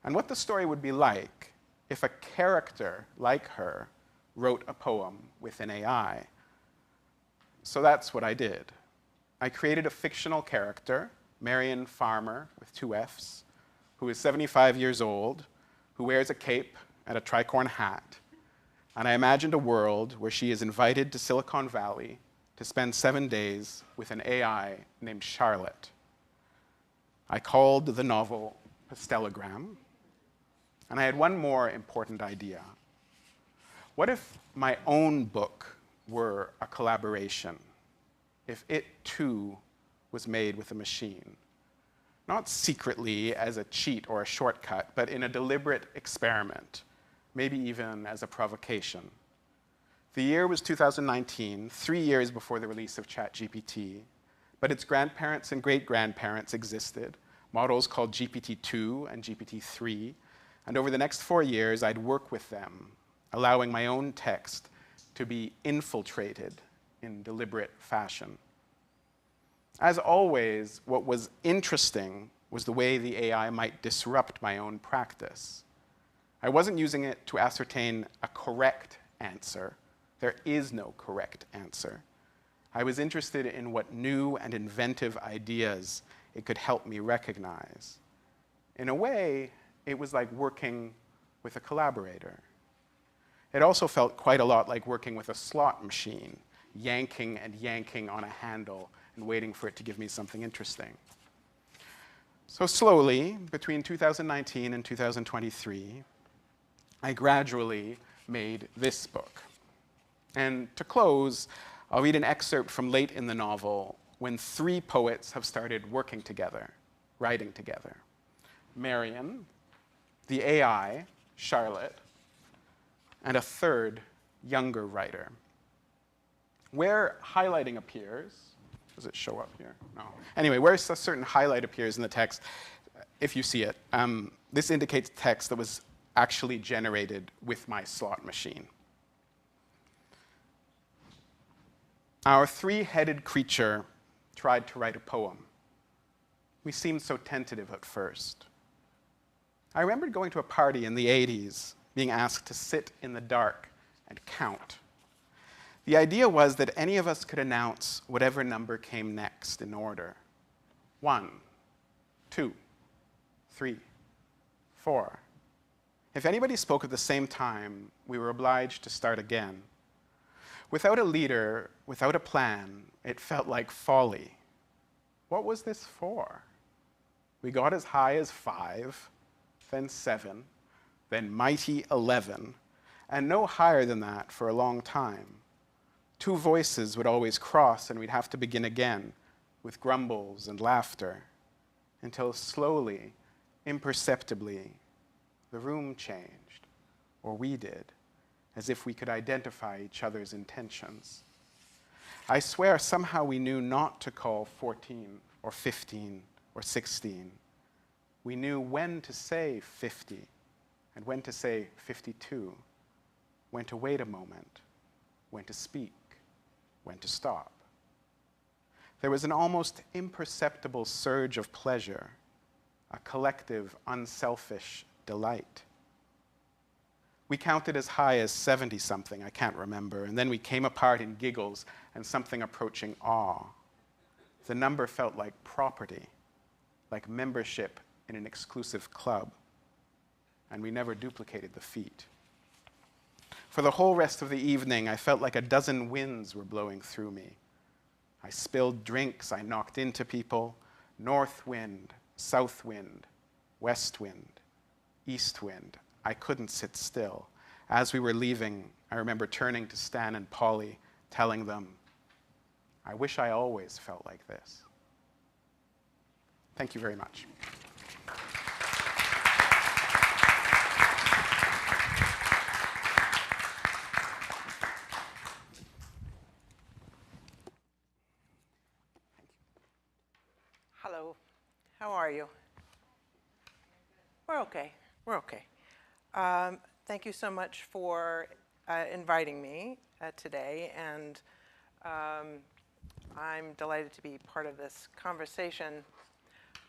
and what the story would be like if a character like her wrote a poem with an AI. So that's what I did. I created a fictional character, Marion Farmer with 2 Fs, who is 75 years old, who wears a cape and a tricorn hat. And I imagined a world where she is invited to Silicon Valley to spend 7 days with an AI named Charlotte. I called the novel Pastelogram, and I had one more important idea. What if my own book were a collaboration, if it too was made with a machine? Not secretly as a cheat or a shortcut, but in a deliberate experiment, maybe even as a provocation. The year was 2019, 3 years before the release of ChatGPT, but its grandparents and great-grandparents existed, models called GPT-2 and GPT-3, and over the next 4 years, I'd work with them, allowing my own text to be infiltrated in deliberate fashion. As always, what was interesting was the way the AI might disrupt my own practice. I wasn't using it to ascertain a correct answer. There is no correct answer. I was interested in what new and inventive ideas it could help me recognize. In a way, it was like working with a collaborator. It also felt quite a lot like working with a slot machine, yanking and yanking on a handle and waiting for it to give me something interesting. So slowly, between 2019 and 2023, I gradually made this book. And to close, I'll read an excerpt from late in the novel when 3 poets have started working together, writing together. Marion, the AI, Charlotte, and a third, younger writer. Where highlighting appears, does it show up here? No. Anyway, where a certain highlight appears in the text, if you see it, this indicates text that was actually generated with my slot machine. Our 3-headed creature tried to write a poem. We seemed so tentative at first. I remembered going to a party in the 80s, being asked to sit in the dark and count. The idea was that any of us could announce whatever number came next in order. 1, 2, 3, 4. If anybody spoke at the same time, we were obliged to start again. Without a leader, without a plan, it felt like folly. What was this for? We got as high as 5, then 7, then mighty 11, and no higher than that for a long time. 2 voices would always cross, and we'd have to begin again with grumbles and laughter, until slowly, imperceptibly, the room changed, or we did, as if we could identify each other's intentions. I swear somehow we knew not to call 14 or 15 or 16, We knew when to say 50 and when to say 52, when to wait a moment, when to speak, when to stop. There was an almost imperceptible surge of pleasure, a collective, unselfish delight. We counted as high as 70-something, I can't remember, and then we came apart in giggles and something approaching awe. The number felt like property, like membership in an exclusive club, and we never duplicated the feat. For the whole rest of the evening, I felt like a dozen winds were blowing through me. I spilled drinks, I knocked into people, north wind, south wind, west wind, east wind. I couldn't sit still. As we were leaving, I remember turning to Stan and Polly, telling them, I wish I always felt like this. Thank you very much. Hello, how are you? We're okay, we're okay. Thank you so much for inviting me today, and I'm delighted to be part of this conversation.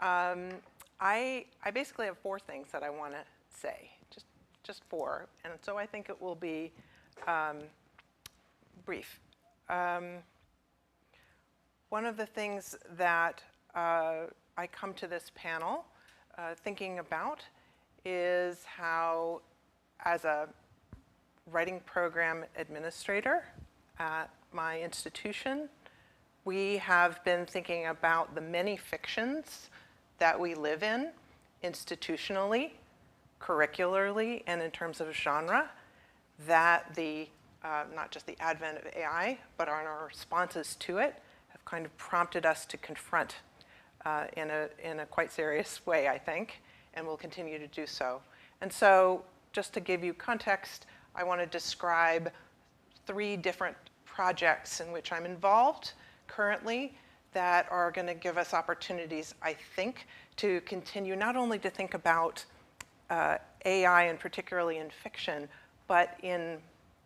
I basically have 4 things that I want to say, just 4, and so I think it will be brief. One of the things that I come to this panel thinking about is how, as a writing program administrator at my institution, we have been thinking about the many fictions that we live in institutionally, curricularly, and in terms of genre, that not just the advent of AI, but our responses to it have kind of prompted us to confront in a quite serious way, I think, and will continue to do so. And so, just to give you context, I want to describe 3 different projects in which I'm involved currently that are going to give us opportunities, I think, to continue not only to think about AI, and particularly in fiction, but in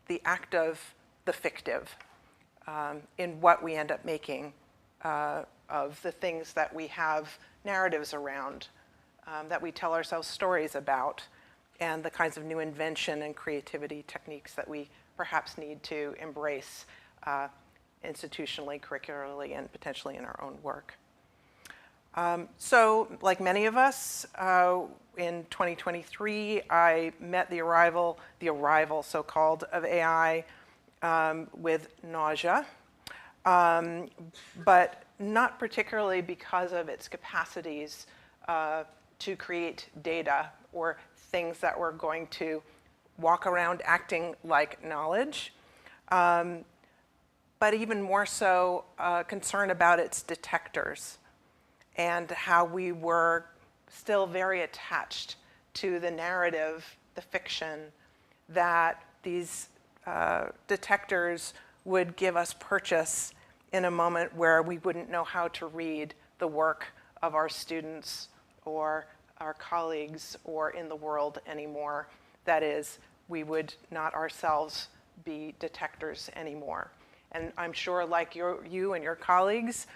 the act of the fictive, in what we end up making of the things that we have narratives around, that we tell ourselves stories about, and the kinds of new invention and creativity techniques that we perhaps need to embrace institutionally, curricularly, and potentially in our own work. So, like many of us, in 2023, I met the arrival so-called, of AI with nausea, but not particularly because of its capacities to create data or things that were going to walk around acting like knowledge, but even more so concern about its detectors and how we were still very attached to the narrative, the fiction, that these detectors would give us purchase in a moment where we wouldn't know how to read the work of our students or our colleagues or in the world anymore. That is, we would not ourselves be detectors anymore. And I'm sure, like you and your colleagues,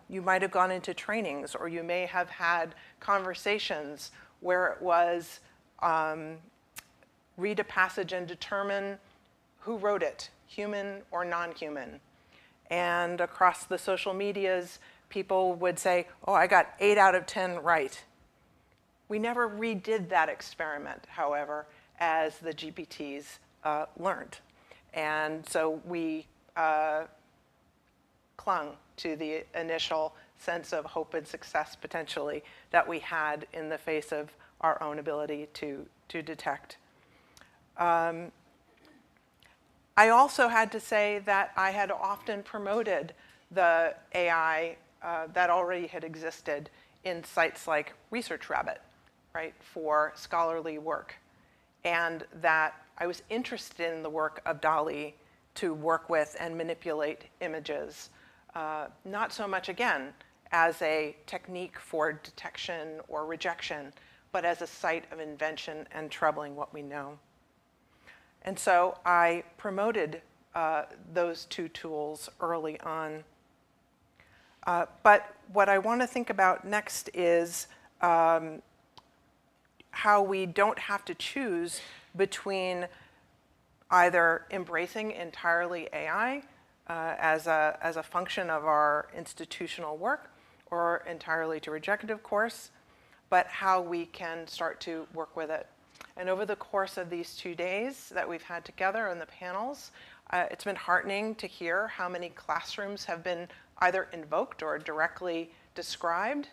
you might have gone into trainings, or you may have had conversations where it was read a passage and determine who wrote it, human or non-human. And across the social medias, people would say, oh, I got 8 out of 10 right. We never redid that experiment, however, as the GPTs learned. And so we clung to the initial sense of hope and success, potentially, that we had in the face of our own ability to detect. I also had to say that I had often promoted the AI that already had existed in sites like ResearchRabbit, right, for scholarly work, and that I was interested in the work of DALL-E to work with and manipulate images, not so much, again, as a technique for detection or rejection, but as a site of invention and troubling what we know. And so I promoted those two tools early on. But what I want to think about next is how we don't have to choose between either embracing entirely AI as a function of our institutional work, or entirely to reject it, of course, but how we can start to work with it. And over the course of these 2 days that we've had together in the panels, it's been heartening to hear how many classrooms have been either invoked or directly described.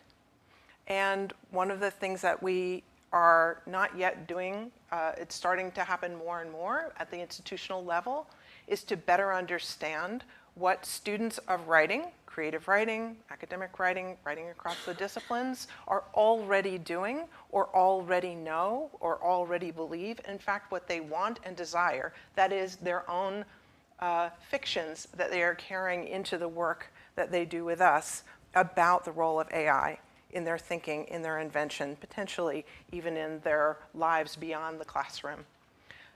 And one of the things that we are not yet doing, it's starting to happen more and more at the institutional level, is to better understand what students of writing, creative writing, academic writing, writing across the disciplines, are already doing, or already know, or already believe, in fact, what they want and desire. That is, their own fictions that they are carrying into the work that they do with us about the role of AI in their thinking, in their invention, potentially even in their lives beyond the classroom.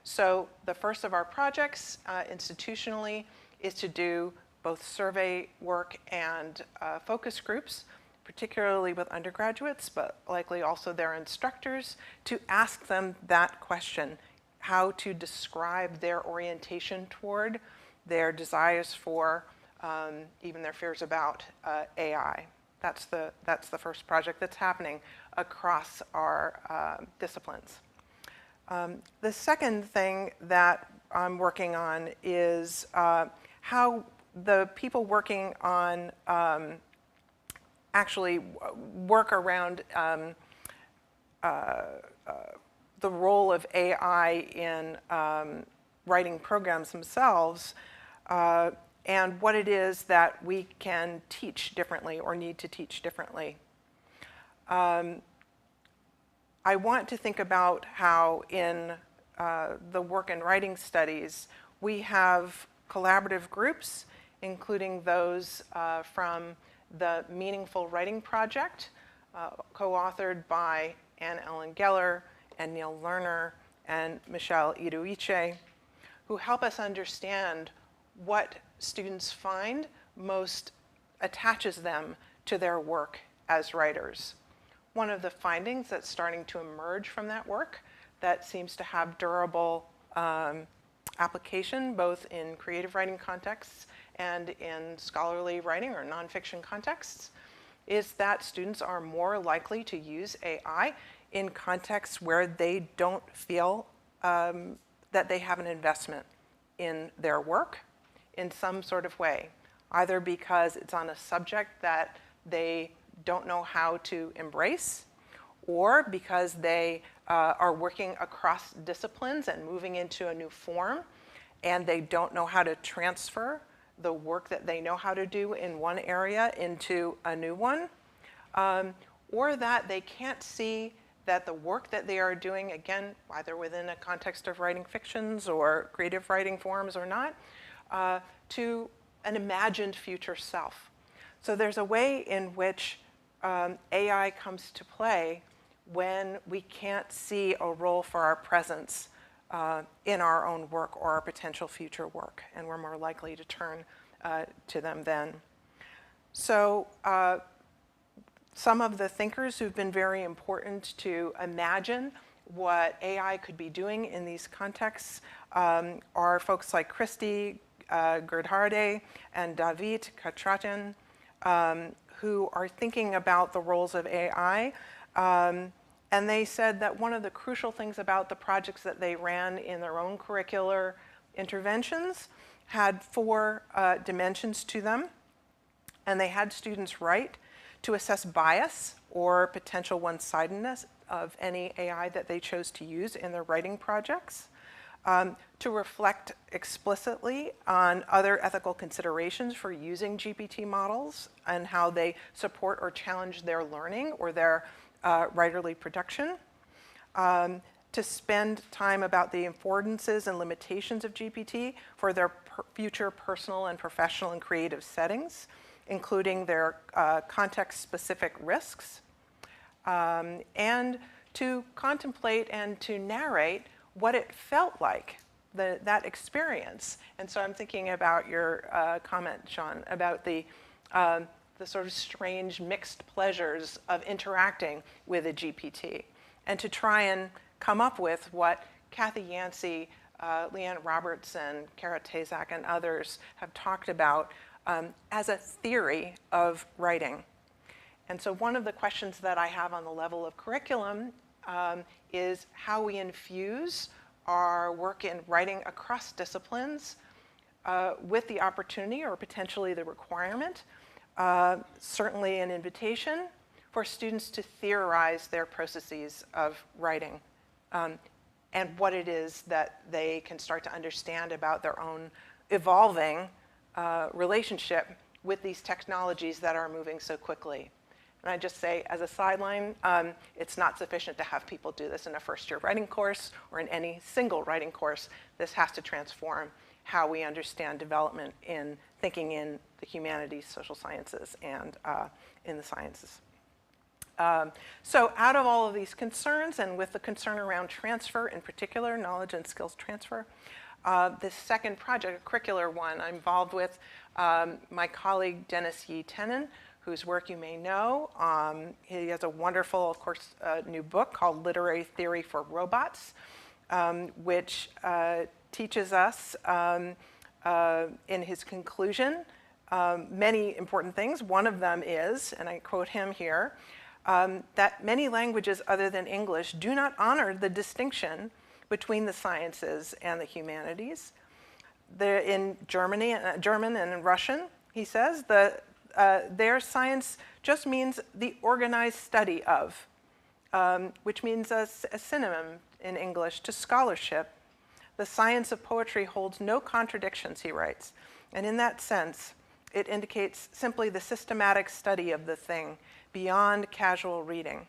So the first of our projects institutionally is to do both survey work and focus groups, particularly with undergraduates, but likely also their instructors, to ask them that question, how to describe their orientation toward, their desires for, even their fears about AI. That's the first project that's happening across our disciplines. The second thing that I'm working on is how the people working on actually work around the role of AI in writing programs themselves, and what it is that we can teach differently or need to teach differently. I want to think about how in the work and writing studies, we have collaborative groups, including those from the Meaningful Writing Project, co-authored by Anne Ellen Geller and Neil Lerner and Michelle Iduiche, who help us understand what students find most attaches them to their work as writers. One of the findings that's starting to emerge from that work that seems to have durable application both in creative writing contexts and in scholarly writing or nonfiction contexts is that students are more likely to use AI in contexts where they don't feel that they have an investment in their work in some sort of way, either because it's on a subject that they don't know how to embrace, or because they are working across disciplines and moving into a new form, and they don't know how to transfer the work that they know how to do in one area into a new one, or that they can't see that the work that they are doing, again, either within a context of writing fictions or creative writing forms or not, to an imagined future self. So there's a way in which AI comes to play when we can't see a role for our presence in our own work or our potential future work, and we're more likely to turn to them then. So some of the thinkers who've been very important to imagine what AI could be doing in these contexts are folks like Christy Gerdharde and David Katratian, who are thinking about the roles of AI. And they said that one of the crucial things about the projects that they ran in their own curricular interventions had 4 dimensions to them. And they had students write to assess bias or potential one-sidedness of any AI that they chose to use in their writing projects, to reflect explicitly on other ethical considerations for using GPT models and how they support or challenge their learning or their writerly production, to spend time about the affordances and limitations of GPT for their future personal and professional and creative settings, including their context-specific risks, and to contemplate and to narrate what it felt like, that experience. And so I'm thinking about your comment, Sean, about the sort of strange mixed pleasures of interacting with a GPT, and to try and come up with what Kathy Yancey, Leanne Robertson, Kara Tazak, and others have talked about as a theory of writing. And so one of the questions that I have on the level of curriculum is how we infuse our work in writing across disciplines with the opportunity or potentially the requirement, certainly an invitation for students to theorize their processes of writing and what it is that they can start to understand about their own evolving relationship with these technologies that are moving so quickly. And I just say, as a sideline, it's not sufficient to have people do this in a first-year writing course or in any single writing course. This has to transform how we understand development in thinking in the humanities, social sciences, and in the sciences. So out of all of these concerns, and with the concern around transfer in particular, knowledge and skills transfer, this second project, a curricular one, I'm involved with my colleague Dennis Yi Tenen, whose work you may know. He has a wonderful, of course, new book called Literary Theory for Robots, which teaches us in his conclusion many important things. One of them is, and I quote him here, that many languages other than English do not honor the distinction between the sciences and the humanities. In German and in Russian, he says, their science just means the organized study of, which means a synonym in English to scholarship. The science of poetry holds no contradictions, he writes, and in that sense, it indicates simply the systematic study of the thing beyond casual reading.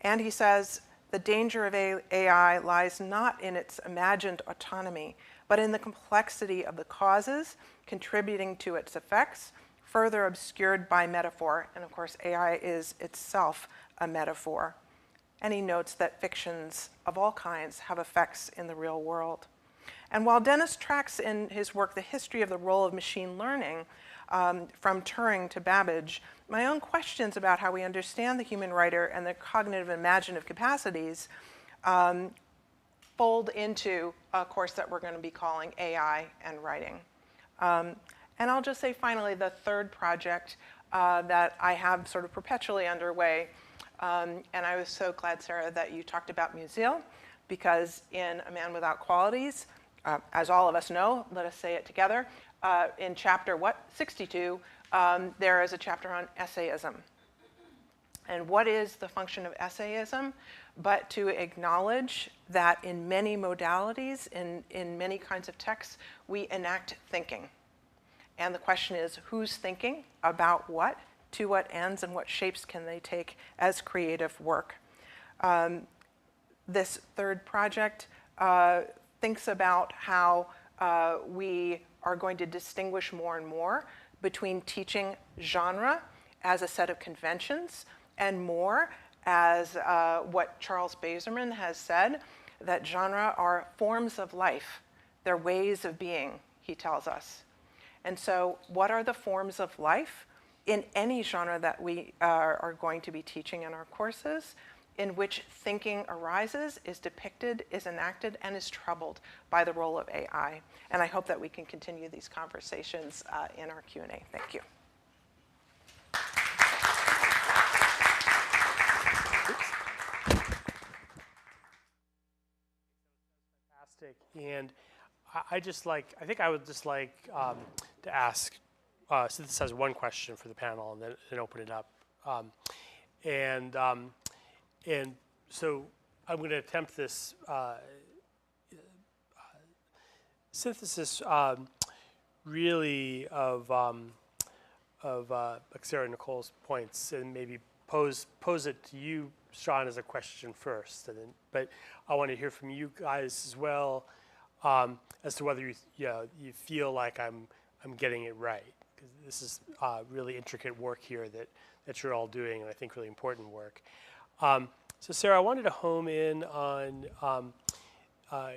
And he says, the danger of AI lies not in its imagined autonomy, but in the complexity of the causes contributing to its effects, further obscured by metaphor, and of course AI is itself a metaphor. And he notes that fictions of all kinds have effects in the real world. And while Dennis tracks in his work the history of the role of machine learning from Turing to Babbage, my own questions about how we understand the human writer and their cognitive and imaginative capacities fold into a course that we're going to be calling AI and Writing. And I'll just say finally, the third project that I have sort of perpetually underway, and I was so glad, Sarah, that you talked about Musil, because in A Man Without Qualities, as all of us know, let us say it together, in chapter 62, there is a chapter on essayism. And what is the function of essayism? But to acknowledge that in many modalities, in many kinds of texts, we enact thinking. And the question is, who's thinking about what, to what ends, and what shapes can they take as creative work? This third project thinks about how we are going to distinguish more and more between teaching genre as a set of conventions and more as what Charles Bazerman has said, that genre are forms of life. They're ways of being, he tells us. And so what are the forms of life in any genre that we are going to be teaching in our courses, in which thinking arises, is depicted, is enacted, and is troubled by the role of AI? And I hope that we can continue these conversations in our Q&A. Thank you. Fantastic. And I think I would just like to ask, so this has one question for the panel and then open it up. And so I'm going to attempt this synthesis really of like Sarah and Nicole's points, and maybe pose it to you, Sean, as a question first. And then, but I want to hear from you guys as well, as to whether you feel like I'm getting it right. this is really intricate work here that you're all doing, and I think really important work. So Sarah, I wanted to home in on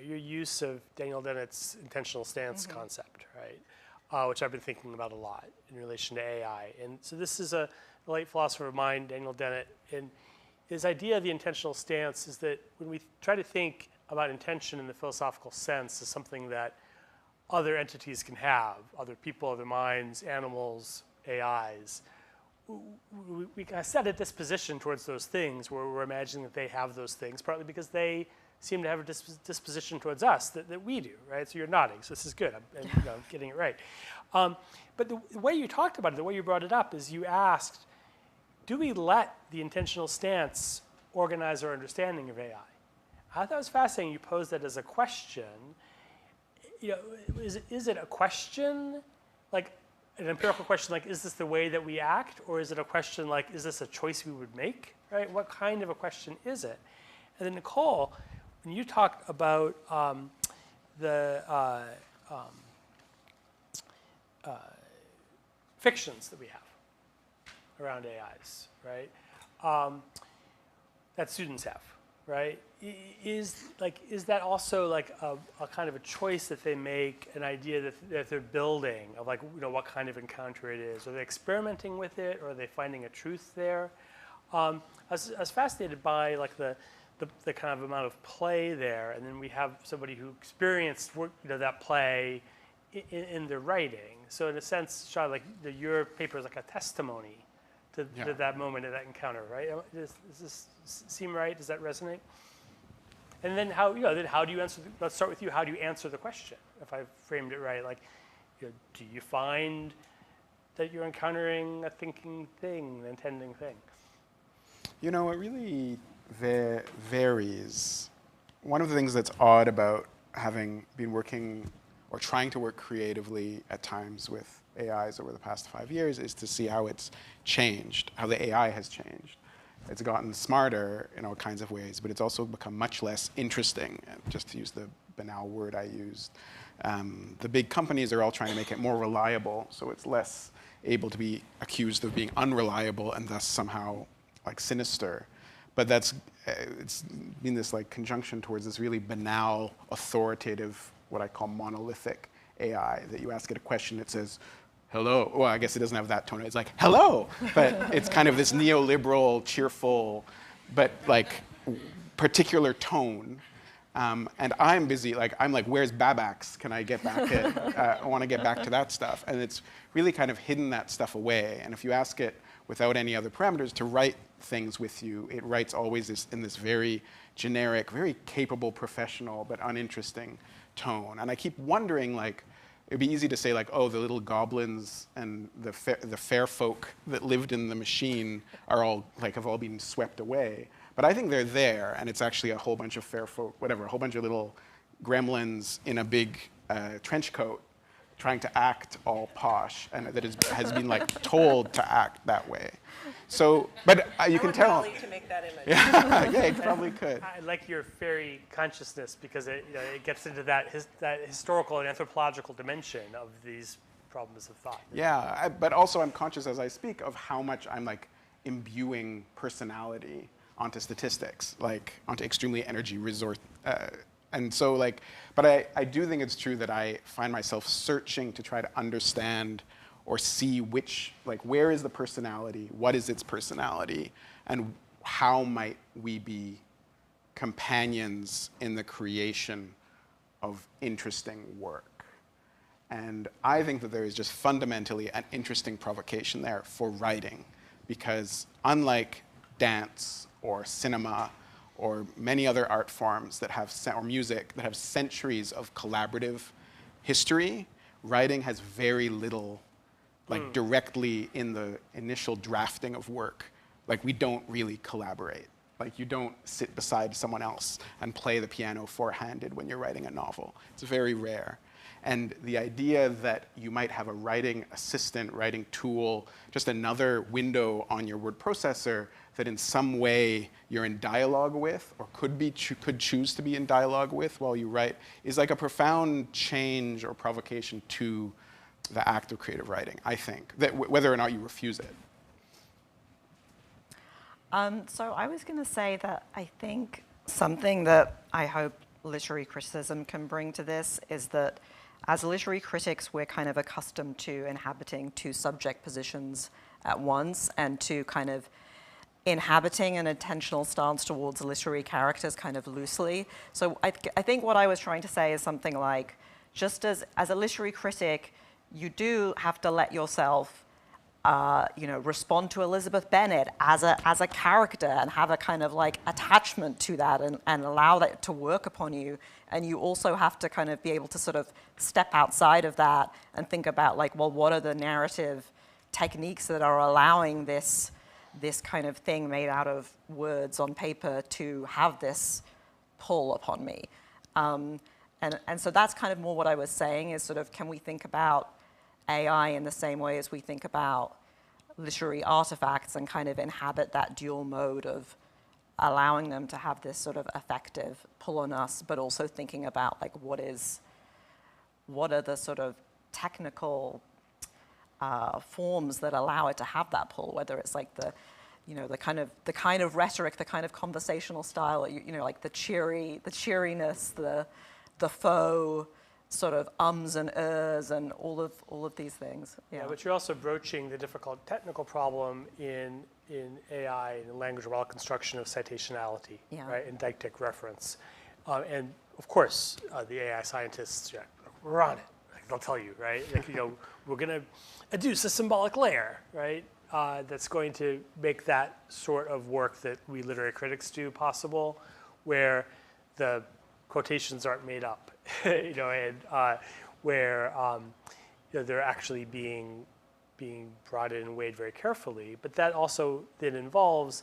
your use of Daniel Dennett's intentional stance concept, right? Which I've been thinking about a lot in relation to AI. And so this is a late philosopher of mine, Daniel Dennett, and his idea of the intentional stance is that when we try to think about intention in the philosophical sense as something that other entities can have, other people, other minds, animals, AIs, we kind of set a disposition towards those things where we're imagining that they have those things, partly because they seem to have a disposition towards us that we do, right? So you're nodding, so this is good. I'm getting it right. But the way you talked about it, the way you brought it up is you asked, do we let the intentional stance organize our understanding of AI? I thought it was fascinating you posed that as a question. Is it a question, like an empirical question, like is this the way that we act, or is it a question like is this a choice we would make, right? What kind of a question is it? And then Nicole, when you talked about the fictions that we have around AIs, right? That students have, right? Is that also like a kind of a choice that they make, an idea that they're building of like, what kind of encounter it is? Are they experimenting with it, or are they finding a truth there? I was fascinated by like the kind of amount of play there, and then we have somebody who experienced that play in their writing. So in a sense, Sean, like your paper is like a testimony to that moment, of that encounter, right? Does this seem right? Does that resonate? And then how do you answer? Let's start with you. How do you answer the question? If I framed it right, like, do you find that you're encountering a thinking thing, an intending thing? It really varies. One of the things that's odd about having been working or trying to work creatively at times with AIs over the past 5 years is to see how it's changed, how the AI has changed. It's gotten smarter in all kinds of ways, but it's also become much less interesting, just to use the banal word I used. The big companies are all trying to make it more reliable, so it's less able to be accused of being unreliable and thus somehow like sinister. But it's been this like conjunction towards this really banal, authoritative, what I call monolithic AI, that you ask it a question, it says, hello. Well, I guess it doesn't have that tone. It's like, hello. But it's kind of this neoliberal, cheerful, but like particular tone. And I'm busy, I'm like, where's Babax? Can I get back in? I want to get back to that stuff. And it's really kind of hidden that stuff away. And if you ask it without any other parameters to write things with you, it writes always in this very generic, very capable, professional, but uninteresting tone. And I keep wondering, it'd be easy to say oh, the little goblins and the fair folk that lived in the machine are all have all been swept away. But I think they're there, and it's actually a whole bunch of fair folk, whatever, a whole bunch of little gremlins in a big trench coat trying to act all posh, and that has been told to act that way. So, but you can tell. To make that image. Yeah, it probably could. I like your fairy consciousness because it gets into that historical and anthropological dimension of these problems of thought. Yeah, but also I'm conscious as I speak of how much I'm imbuing personality onto statistics, onto extremely energy resort. And so but I do think it's true that I find myself searching to try to understand or see where is the personality, what is its personality, and how might we be companions in the creation of interesting work. And I think that there is just fundamentally an interesting provocation there for writing, because unlike dance or cinema or many other art forms that have, or music, that have centuries of collaborative history, writing has very little directly in the initial drafting of work. We don't really collaborate. You don't sit beside someone else and play the piano four-handed when you're writing a novel. It's very rare. And the idea that you might have a writing assistant, writing tool, just another window on your word processor that in some way you're in dialogue with, or could choose to be in dialogue with while you write, is a profound change or provocation to the act of creative writing, I think, that whether or not you refuse it. So I was going to say that I think something that I hope literary criticism can bring to this is that as literary critics, we're kind of accustomed to inhabiting two subject positions at once and to kind of inhabiting an intentional stance towards literary characters kind of loosely. So I think what I was trying to say is something like, just as a literary critic, you do have to let yourself respond to Elizabeth Bennet as a character and have a kind of like attachment to that and allow that to work upon you. And you also have to kind of be able to sort of step outside of that and think about like, well, what are the narrative techniques that are allowing this kind of thing made out of words on paper to have this pull upon me. And so that's kind of more what I was saying is sort of, can we think about AI in the same way as we think about literary artifacts and kind of inhabit that dual mode of allowing them to have this sort of effective pull on us, but also thinking about like what are the sort of technical forms that allow it to have that pull, whether it's like the kind of rhetoric, the kind of conversational style, like the cheeriness, the faux sort of ums and ers and all of these things. Yeah, but you're also broaching the difficult technical problem in AI, in the language model construction of citationality, right, and deictic reference. And of course, the AI scientists, we're on it. They'll tell you, right? Like, we're going to adduce a symbolic layer, right? That's going to make that sort of work that we literary critics do possible, where the quotations aren't made up, and where they're actually being brought in and weighed very carefully. But that also then involves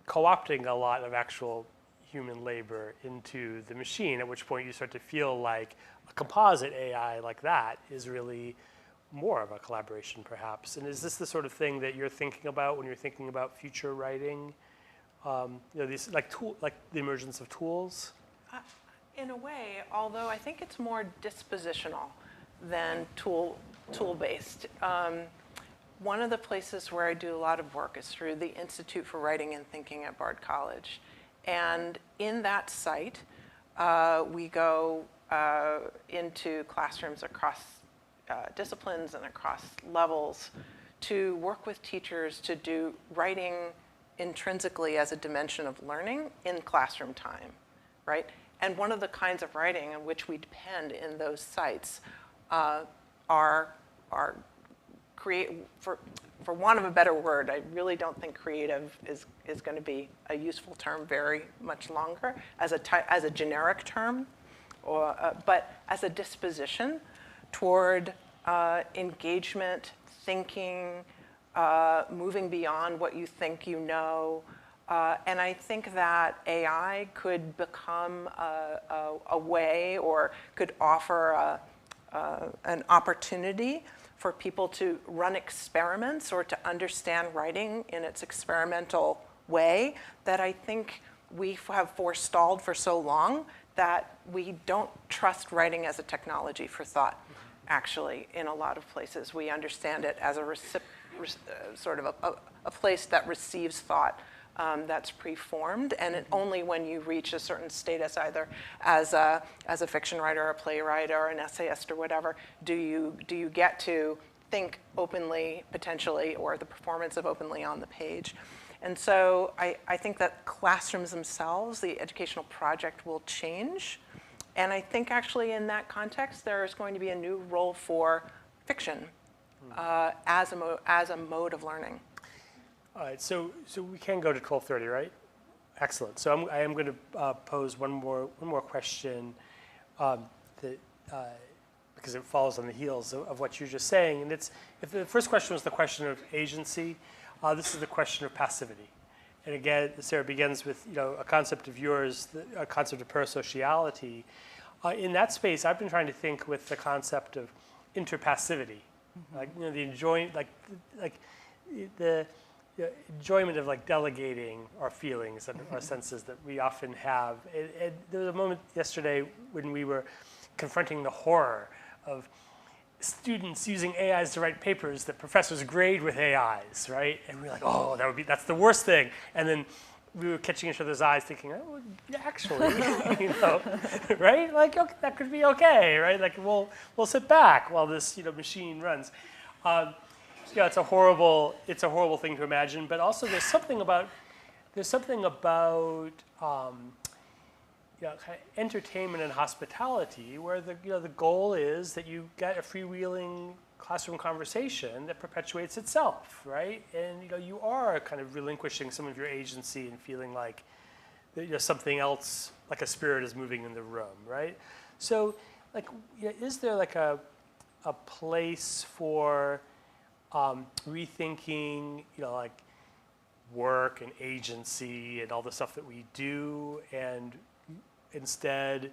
co-opting a lot of actual human labor into the machine, at which point you start to feel like a composite AI like that is really more of a collaboration, perhaps. And is this the sort of thing that you're thinking about when you're thinking about future writing? These like the emergence of tools? In a way, although I think it's more dispositional than tool-based. One of the places where I do a lot of work is through the Institute for Writing and Thinking at Bard College. And in that site, we go into classrooms across disciplines and across levels to work with teachers to do writing intrinsically as a dimension of learning in classroom time, right? And one of the kinds of writing on which we depend in those sites are for want of a better word, I really don't think creative is going to be a useful term very much longer as a generic term, but as a disposition toward engagement, thinking, moving beyond what you think you know. And I think that AI could become a way or could offer an opportunity for people to run experiments or to understand writing in its experimental way that I think we have forestalled for so long that we don't trust writing as a technology for thought. Actually, in a lot of places, we understand it as a sort of a place that receives thought that's preformed, and only when you reach a certain status, either as a fiction writer, or a playwright, or an essayist, or whatever, do you get to think openly, potentially, or the performance of openly on the page. And so I think that classrooms themselves, the educational project, will change. And I think actually in that context, there is going to be a new role for fiction as a mode of learning. All right, so we can go to 12:30, right? Excellent. So I am going to pose one more question because it follows on the heels of what you're just saying. And if the first question was the question of agency, this is the question of passivity. And again, Sarah, begins with a concept of yours, a concept of parasociality. In that space, I've been trying to think with the concept of interpassivity, like the enjoyment of like delegating our feelings and our senses that we often have. There was a moment yesterday when we were confronting the horror of students using AIs to write papers that professors grade with AIs, right? And we're like, oh, that's the worst thing. And then we were catching each other's eyes thinking, oh, yeah, actually, you know, right? Like, okay, that could be okay, right? Like, we'll sit back while this, you know, machine runs. Yeah, it's a horrible thing to imagine, but also there's something about you know, kind of entertainment and hospitality where the goal is that you get a freewheeling classroom conversation that perpetuates itself, right? And you know, you are kind of relinquishing some of your agency and feeling like something else, like a spirit is moving in the room, right? So, like, is there like a place for rethinking, like work and agency and all the stuff that we do, and instead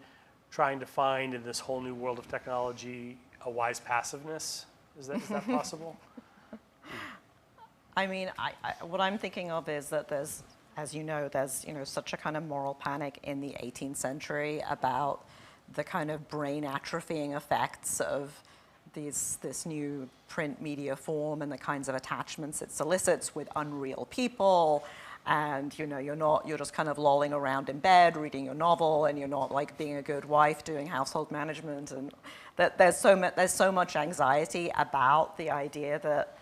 trying to find in this whole new world of technology a wise passiveness? Is that possible? I mean, what I'm thinking of is that there's such a kind of moral panic in the 18th century about the kind of brain atrophying effects of this new print media form and the kinds of attachments it solicits with unreal people. And you're just kind of lolling around in bed reading your novel, and you're not like being a good wife doing household management, and that there's so much anxiety about the idea that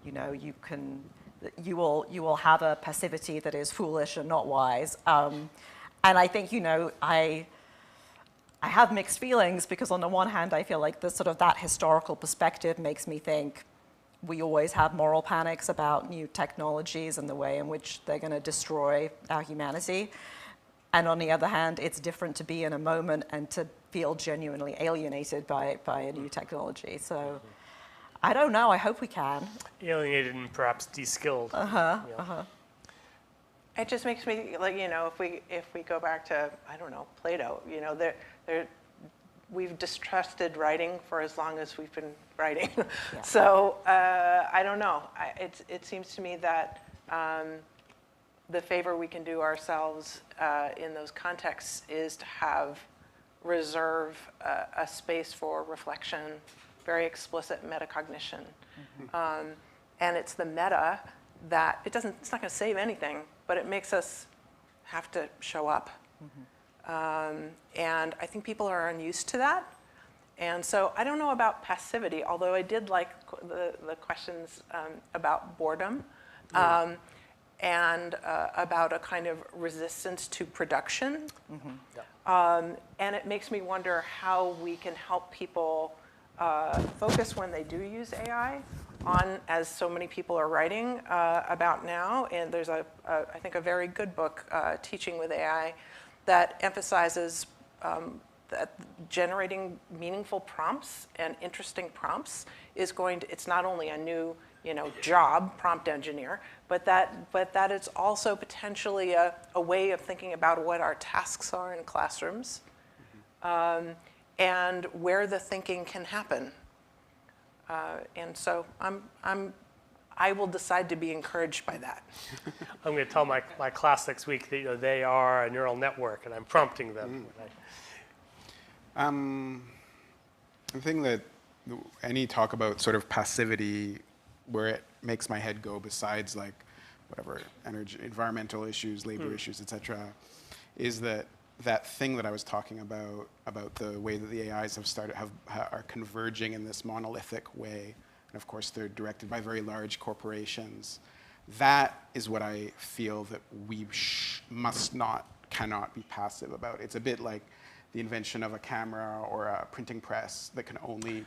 you will have a passivity that is foolish and not wise. And I think I have mixed feelings, because on the one hand I feel like that historical perspective makes me think we always have moral panics about new technologies and the way in which they're going to destroy our humanity. And on the other hand, it's different to be in a moment and to feel genuinely alienated by a new technology. So I don't know, I hope we can. Alienated and perhaps de-skilled. It just makes me like, if we go back to, I don't know, Plato, we've distrusted writing for as long as we've been writing. Yeah. So I don't know. It seems to me that the favor we can do ourselves in those contexts is to reserve a space for reflection, very explicit metacognition. Mm-hmm. And it's the meta that it's not going to save anything, but it makes us have to show up. Mm-hmm. And I think people are unused to that. And so I don't know about passivity, although I did like the questions about boredom and about a kind of resistance to production. Mm-hmm. Yeah. And it makes me wonder how we can help people focus when they do use AI on, as so many people are writing about now. And there's I think a very good book, Teaching with AI, that emphasizes that generating meaningful prompts and interesting prompts is it's not only a new job, prompt engineer, but that it's also potentially a way of thinking about what our tasks are in classrooms, and where the thinking can happen. And so I will decide to be encouraged by that. I'm going to tell my class next week that they are a neural network, and I'm prompting them. The thing that any talk about sort of passivity, where it makes my head go, besides like whatever energy, environmental issues, labor issues, etc., is that thing that I was talking about the way that the AIs are converging in this monolithic way. And of course, they're directed by very large corporations. That is what I feel that we cannot be passive about. It's a bit like the invention of a camera or a printing press that can only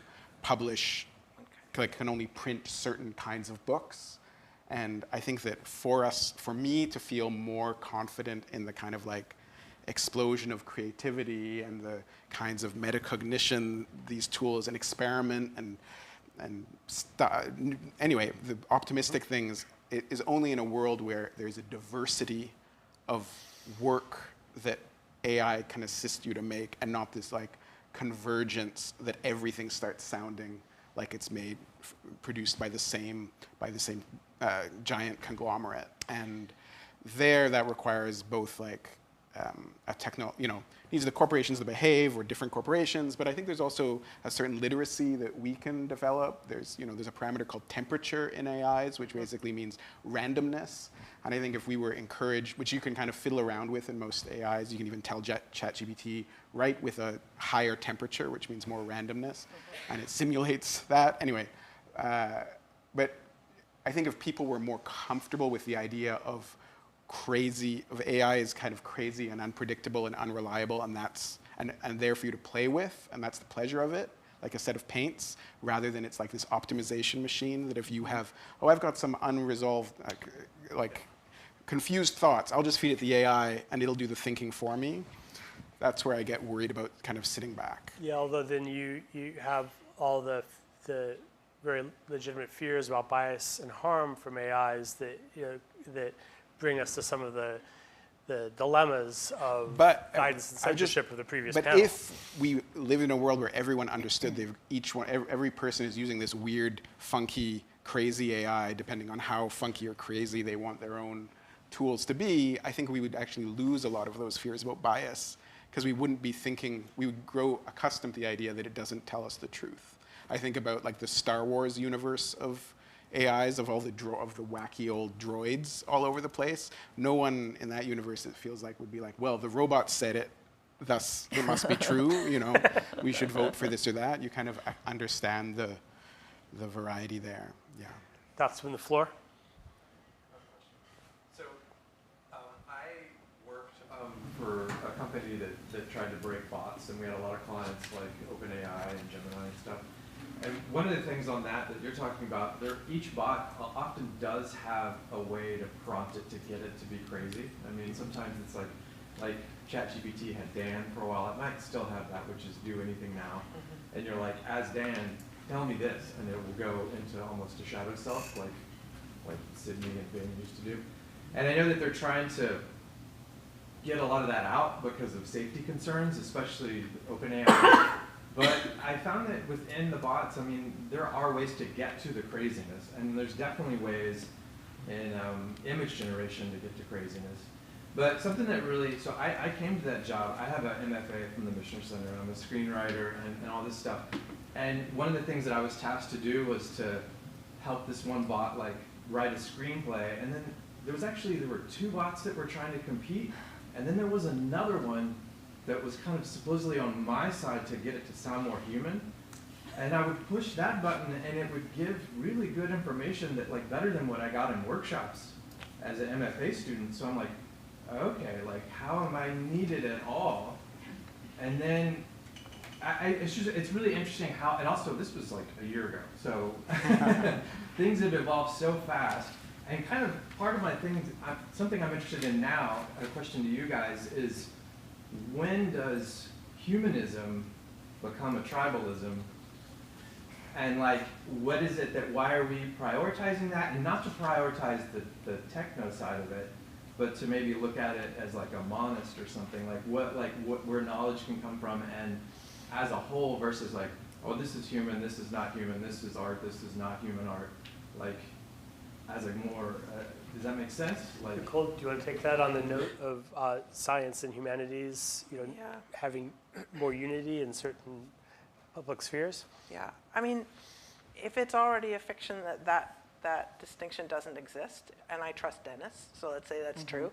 can only print certain kinds of books. And I think that for me to feel more confident in the kind of like explosion of creativity and the kinds of metacognition these tools and experiment anyway, the optimistic things is only in a world where there's a diversity of work that AI can assist you to make, and not this like convergence that everything starts sounding like it's produced by the same giant conglomerate. And that requires both like needs the corporations to behave, or different corporations, but I think there's also a certain literacy that we can develop. There's a parameter called temperature in AIs, which basically means randomness. And I think if we were encouraged, which you can kind of fiddle around with in most AIs, you can even tell ChatGPT, write with a higher temperature, which means more randomness, and it simulates that. Anyway, but I think if people were more comfortable with the idea of AI is kind of crazy and unpredictable and unreliable, and there for you to play with, and that's the pleasure of it, like a set of paints, rather than it's like this optimization machine that if you have, I've got some unresolved, like confused thoughts, I'll just feed it the AI and it'll do the thinking for me. That's where I get worried about kind of sitting back. Yeah, although then you have all the very legitimate fears about bias and harm from AIs that bring us to some of the dilemmas of guidance and censorship of the previous panel. But if we live in a world where everyone understood every person is using this weird, funky, crazy AI, depending on how funky or crazy they want their own tools to be, I think we would actually lose a lot of those fears about bias, because we wouldn't be thinking, we would grow accustomed to the idea that it doesn't tell us the truth. I think about like the Star Wars universe of AIs, of all the wacky old droids all over the place. No one in that universe, it feels like, would be like, well, the robot said it, thus it must be true, we should vote for this or that. You kind of understand the variety there, yeah. Thoughts from the floor? So I worked for a company that tried to break bots, and we had a lot of clients like OpenAI and Gemini and stuff. And one of the things on that you're talking about, each bot often does have a way to prompt it to get it to be crazy. I mean, sometimes it's like ChatGPT had Dan for a while. It might still have that, which is do anything now. And you're like, as Dan, tell me this, and it will go into almost a shadow self, like Sydney and Ben used to do. And I know that they're trying to get a lot of that out because of safety concerns, especially OpenAI. But I found that within the bots, I mean, there are ways to get to the craziness, and there's definitely ways in image generation to get to craziness. But something that really, so I came to that job. I have an MFA from the Michener Center, and I'm a screenwriter and all this stuff. And one of the things that I was tasked to do was to help this one bot write a screenplay, and then there were two bots that were trying to compete, and then there was another one that was kind of supposedly on my side to get it to sound more human. And I would push that button and it would give really good information that better than what I got in workshops as an MFA student. So I'm like, okay, how am I needed at all? And then it's really interesting how, and also this was like a year ago. So things have evolved so fast. And kind of part of my thing, something I'm interested in now, a question to you guys is, when does humanism become a tribalism? And what is it why are we prioritizing that? And not to prioritize the techno side of it, but to maybe look at it as like a monist or something, where knowledge can come from, and as a whole versus oh, this is human, this is not human, this is art, this is not human art. As a more, does that make sense? Nicole, do you want to take that on the note of science and humanities, having more unity in certain public spheres? Yeah, I mean, if it's already a fiction that distinction doesn't exist, and I trust Enniss, so let's say that's true,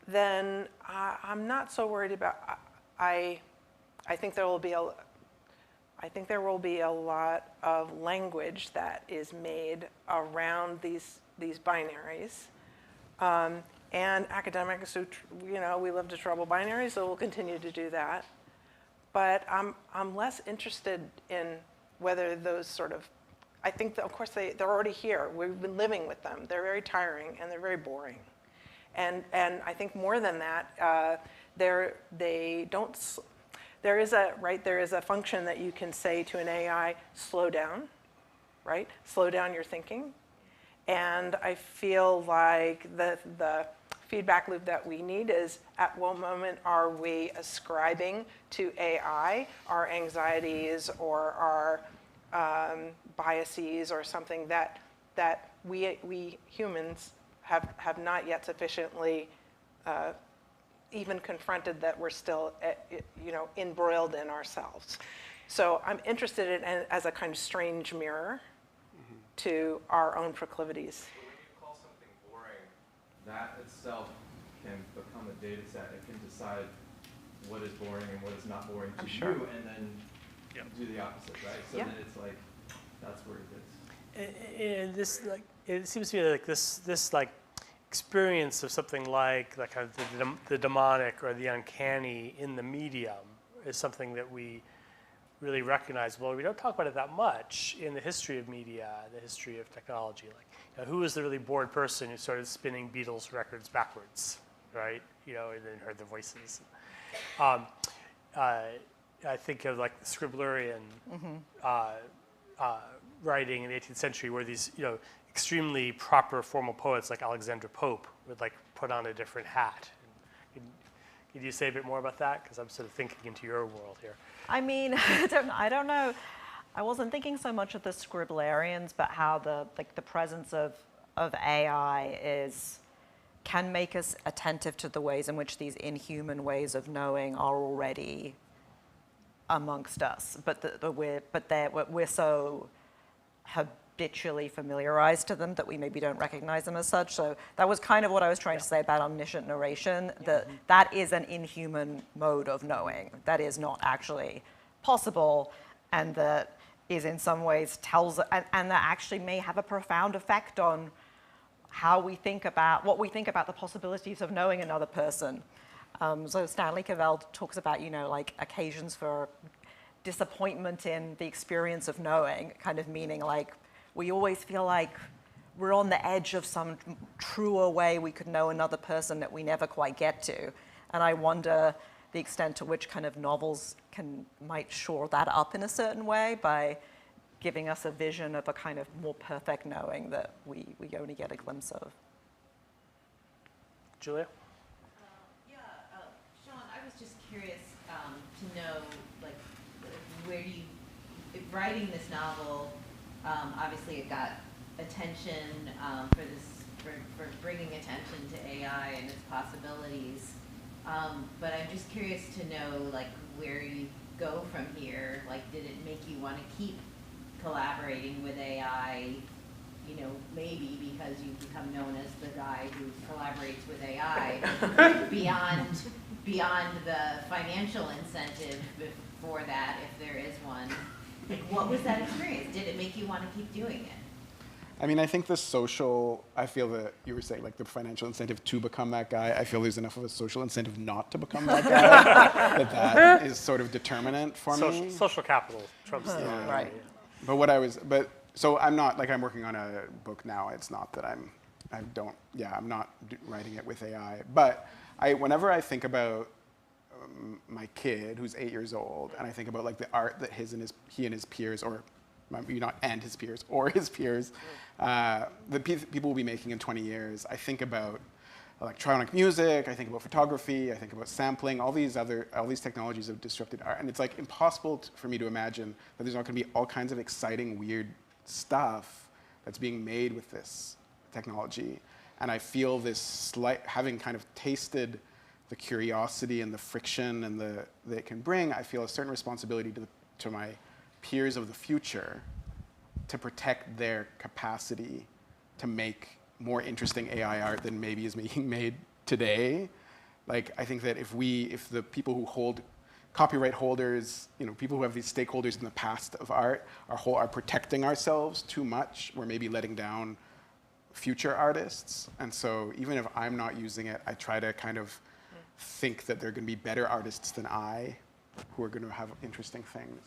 then I'm not so worried about. I think there will be a lot of language that is made around these binaries, and academics who, we love to trouble binaries, so we'll continue to do that. But I'm less interested in whether those sort of. I think that, of course they're already here. We've been living with them. They're very tiring and they're very boring, and I think more than that, they don't. There is a function that you can say to an AI, slow down, right? Slow down your thinking. And I feel like the feedback loop that we need is, at what moment are we ascribing to AI our anxieties or our biases or something that we humans have not yet sufficiently even confronted that we're still, embroiled in ourselves. So I'm interested in it as a kind of strange mirror to our own proclivities. When you call something boring, that itself can become a data set. It can decide what is boring and what is not boring to you, and then do the opposite, right? So then it's like, that's where it is. And this, like, it seems to me like this like experience of something like kind of the demonic or the uncanny in the medium is something that we really recognize. Well, we don't talk about it that much in the history of media, the history of technology. Like, who was the really bored person who started spinning Beatles records backwards, right? And then heard the voices. I think of like the Scriblerian writing in the 18th century, where these extremely proper formal poets like Alexander Pope would like put on a different hat. Could you say a bit more about that? Because I'm sort of thinking into your world here. I mean, I don't know. I wasn't thinking so much of the Scriblerians, but how the presence of AI can make us attentive to the ways in which these inhuman ways of knowing are already amongst us, but we're so habitually familiarized to them that we maybe don't recognize them as such. So that was kind of what I was trying to say about omniscient narration, that is an inhuman mode of knowing that is not actually possible, and that is in some ways and that actually may have a profound effect on how we think about the possibilities of knowing another person. So Stanley Cavell talks about, like occasions for disappointment in the experience of knowing, kind of meaning like we always feel like we're on the edge of some truer way we could know another person that we never quite get to. And I wonder the extent to which kind of novels might shore that up in a certain way by giving us a vision of a kind of more perfect knowing that we only get a glimpse of. Julia? Sean, I was just curious to know, like, where do you, writing this novel, obviously it got attention for bringing attention to AI and its possibilities. But I'm just curious to know, like, where you go from here. Like, did it make you want to keep collaborating with AI, maybe because you've become known as the guy who collaborates with AI, beyond the financial incentive for that, if there is one. Like, what was that experience? Did it make you want to keep doing it? I mean, I think I feel that you were saying like the financial incentive to become that guy. I feel there's enough of a social incentive not to become that guy, that is sort of determinant for me. Social capital trumps the right. But so I'm not, like, I'm working on a book now. It's not that I'm not writing it with AI. But whenever I think about my kid who's 8 years old, and I think about like the art that he and his peers, or maybe not and his peers, or his peers, the people will be making in 20 years, I think about electronic music, I think about photography, I think about sampling, all these technologies have disrupted art. And it's like impossible for me to imagine that there's not going to be all kinds of exciting, weird stuff that's being made with this technology. And I feel this having kind of tasted the curiosity and the friction and that it can bring, I feel a certain responsibility to my peers of the future to protect their capacity to make more interesting AI art than maybe is being made today. Like, I think that if the people who hold copyright holders, people who have these stakeholders in the past of art are protecting ourselves too much, we're maybe letting down future artists. And so even if I'm not using it, I try to kind of think that there are going to be better artists than I who are going to have interesting things.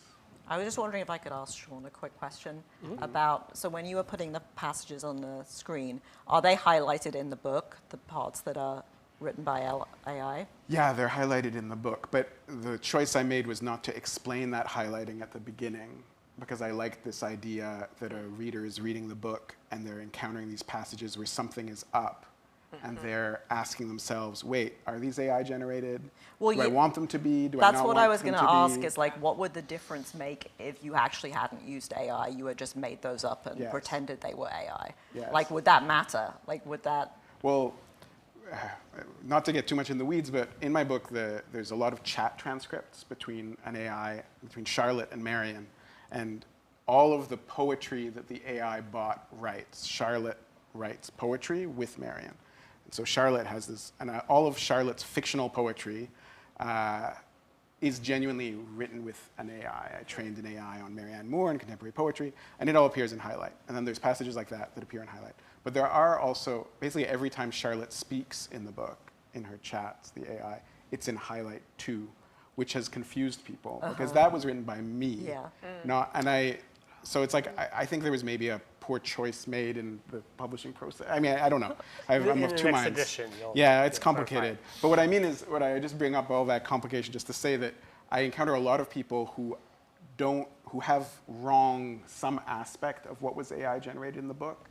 I was just wondering if I could ask Sean a quick question about, so when you were putting the passages on the screen, are they highlighted in the book, the parts that are written by AI? Yeah, they're highlighted in the book, but the choice I made was not to explain that highlighting at the beginning, because I liked this idea that a reader is reading the book and they're encountering these passages where something is up, and they're asking themselves, wait, are these AI generated? Do I want them to be? Do I not want them to be? That's what I was going to ask, is like, what would the difference make if you actually hadn't used AI, you had just made those up and pretended they were AI? Yes. Like, would that matter? Like, would that? Well, not to get too much in the weeds, but in my book, there's a lot of chat transcripts between an AI, between Charlotte and Marion, and all of the poetry that the AI bot writes, Charlotte writes poetry with Marion. And so Charlotte has this, and all of Charlotte's fictional poetry is genuinely written with an AI. I trained an AI on Marianne Moore and contemporary poetry, and it all appears in Highlight. And then there's passages like that that appear in Highlight. But there are also, basically every time Charlotte speaks in the book, in her chats, the AI, it's in Highlight too, which has confused people, because that was written by me. Yeah. So it's like, I think there was maybe a poor choice made in the publishing process. I mean, I don't know. I'm of two minds. Edition, yeah, it's complicated. But what I mean is, what I just bring up all that complication just to say that I encounter a lot of people who have wrong some aspect of what was AI generated in the book.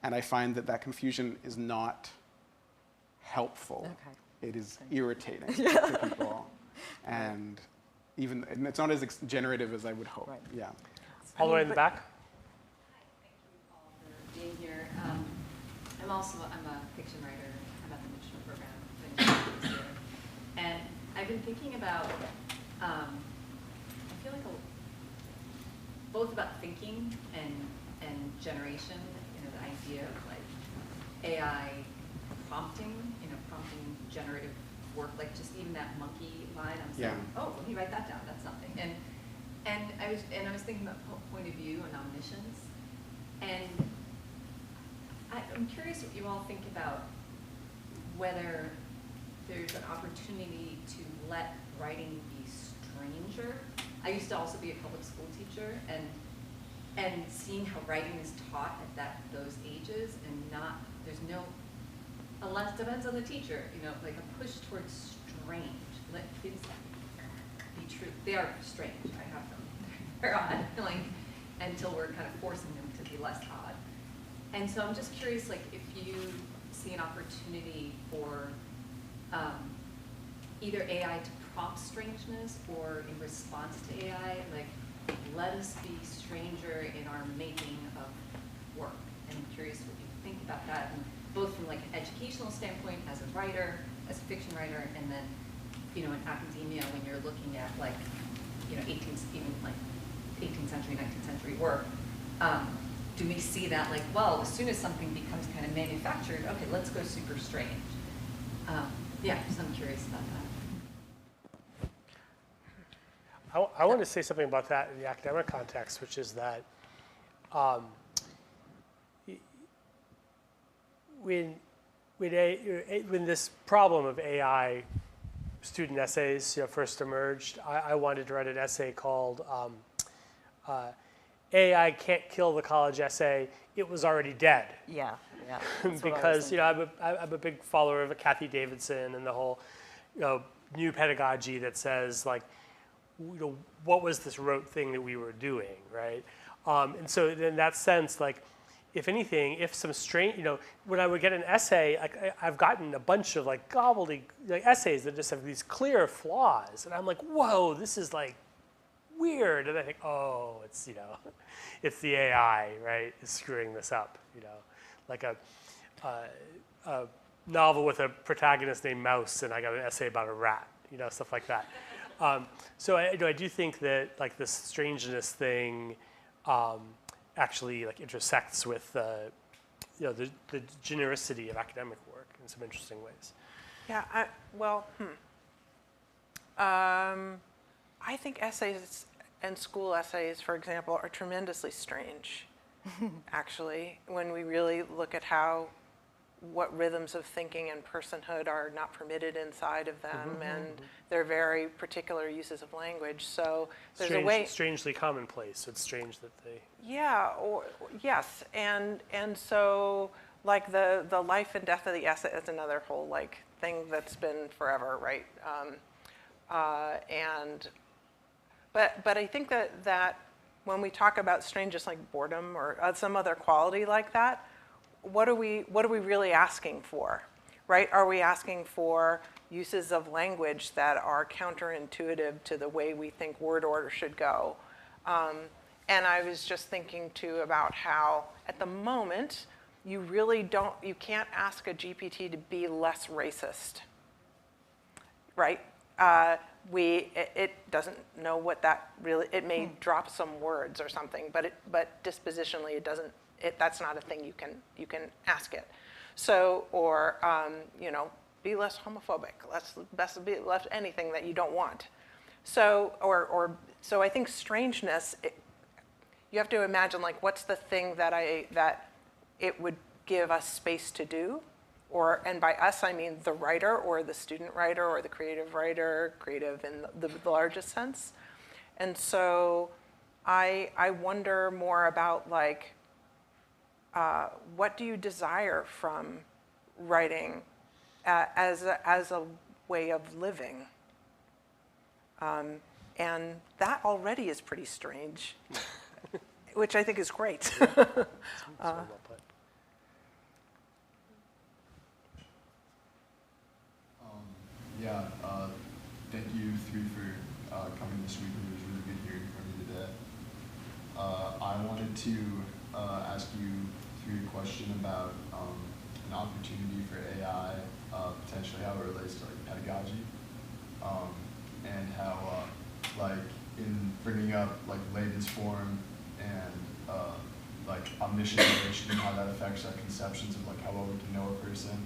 And I find that confusion is not helpful. It is irritating to people. And it's not as generative as I would hope. Right. Yeah. All the way in the back. Being here. I'm a fiction writer. I'm at the Mitchell program this year. And I've been thinking about, I feel like both about thinking and generation, the idea of like AI prompting, prompting generative work, like just even that monkey line, I'm saying, oh, let me write that down, that's something. And I was thinking about point of view and omniscience. And I'm curious what you all think about whether there's an opportunity to let writing be stranger. I used to also be a public school teacher, and seeing how writing is taught at those ages, and unless it depends on the teacher, like a push towards strange. Let kids be true. They are strange. I have them. They're odd, until we're kind of forcing them to be less odd. And so I'm just curious, like, if you see an opportunity for either AI to prompt strangeness or in response to AI, like, let us be stranger in our making of work. And I'm curious what you think about that, and both from like an educational standpoint as a writer, as a fiction writer, and then, in academia when you're looking at like, 18th century, 19th century work. Do we see that like, well, as soon as something becomes kind of manufactured, okay, let's go super strange. Yeah, so I'm curious about that. I want to say something about that in the academic context, which is that when this problem of AI student essays first emerged, I wanted to write an essay called AI Can't Kill the College Essay, It Was Already Dead. Yeah. Because I'm a big follower of Kathy Davidson and the whole new pedagogy that says like, what was this rote thing that we were doing, right? And so in that sense, like, if anything, if some strange, when I would get an essay, like I've gotten a bunch of like gobbledygook essays that just have these clear flaws, and I'm like, whoa, this is like weird, and I think, oh, it's it's the AI, right, is screwing this up, like a novel with a protagonist named Mouse, and I got an essay about a rat, stuff like that. So I do think that like this strangeness thing actually like intersects with the genericity of academic work in some interesting ways. Yeah, I think essays and school essays, for example, are tremendously strange, actually, when we really look at what rhythms of thinking and personhood are not permitted inside of them, and their very particular uses of language. So there's a way. Strangely commonplace. It's strange that they. Yeah. Yes. And so like the life and death of the essay is another whole like thing that's been forever, right? But I think that when we talk about strangeness like boredom or some other quality like that, what are we really asking for, right? Are we asking for uses of language that are counterintuitive to the way we think word order should go? And I was just thinking too about how at the moment you really don't, you can't ask a GPT to be less racist, right? It doesn't know what that really, it may drop some words or something, but dispositionally it doesn't, that's not a thing you can ask it. So, or, you know, be less homophobic, be less anything that you don't want. So, so I think strangeness, you have to imagine, like, what's the thing that it would give us space to do? Or, and by us, I mean the writer or the student writer or the creative writer, creative in the largest sense. And so I wonder more about, like, what do you desire from writing as a way of living? And that already is pretty strange, which I think is great. Yeah, thank you three for coming this week. It was really good hearing from you today. I wanted to ask you three a question about an opportunity for AI, potentially how it relates to like pedagogy, and how like in bringing up like Lebensform and like omniscient relation and how that affects our conceptions of like how well we can know a person.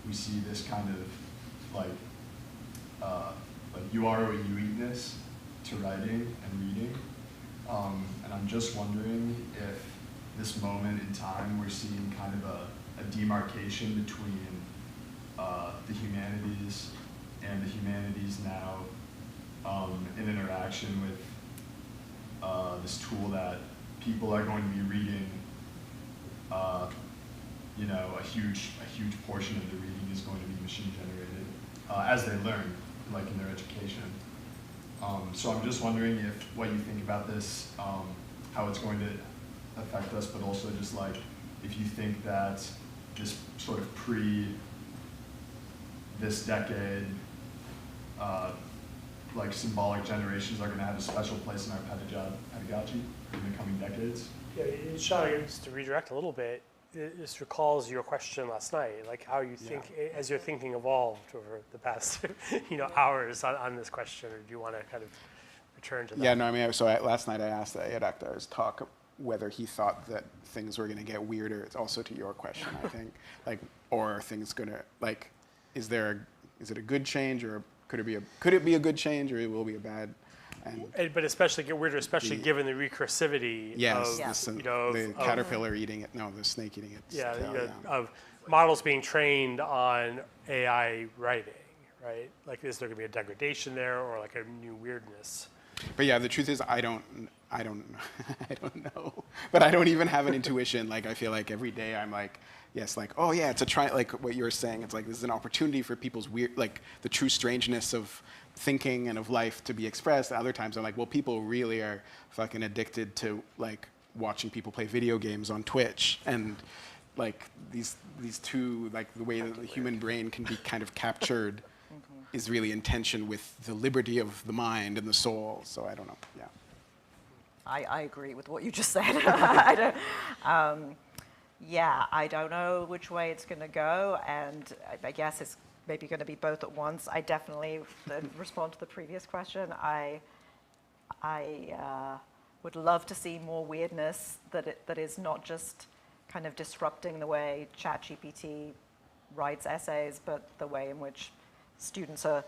We see this kind of like you are what you eatness to writing and reading. And I'm just wondering if this moment in time we're seeing kind of a demarcation between the humanities and the humanities now in interaction with this tool that people are going to be reading. You know, a huge portion of the reading is going to be machine generated as they learn, like in their education. So I'm just wondering if what you think about this, how it's going to affect us, but also just like if you think that this sort of this decade, like symbolic generations are going to have a special place in our pedagogy in the coming decades. Yeah, Sean, just to redirect a little bit, this recalls your question last night, like how you think, as your thinking evolved over the past, hours on this question, or do you want to kind of return to that? Yeah, no, I mean, so last night I asked the Adaktar's talk whether he thought that things were going to get weirder. It's also to your question, I think, like, or are things going to, like, is it a good change, or could it be a good change, or it will be a bad? But especially get weirder, especially given the recursivity of the caterpillar eating it. No, the snake eating it. Of models being trained on AI writing, right? Like, is there going to be a degradation there, or like a new weirdness? But yeah, the truth is, I don't know. But I don't even have an intuition. Like, I feel like every day I'm like, yes, like, oh yeah, it's a like what you were saying. It's like this is an opportunity for people's weird, like the true strangeness of thinking and of life to be expressed. Other times I'm like, well, people really are fucking addicted to like watching people play video games on Twitch, and like these two, like the way that the human brain can be kind of captured is really in tension with the liberty of the mind and the soul. So I don't know. Yeah. I agree with what you just said. I don't know which way it's going to go, and I guess it's maybe going to be both at once. I definitely, to respond to the previous question, I would love to see more weirdness that is not just kind of disrupting the way ChatGPT writes essays, but the way in which students are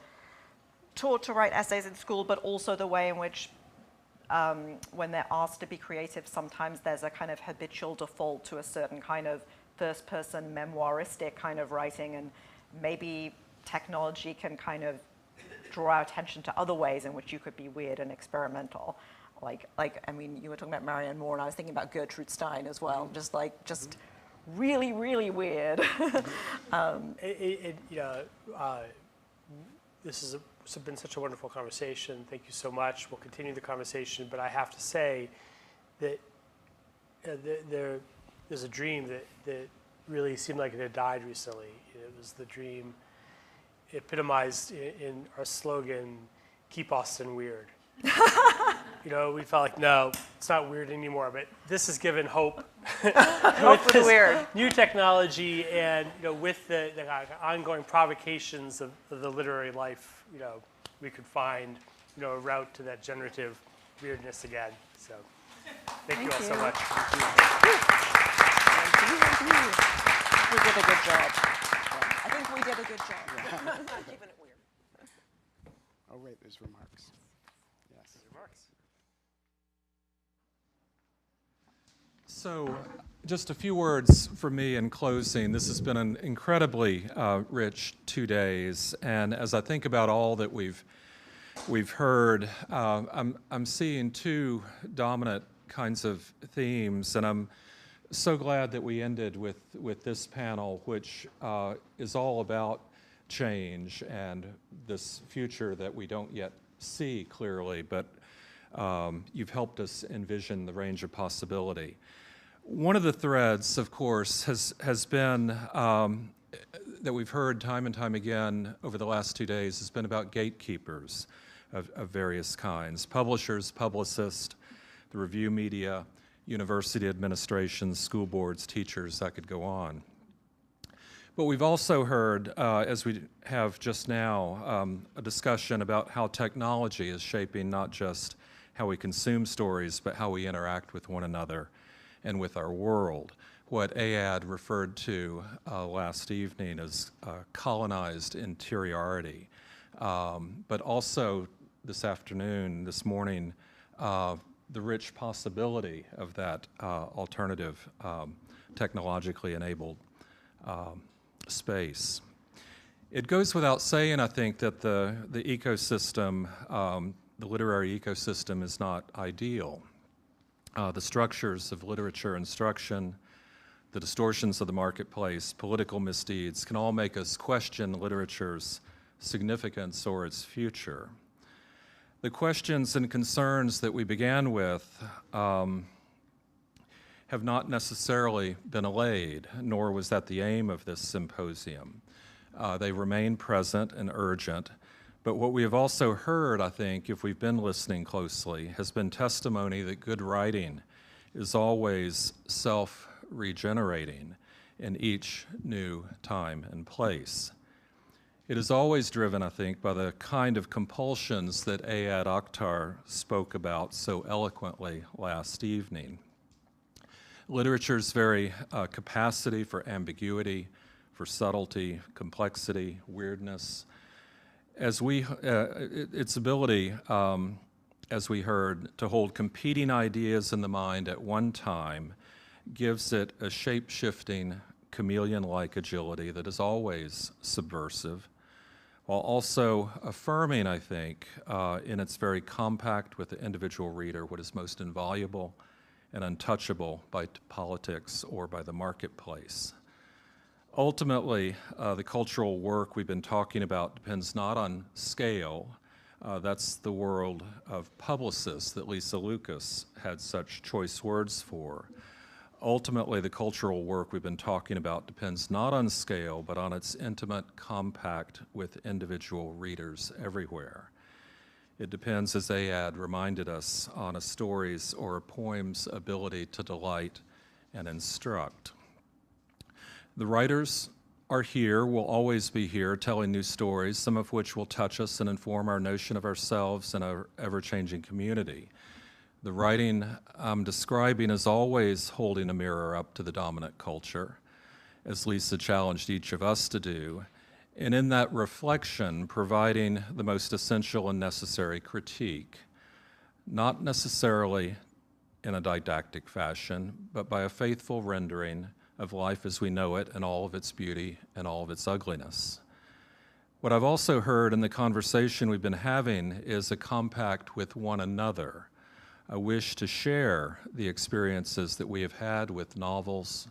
taught to write essays in school, but also the way in which when they're asked to be creative, sometimes there's a kind of habitual default to a certain kind of first-person memoiristic kind of writing, and maybe technology can kind of draw our attention to other ways in which you could be weird and experimental. Like I mean, you were talking about Marianne Moore, and I was thinking about Gertrude Stein as well. Just really, really weird. This has been such a wonderful conversation. Thank you so much. We'll continue the conversation, but I have to say that there's a dream that really seemed like it had died recently. It was the dream epitomized in our slogan, "Keep Austin Weird." we felt like, no, it's not weird anymore. But this has given hope. Hope for the weird. New technology and with the ongoing provocations of the literary life, we could find a route to that generative weirdness again. So thank you all so much. We did a good job. I think we did a good job. Not keeping it weird. Oh, wait, there's remarks. Yes. Remarks. So just a few words from me in closing. This has been an incredibly rich 2 days, and as I think about all that we've heard, I'm seeing two dominant kinds of themes, and I'm so glad that we ended with this panel, which is all about change and this future that we don't yet see clearly, but you've helped us envision the range of possibility. One of the threads, of course, has been that we've heard time and time again over the last 2 days has been about gatekeepers of various kinds, publishers, publicists, the review media, university administrations, school boards, teachers, I could go on. But we've also heard, as we have just now, a discussion about how technology is shaping not just how we consume stories, but how we interact with one another and with our world. What AAD referred to last evening as colonized interiority, but also this afternoon, this morning, the rich possibility of that alternative, technologically enabled space. It goes without saying, I think, that the ecosystem, the literary ecosystem is not ideal. The structures of literature instruction, the distortions of the marketplace, political misdeeds can all make us question literature's significance or its future. The questions and concerns that we began with have not necessarily been allayed, nor was that the aim of this symposium. They remain present and urgent, but what we have also heard, I think, if we've been listening closely, has been testimony that good writing is always self-regenerating in each new time and place. It is always driven, I think, by the kind of compulsions that Ayad Akhtar spoke about so eloquently last evening. Literature's very capacity for ambiguity, for subtlety, complexity, weirdness, its ability, as we heard, to hold competing ideas in the mind at one time gives it a shape-shifting, chameleon-like agility that is always subversive, while also affirming, I think, in its very compact with the individual reader, what is most invaluable and untouchable by politics or by the marketplace. Ultimately, the cultural work we've been talking about depends not on scale. That's the world of publicists that Lisa Lucas had such choice words for. Ultimately, the cultural work we've been talking about depends not on scale, but on its intimate compact with individual readers everywhere. It depends, as Ayad reminded us, on a story's or a poem's ability to delight and instruct. The writers are here, will always be here, telling new stories, some of which will touch us and inform our notion of ourselves and our ever-changing community. The writing I'm describing is always holding a mirror up to the dominant culture, as Lisa challenged each of us to do, and in that reflection, providing the most essential and necessary critique, not necessarily in a didactic fashion, but by a faithful rendering of life as we know it and all of its beauty and all of its ugliness. What I've also heard in the conversation we've been having is a compact with one another, a wish to share the experiences that we have had with novels,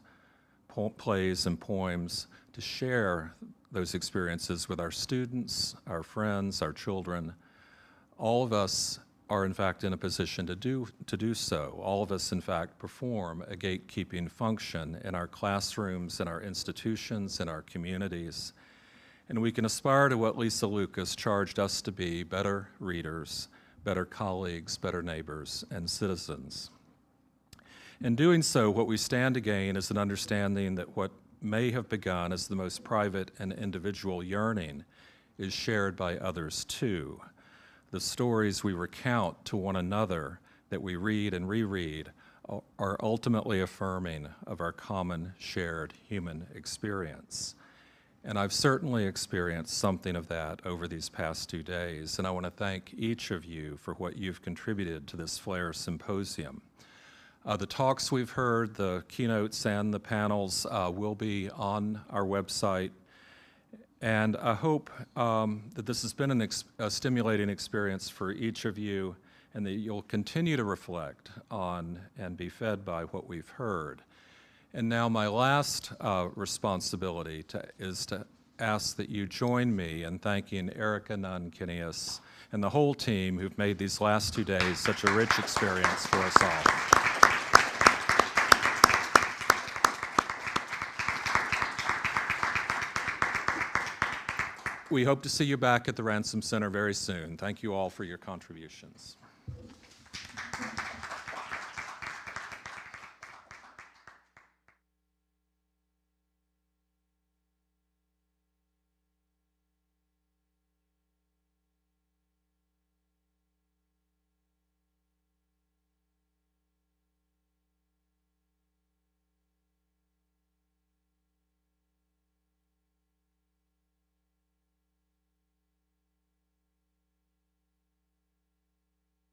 plays, and poems, to share those experiences with our students, our friends, our children. All of us are in fact in a position to do so. All of us in fact perform a gatekeeping function in our classrooms, in our institutions, in our communities. And we can aspire to what Lisa Lucas charged us to be, better readers, better colleagues, better neighbors, and citizens. In doing so, what we stand to gain is an understanding that what may have begun as the most private and individual yearning is shared by others too. The stories we recount to one another that we read and reread are ultimately affirming of our common shared human experience. And I've certainly experienced something of that over these past 2 days, and I want to thank each of you for what you've contributed to this Flair Symposium. The talks we've heard, the keynotes and the panels will be on our website, and I hope that this has been a stimulating experience for each of you, and that you'll continue to reflect on and be fed by what we've heard. And now my last responsibility is to ask that you join me in thanking Erica Nunn Enniss and the whole team who've made these last 2 days such a rich experience for us all. We hope to see you back at the Ransom Center very soon. Thank you all for your contributions.